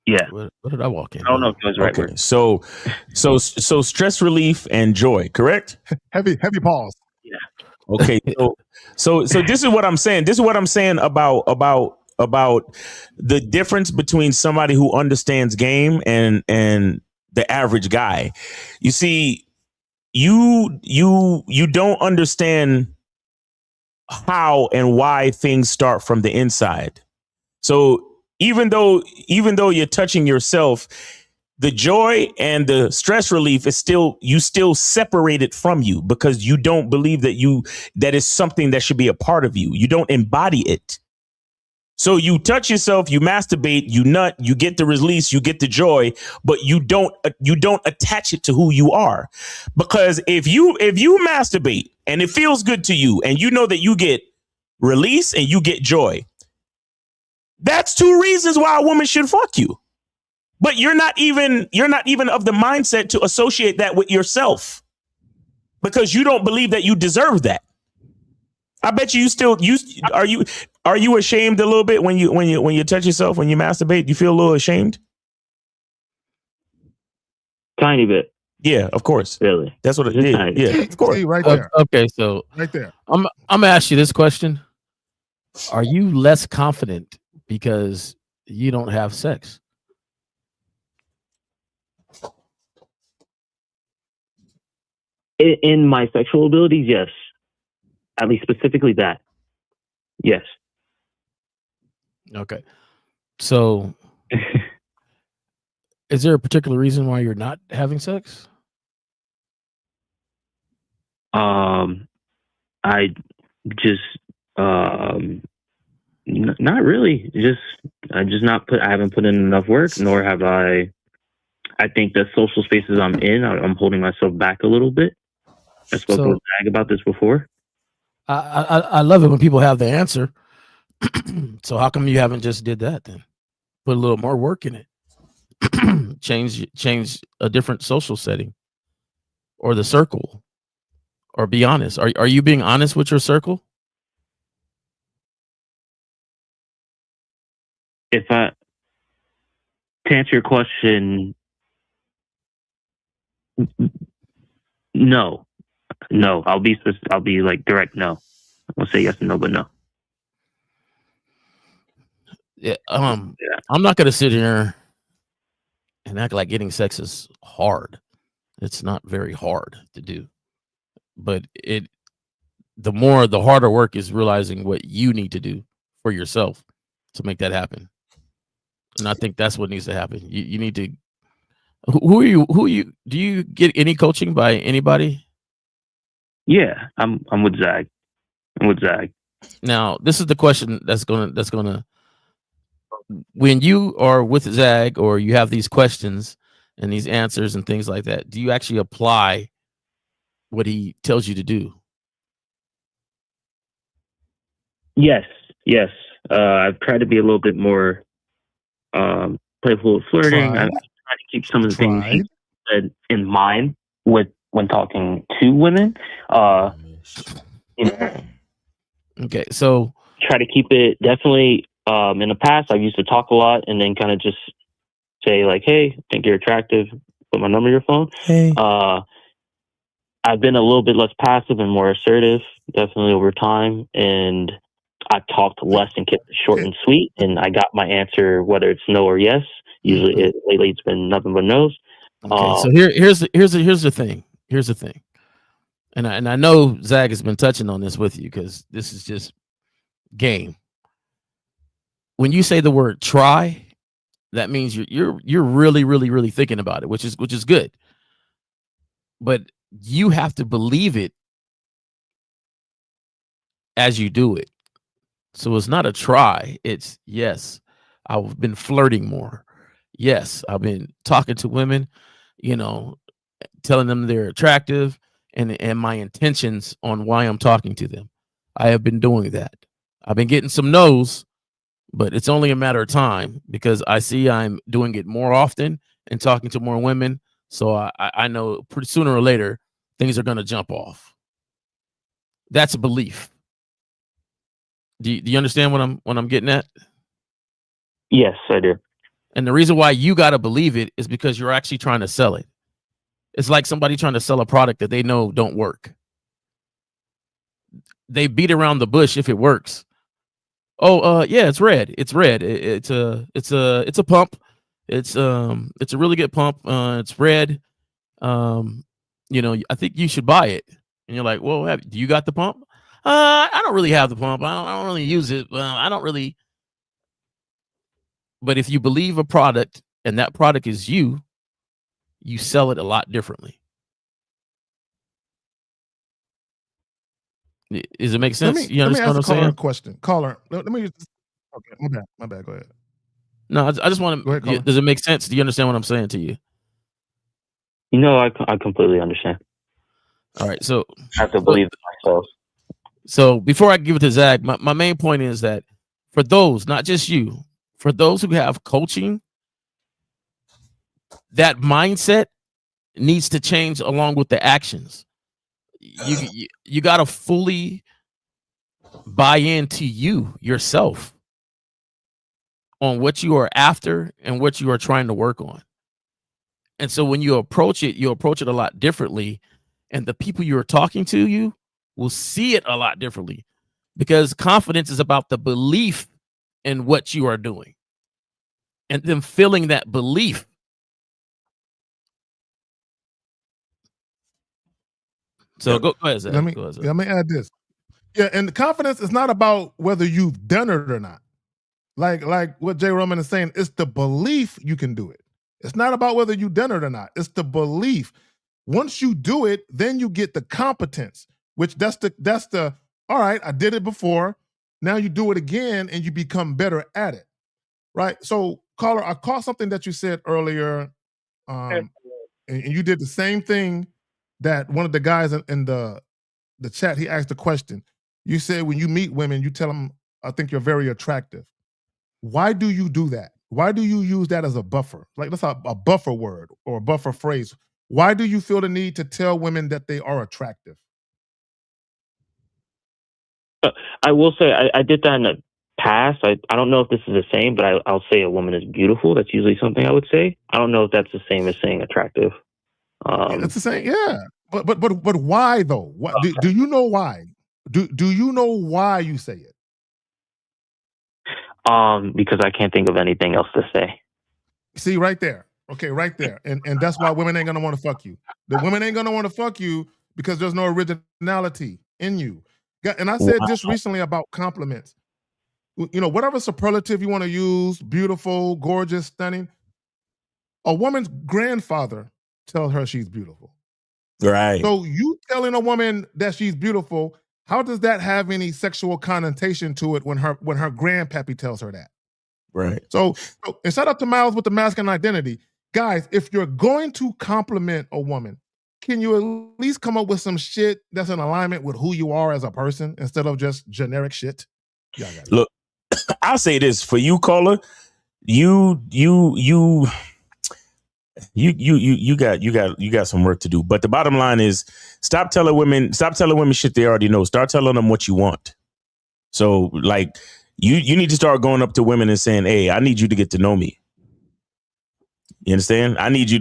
yeah. What did I walk in? I don't know if it was right. Okay. So stress relief and joy, correct? Heavy pause. Yeah. Okay. So this is what I'm saying. This is what I'm saying about the difference between somebody who understands game and the average guy. You see, you don't understand how and why things start from the inside. So even though you're touching yourself, the joy and the stress relief is still separate it from you, because you don't believe that is something that should be a part of you. You don't embody it. So you touch yourself, you masturbate, you nut, you get the release, you get the joy, but you don't attach it to who you are. Because if you masturbate and it feels good to you, and you know that you get release and you get joy, that's 2 reasons why a woman should fuck you. But you're not even of the mindset to associate that with yourself, because you don't believe that you deserve that. I bet you are you ashamed a little bit when you touch yourself, when you masturbate? You feel a little ashamed? Tiny bit. Yeah, of course. Really? That's what it is. Yeah, of course. See, right there. Okay, so Right there. I'm gonna ask you this question: are you less confident because you don't have sex? In my sexual abilities, yes. At least specifically that. Yes. Okay. So is there a particular reason why you're not having sex? I just not really. I haven't put in enough work, nor have I think the social spaces I'm in, I'm holding myself back a little bit. I spoke with Zach about this before. I love it when people have the answer. So how come you haven't just did that then? Put a little more work in it. change a different social setting or the circle, or be honest. Are you being honest with your circle? To answer your question, no. I'll be like direct. No, I'll say yes and no, but no. Yeah. I'm not gonna sit here and act like getting sex is hard. It's not very hard to do, but the harder work is realizing what you need to do for yourself to make that happen. And I think that's what needs to happen. You need to. Who are you? Do you get any coaching by anybody? Yeah, I'm with Zach. Now, this is the question that's gonna. When you are with Zag, or you have these questions and these answers and things like that, do you actually apply what he tells you to do? Yes. I've tried to be a little bit more playful with flirting. I try to keep some of the things he said in mind when talking to women. Okay, so try to keep it definitely. In the past, I used to talk a lot and then kind of just say like, "Hey, I think you're attractive. Put my number in your phone." Hey. I've been a little bit less passive and more assertive, definitely over time, and I talked less and kept it short and sweet. And I got my answer, whether it's no or yes. Usually, lately it's been nothing but no's. Okay, so here's the thing. Here's the thing, and I know Zag has been touching on this with you, because this is just game. When you say the word try, that means you're really, really, really thinking about it, which is good. But you have to believe it as you do it. So it's not a try. It's yes, I've been flirting more. Yes, I've been talking to women, telling them they're attractive, and my intentions on why I'm talking to them. I have been doing that. I've been getting some no's, but it's only a matter of time, because I see I'm doing it more often and talking to more women. So I know pretty sooner or later things are going to jump off. That's a belief. Do you understand what I'm getting at? Yes, I do. And the reason why you got to believe it is because you're actually trying to sell it. It's like somebody trying to sell a product that they know don't work. They beat around the bush if it works. Oh, yeah, it's red. It's red. It's a pump. It's a really good pump. It's red. I think you should buy it. And you're like, well, do you got the pump? I don't really have the pump. I don't really use it. I don't really. But if you believe a product and that product is you sell it a lot differently. Does it make sense? You Let me understand ask what I'm the caller saying? a question. Caller, let me use this. Okay, my bad. Go ahead. No, I just want Go ahead, to. caller. Does it make sense? Do you understand what I'm saying to you? I completely understand. All right, so I have to believe it myself. So before I give it to Zach, my main point is that for those, not just you, for those who have coaching, that mindset needs to change along with the actions. You got to fully buy into yourself on what you are after and what you are trying to work on. And so when you approach it a lot differently, and the people you're talking to you will see it a lot differently, because confidence is about the belief in what you are doing and them feeling that belief. So go ahead, Zach. Let me add this. Yeah, and the confidence is not about whether you've done it or not. Like what Jay Roman is saying, it's the belief you can do it. It's not about whether you've done it or not. It's the belief. Once you do it, then you get the competence, which that's the all right, I did it before. Now you do it again and you become better at it. Right? So, caller, I caught something that you said earlier. And you did the same thing that one of the guys in the chat, he asked a question. You said when you meet women, you tell them, I think you're very attractive. Why do you do that? Why do you use that as a buffer? Like that's a buffer word or a buffer phrase. Why do you feel the need to tell women that they are attractive? I will say I did that in the past. I don't know if this is the same, but I'll say a woman is beautiful. That's usually something I would say. I don't know if that's the same as saying attractive. It's the same, yeah. But why though? What do you know why? Do you know why you say it? Because I can't think of anything else to say. See, right there. Okay, right there. And that's why women ain't gonna want to fuck you. The women ain't gonna want to fuck you because there's no originality in you. And I said this recently about compliments. You know, whatever superlative you want to use, beautiful, gorgeous, stunning. A woman's grandfather tells her she's beautiful. Right. So you telling a woman that she's beautiful, how does that have any sexual connotation to it when her grandpappy tells her that? Right. So and shout out to Miles with the masculine identity. Guys, if you're going to compliment a woman, can you at least come up with some shit that's in alignment with who you are as a person instead of just generic shit? Yeah, look, I'll say this for you, caller. You got some work to do. But the bottom line is stop telling women shit they already know. Start telling them what you want. So like you need to start going up to women and saying, hey, I need you to get to know me. You understand? I need you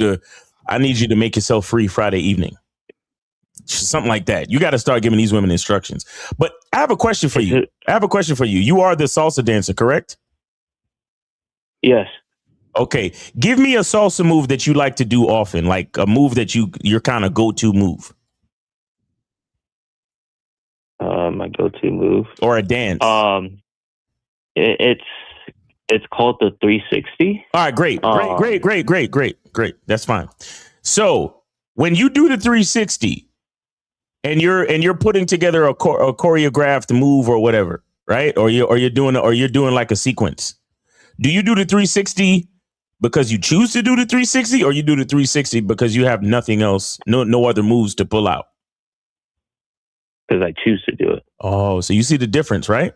to make yourself free Friday evening. Something like that. You got to start giving these women instructions. But I have a question for you. You are the salsa dancer, correct? Yes. Okay. Give me a salsa move that you like to do often, like a move that your kind of go-to move. My go-to move. Or a dance. It's called the 360. All right, great. That's fine. So when you do the 360 and you're putting together a choreographed move or whatever, right? Or you're doing like a sequence. Do you do the 360 because you choose to do the 360, or you do the 360 because you have nothing else, no other moves to pull out? Because I choose to do it. Oh, so you see the difference, right?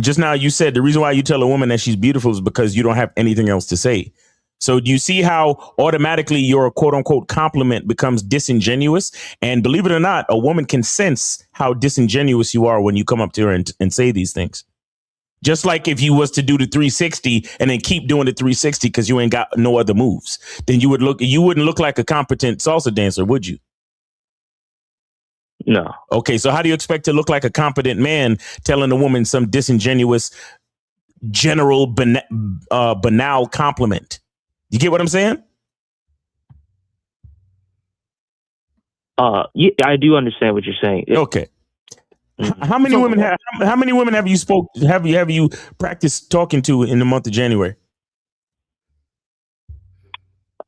Just now you said the reason why you tell a woman that she's beautiful is because you don't have anything else to say. So do you see how automatically your quote unquote compliment becomes disingenuous? And believe it or not, a woman can sense how disingenuous you are when you come up to her and say these things. Just like if you was to do the 360 and then keep doing the 360 because you ain't got no other moves, then you wouldn't look like a competent salsa dancer, would you? No. Okay, so how do you expect to look like a competent man telling a woman some disingenuous, general, banal compliment? You get what I'm saying? Yeah, I do understand what you're saying. Okay. How many women have you practiced talking to in the month of January?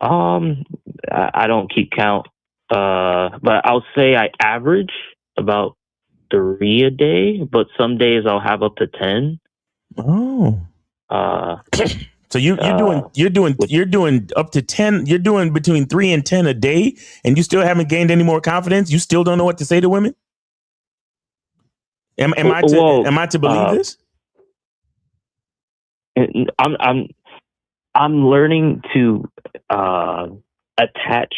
I don't keep count. But I'll say I average about 3 a day, but some days I'll have up to 10. Oh. So you're doing up to 10. You're doing between 3 and 10 a day, and you still haven't gained any more confidence. You still don't know what to say to women. Am I to believe this? I'm learning to attach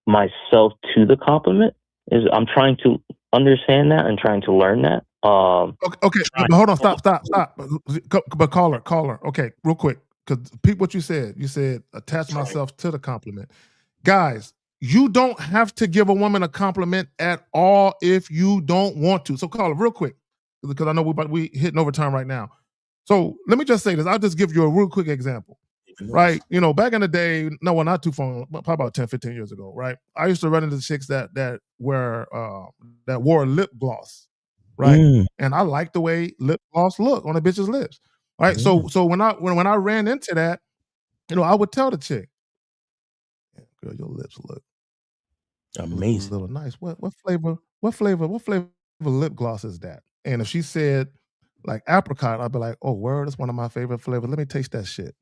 myself to the compliment. I'm trying to understand that and trying to learn that. Okay, but hold on, stop. But caller. Okay, real quick, because what you said. You said attach myself to the compliment. Guys, you don't have to give a woman a compliment at all if you don't want to. So caller, real quick, because I know we hitting overtime right now. So let me just say this. I'll just give you a real quick example. Right, back in the day, not too far, probably about 10, 15 years ago, right? I used to run into chicks that wore lip gloss, right? And I like the way lip gloss look on a bitch's lips, right? So when I ran into that, I would tell the chick, "Girl, your lips look amazing, a little nice. What flavor lip gloss is that?" And if she said like apricot, I'd be like, "Oh, word, that's one of my favorite flavors. Let me taste that shit."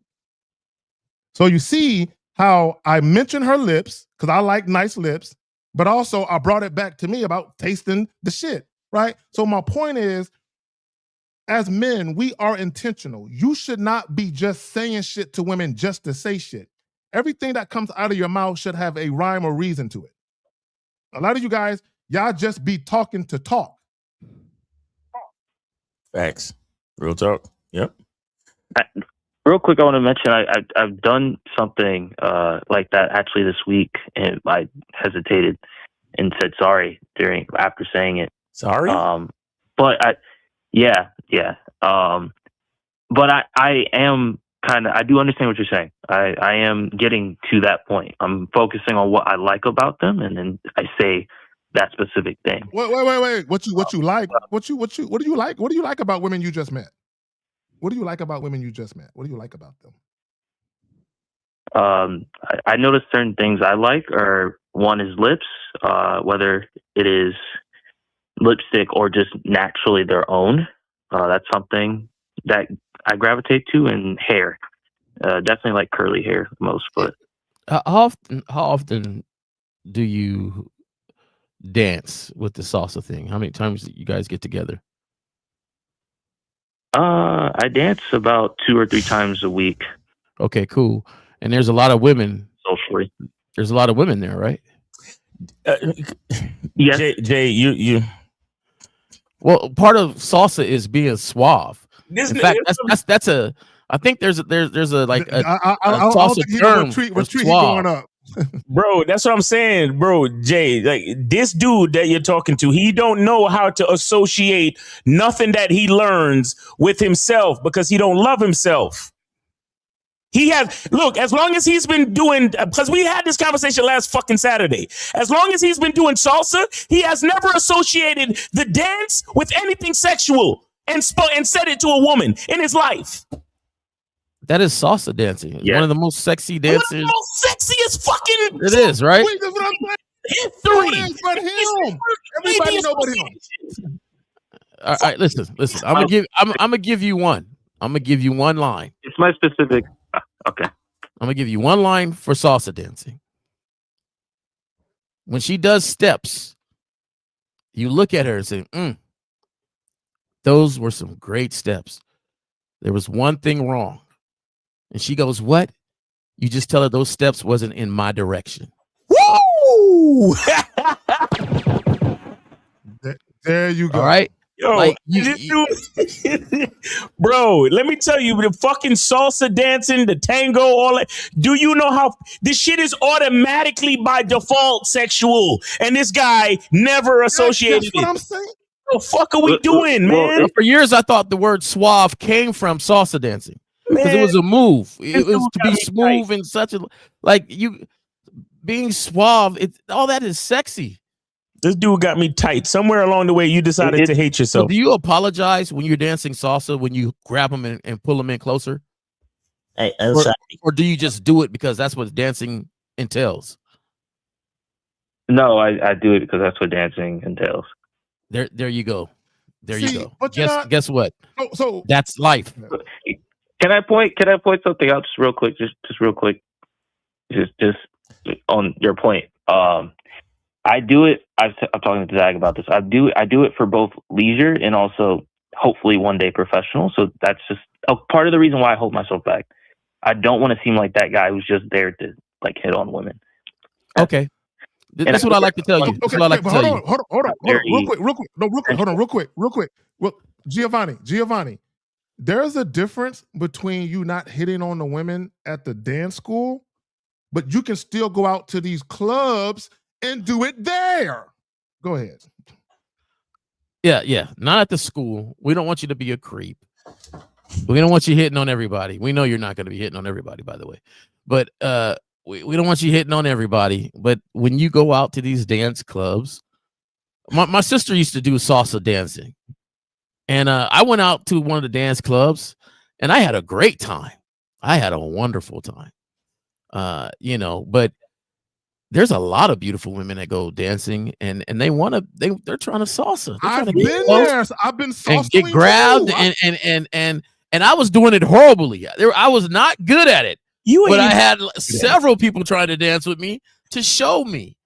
So you see how I mentioned her lips because I like nice lips, but also I brought it back to me about tasting the shit, right? So my point is, as men, we are intentional. You should not be just saying shit to women just to say shit. Everything that comes out of your mouth should have a rhyme or reason to it. A lot of you guys, y'all just be talking to talk. Facts. Real talk. Yep. Real quick, I want to mention I've done something like that actually this week, and I hesitated and said sorry after saying it. Sorry. But I am I do understand what you're saying. I am getting to that point. I'm focusing on what I like about them, and then I say that specific thing. Wait. What you like? What do you like? What do you like about women you just met? What do you like about women you just met? What do you like about them? I noticed certain things I like. One is lips, whether it is lipstick or just naturally their own. That's something that I gravitate to. And hair, definitely like curly hair most. But how often do you dance with the salsa thing? How many times do you guys get together? I dance about 2 or 3 times a week. Okay, cool. And there's a lot of women socially. There's a lot of women there, right? Yes. Jay, you. Well, part of salsa is being suave. In fact, that's a. I think there's a like a salsa term for suave. Going up. Bro, that's what I'm saying, bro. Jay, like this dude that you're talking to, he don't know how to associate nothing that he learns with himself because he don't love himself. He has, look, as long as he's been doing, because we had this conversation last fucking Saturday, as long as he's been doing salsa, he has never associated the dance with anything sexual and said it to a woman in his life. That is salsa dancing. It's one of the most sexy dances. One of the most sexiest fucking. It is, right? Wait, that's what I'm saying. History. But him. Everybody know but him. All right, listen. I'm gonna give you one. I'm gonna give you one line. It's my specific. Okay. I'm gonna give you one line for salsa dancing. When she does steps, you look at her and say, those were some great steps. There was one thing wrong. And she goes, what? You just tell her those steps wasn't in my direction. Woo! There you go. All right. Yo, like, bro, let me tell you, the fucking salsa dancing, the tango, all that. Do you know how this shit is automatically by default sexual? And this guy never associated That's what I'm saying. What the fuck are we doing, man? For years, I thought the word suave came from salsa dancing because it was a move. It was to be smooth and such a like you being suave. All that is sexy. This dude got me tight. Somewhere along the way, you decided to hate yourself. So do you apologize when you're dancing salsa, when you grab them and pull them in closer? Hey, or do you just do it because that's what dancing entails? No, I do it because that's what dancing entails. There you go. There you go. But guess what? So that's life. Can I point something out just real quick? Just real quick. Just on your point. I do it. I'm talking to Zach about this. I do it for both leisure and also hopefully one day professional. So that's just a part of the reason why I hold myself back. I don't want to seem like that guy who's just there to like hit on women. Okay. That's what I like to tell you. That's what I like to tell you. Hold on. Real quick. Well, Giovanni, there's a difference between you not hitting on the women at the dance school, but you can still go out to these clubs and do it there. Go ahead. Yeah. Not at the school. We don't want you to be a creep. We don't want you hitting on everybody. We know you're not going to be hitting on everybody, by the way. But we don't want you hitting on everybody. But when you go out to these dance clubs, my sister used to do salsa dancing. And I went out to one of the dance clubs and I had a great time. I had a wonderful time. But there's a lot of beautiful women that go dancing and they're trying to salsa. I've been there. I've been salsa and get grabbed and I was doing it horribly. I was not good at it. But I had several people trying to dance with me to show me.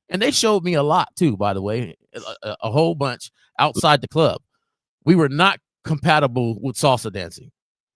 And they showed me a lot too, by the way, a whole bunch outside the club. We were not compatible with salsa dancing.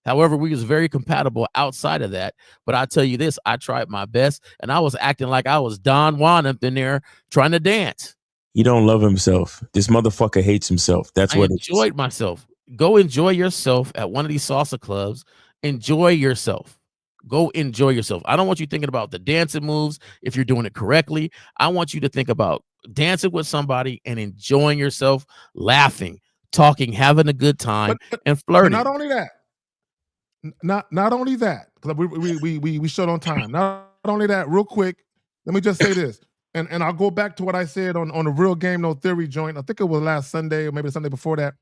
However, we was very compatible outside of that. But I tell you this, I tried my best and I was acting like I was Don Juan up in there trying to dance. He don't love himself. This motherfucker hates himself. That's what I enjoyed myself. Go enjoy yourself at one of these salsa clubs. Enjoy yourself. Go enjoy yourself. I don't want you thinking about the dancing moves if you're doing it correctly. I want you to think about dancing with somebody and enjoying yourself, laughing, talking, having a good time, and flirting. Not only that. Not only that, because we showed on time. Not only that, real quick, let me just say this, and I'll go back to what I said on the Real Game No Theory joint. I think it was last Sunday or maybe the Sunday before that.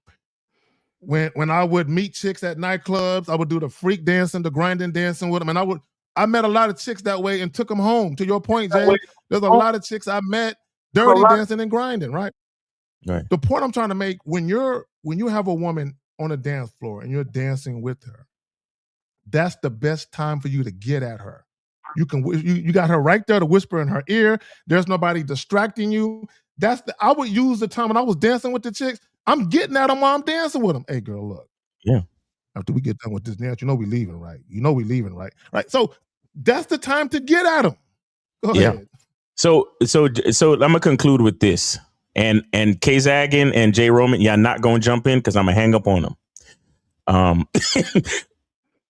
When I would meet chicks at nightclubs, I would do the freak dancing, the grinding dancing with them, and I met a lot of chicks that way and took them home. To your point, Jay, there's a lot of chicks I met dirty dancing and grinding, right? Right. The point I'm trying to make, when you have a woman on a dance floor and you're dancing with her, that's the best time for you to get at her. You got her right there to whisper in her ear. There's nobody distracting you. I would use the time when I was dancing with the chicks. I'm getting at them while I'm dancing with them. Hey, girl, look. Yeah. After we get done with this dance, we leaving, right? Right. So that's the time to get at them. Go ahead. So I'm gonna conclude with this, and K-Zaggin and J Roman, y'all not gonna jump in because I'm gonna hang up on them.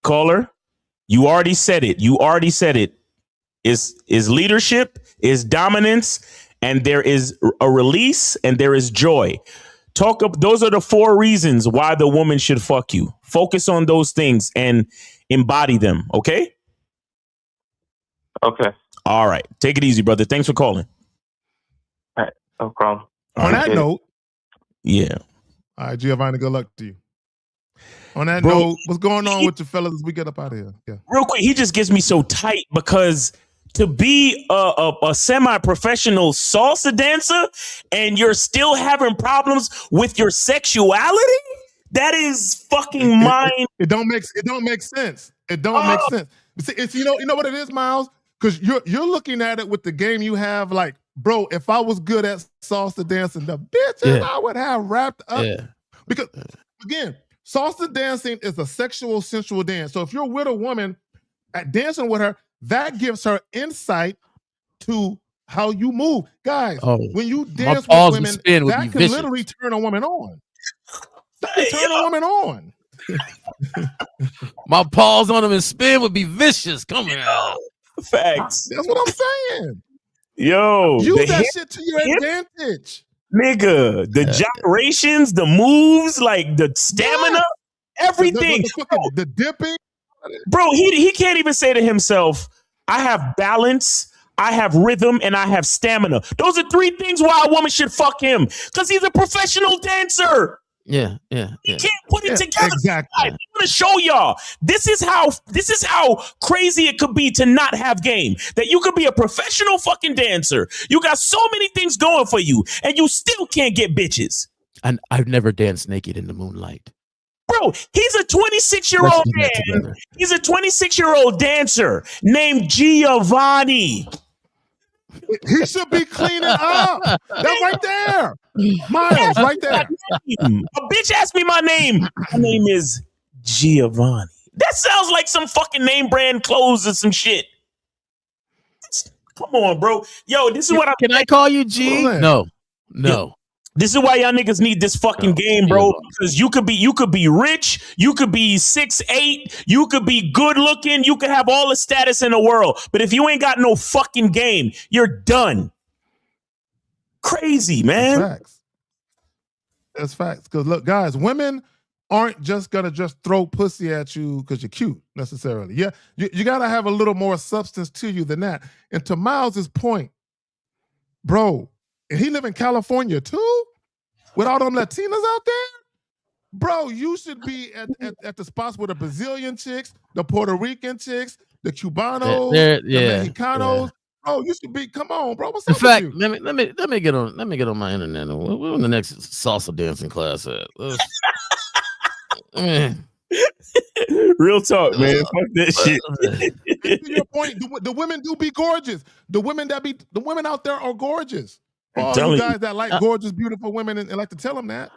Caller, you already said it. Is leadership, is dominance, and there is a release, and there is joy. Those are the 4 reasons why the woman should fuck you. Focus on those things and embody them. Okay. All right. Take it easy, brother. Thanks for calling. All right. No problem. On that note. Yeah. All right, Giovanni, good luck to you. On that note, what's going on with you fellas as we get up out of here? Yeah. Real quick, he just gets me so tight because to be a semi-professional salsa dancer and you're still having problems with your sexuality, that is fucking mind. It don't make sense. It don't make sense. It's you know what it is, Miles? Because you're looking at it with the game you have. Like, bro, if I was good at salsa dancing, the bitches I would have wrapped up. Yeah. Because again, salsa dancing is a sexual, sensual dance. So if you're with a woman at dancing with her, that gives her insight to how you move. Guys, when you dance with women, that can literally turn a woman on. That can turn a woman on. My paws on them and spin would be vicious. Come on. Facts. That's what I'm saying. Yo. Use that shit to your advantage. Nigga, the gyrations, the moves, like the stamina, everything. The dipping. Bro, he can't even say to himself, I have balance, I have rhythm, and I have stamina. Those are 3 things why a woman should fuck him, because he's a professional dancer. Yeah. You can't put it together. Exactly. I'm gonna show y'all. This is how crazy it could be to not have game. That you could be a professional fucking dancer. You got so many things going for you, and you still can't get bitches. And I've never danced naked in the moonlight. Bro, he's a 26-year-old man. He's a 26-year-old dancer named Giovanni. He should be cleaning up. That right there. Miles, right there. A bitch asked me my name. My name is Giovanni. That sounds like some fucking name brand clothes or some shit. Come on, bro. Yo, this is what I'm. Can I call you G? No. This is why y'all niggas need this fucking game, bro. Because you could be rich, you could be 6'8", you could be good looking, you could have all the status in the world. But if you ain't got no fucking game, you're done. Crazy, man. That's facts. Because look, guys, women aren't just gonna just throw pussy at you because you're cute necessarily. Yeah, you gotta have a little more substance to you than that. And to Miles's point, bro. And he live in California too, with all them Latinas out there, bro. You should be at the spots with the Brazilian chicks, the Puerto Rican chicks, the Cubanos, the Mexicanos. Yeah. Bro, you should be. Come on, bro. What's up? In fact, with you? let me get on my internet. We're in the next salsa dancing class at. Real talk, man. Fuck that shit. To your point, the women do be gorgeous. The women out there are gorgeous. For all you guys that like gorgeous, beautiful women and like to tell them that.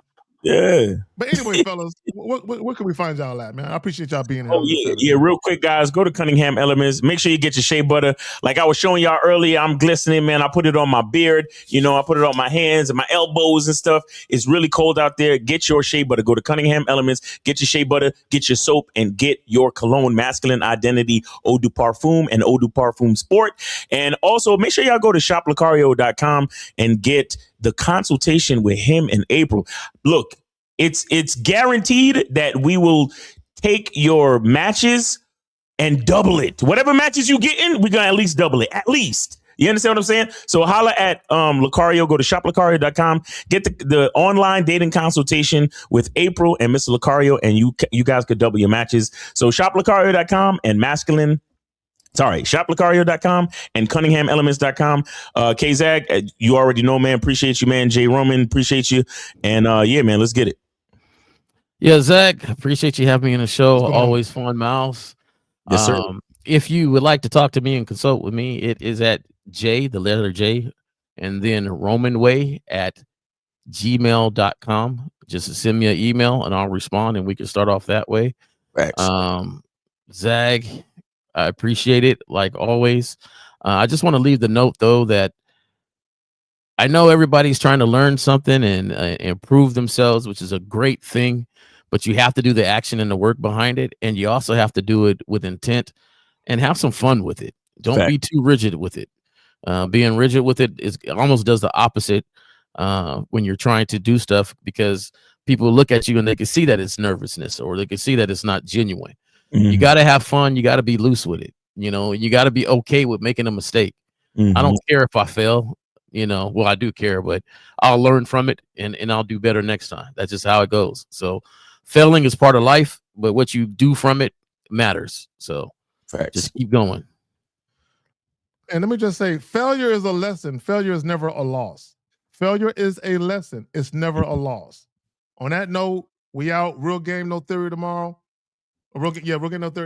Yeah. But anyway, fellas, where can we find y'all at, man? I appreciate y'all being here. Oh, yeah. Real quick, guys, go to Cunningham Elements. Make sure you get your shea butter. Like I was showing y'all earlier, I'm glistening, man. I put it on my beard. I put it on my hands and my elbows and stuff. It's really cold out there. Get your shea butter. Go to Cunningham Elements. Get your shea butter. Get your soap and get your cologne, Masculine Identity, Eau de Parfum, and Eau de Parfum Sport. And also, make sure y'all go to shoplecario.com and get the consultation with him in April. Look, it's guaranteed that we will take your matches and double it. Whatever matches you get in, we're gonna at least double it. At least. You understand what I'm saying? So holla at Lucario. Go to shoplucario.com. Get the online dating consultation with April and Mr. Lucario, and you guys could double your matches. So shoplucario.com and shoplucario.com and CunninghamElements.com. K-Zag, you already know, man. Appreciate you, man. Jay Roman, appreciate you. And yeah, man, let's get it. Yeah, Zach, appreciate you having me in the show. Always fun, Miles. Yes, sir. If you would like to talk to me and consult with me, it is at J, the letter J, and then Romanway at gmail.com. Just send me an email and I'll respond and we can start off that way. Thanks. Zag, I appreciate it, like always. I just want to leave the note, though, that I know everybody's trying to learn something and improve themselves, which is a great thing, but you have to do the action and the work behind it, and you also have to do it with intent and have some fun with it. Don't be too rigid with it. Being rigid with it almost does the opposite when you're trying to do stuff, because people look at you and they can see that it's nervousness or they can see that it's not genuine. Mm-hmm. You got to have fun. You got to be loose with it. You got to be okay with making a mistake. Mm-hmm. I don't care if I fail. Well, I do care, but I'll learn from it and I'll do better next time. That's just how it goes. So failing is part of life, but what you do from it matters. So just keep going. And let me just say, failure is a lesson. Failure is never a loss. Failure is a lesson. It's never a loss. On that note, we out. Real Game No Theory tomorrow. Real Game No Theory.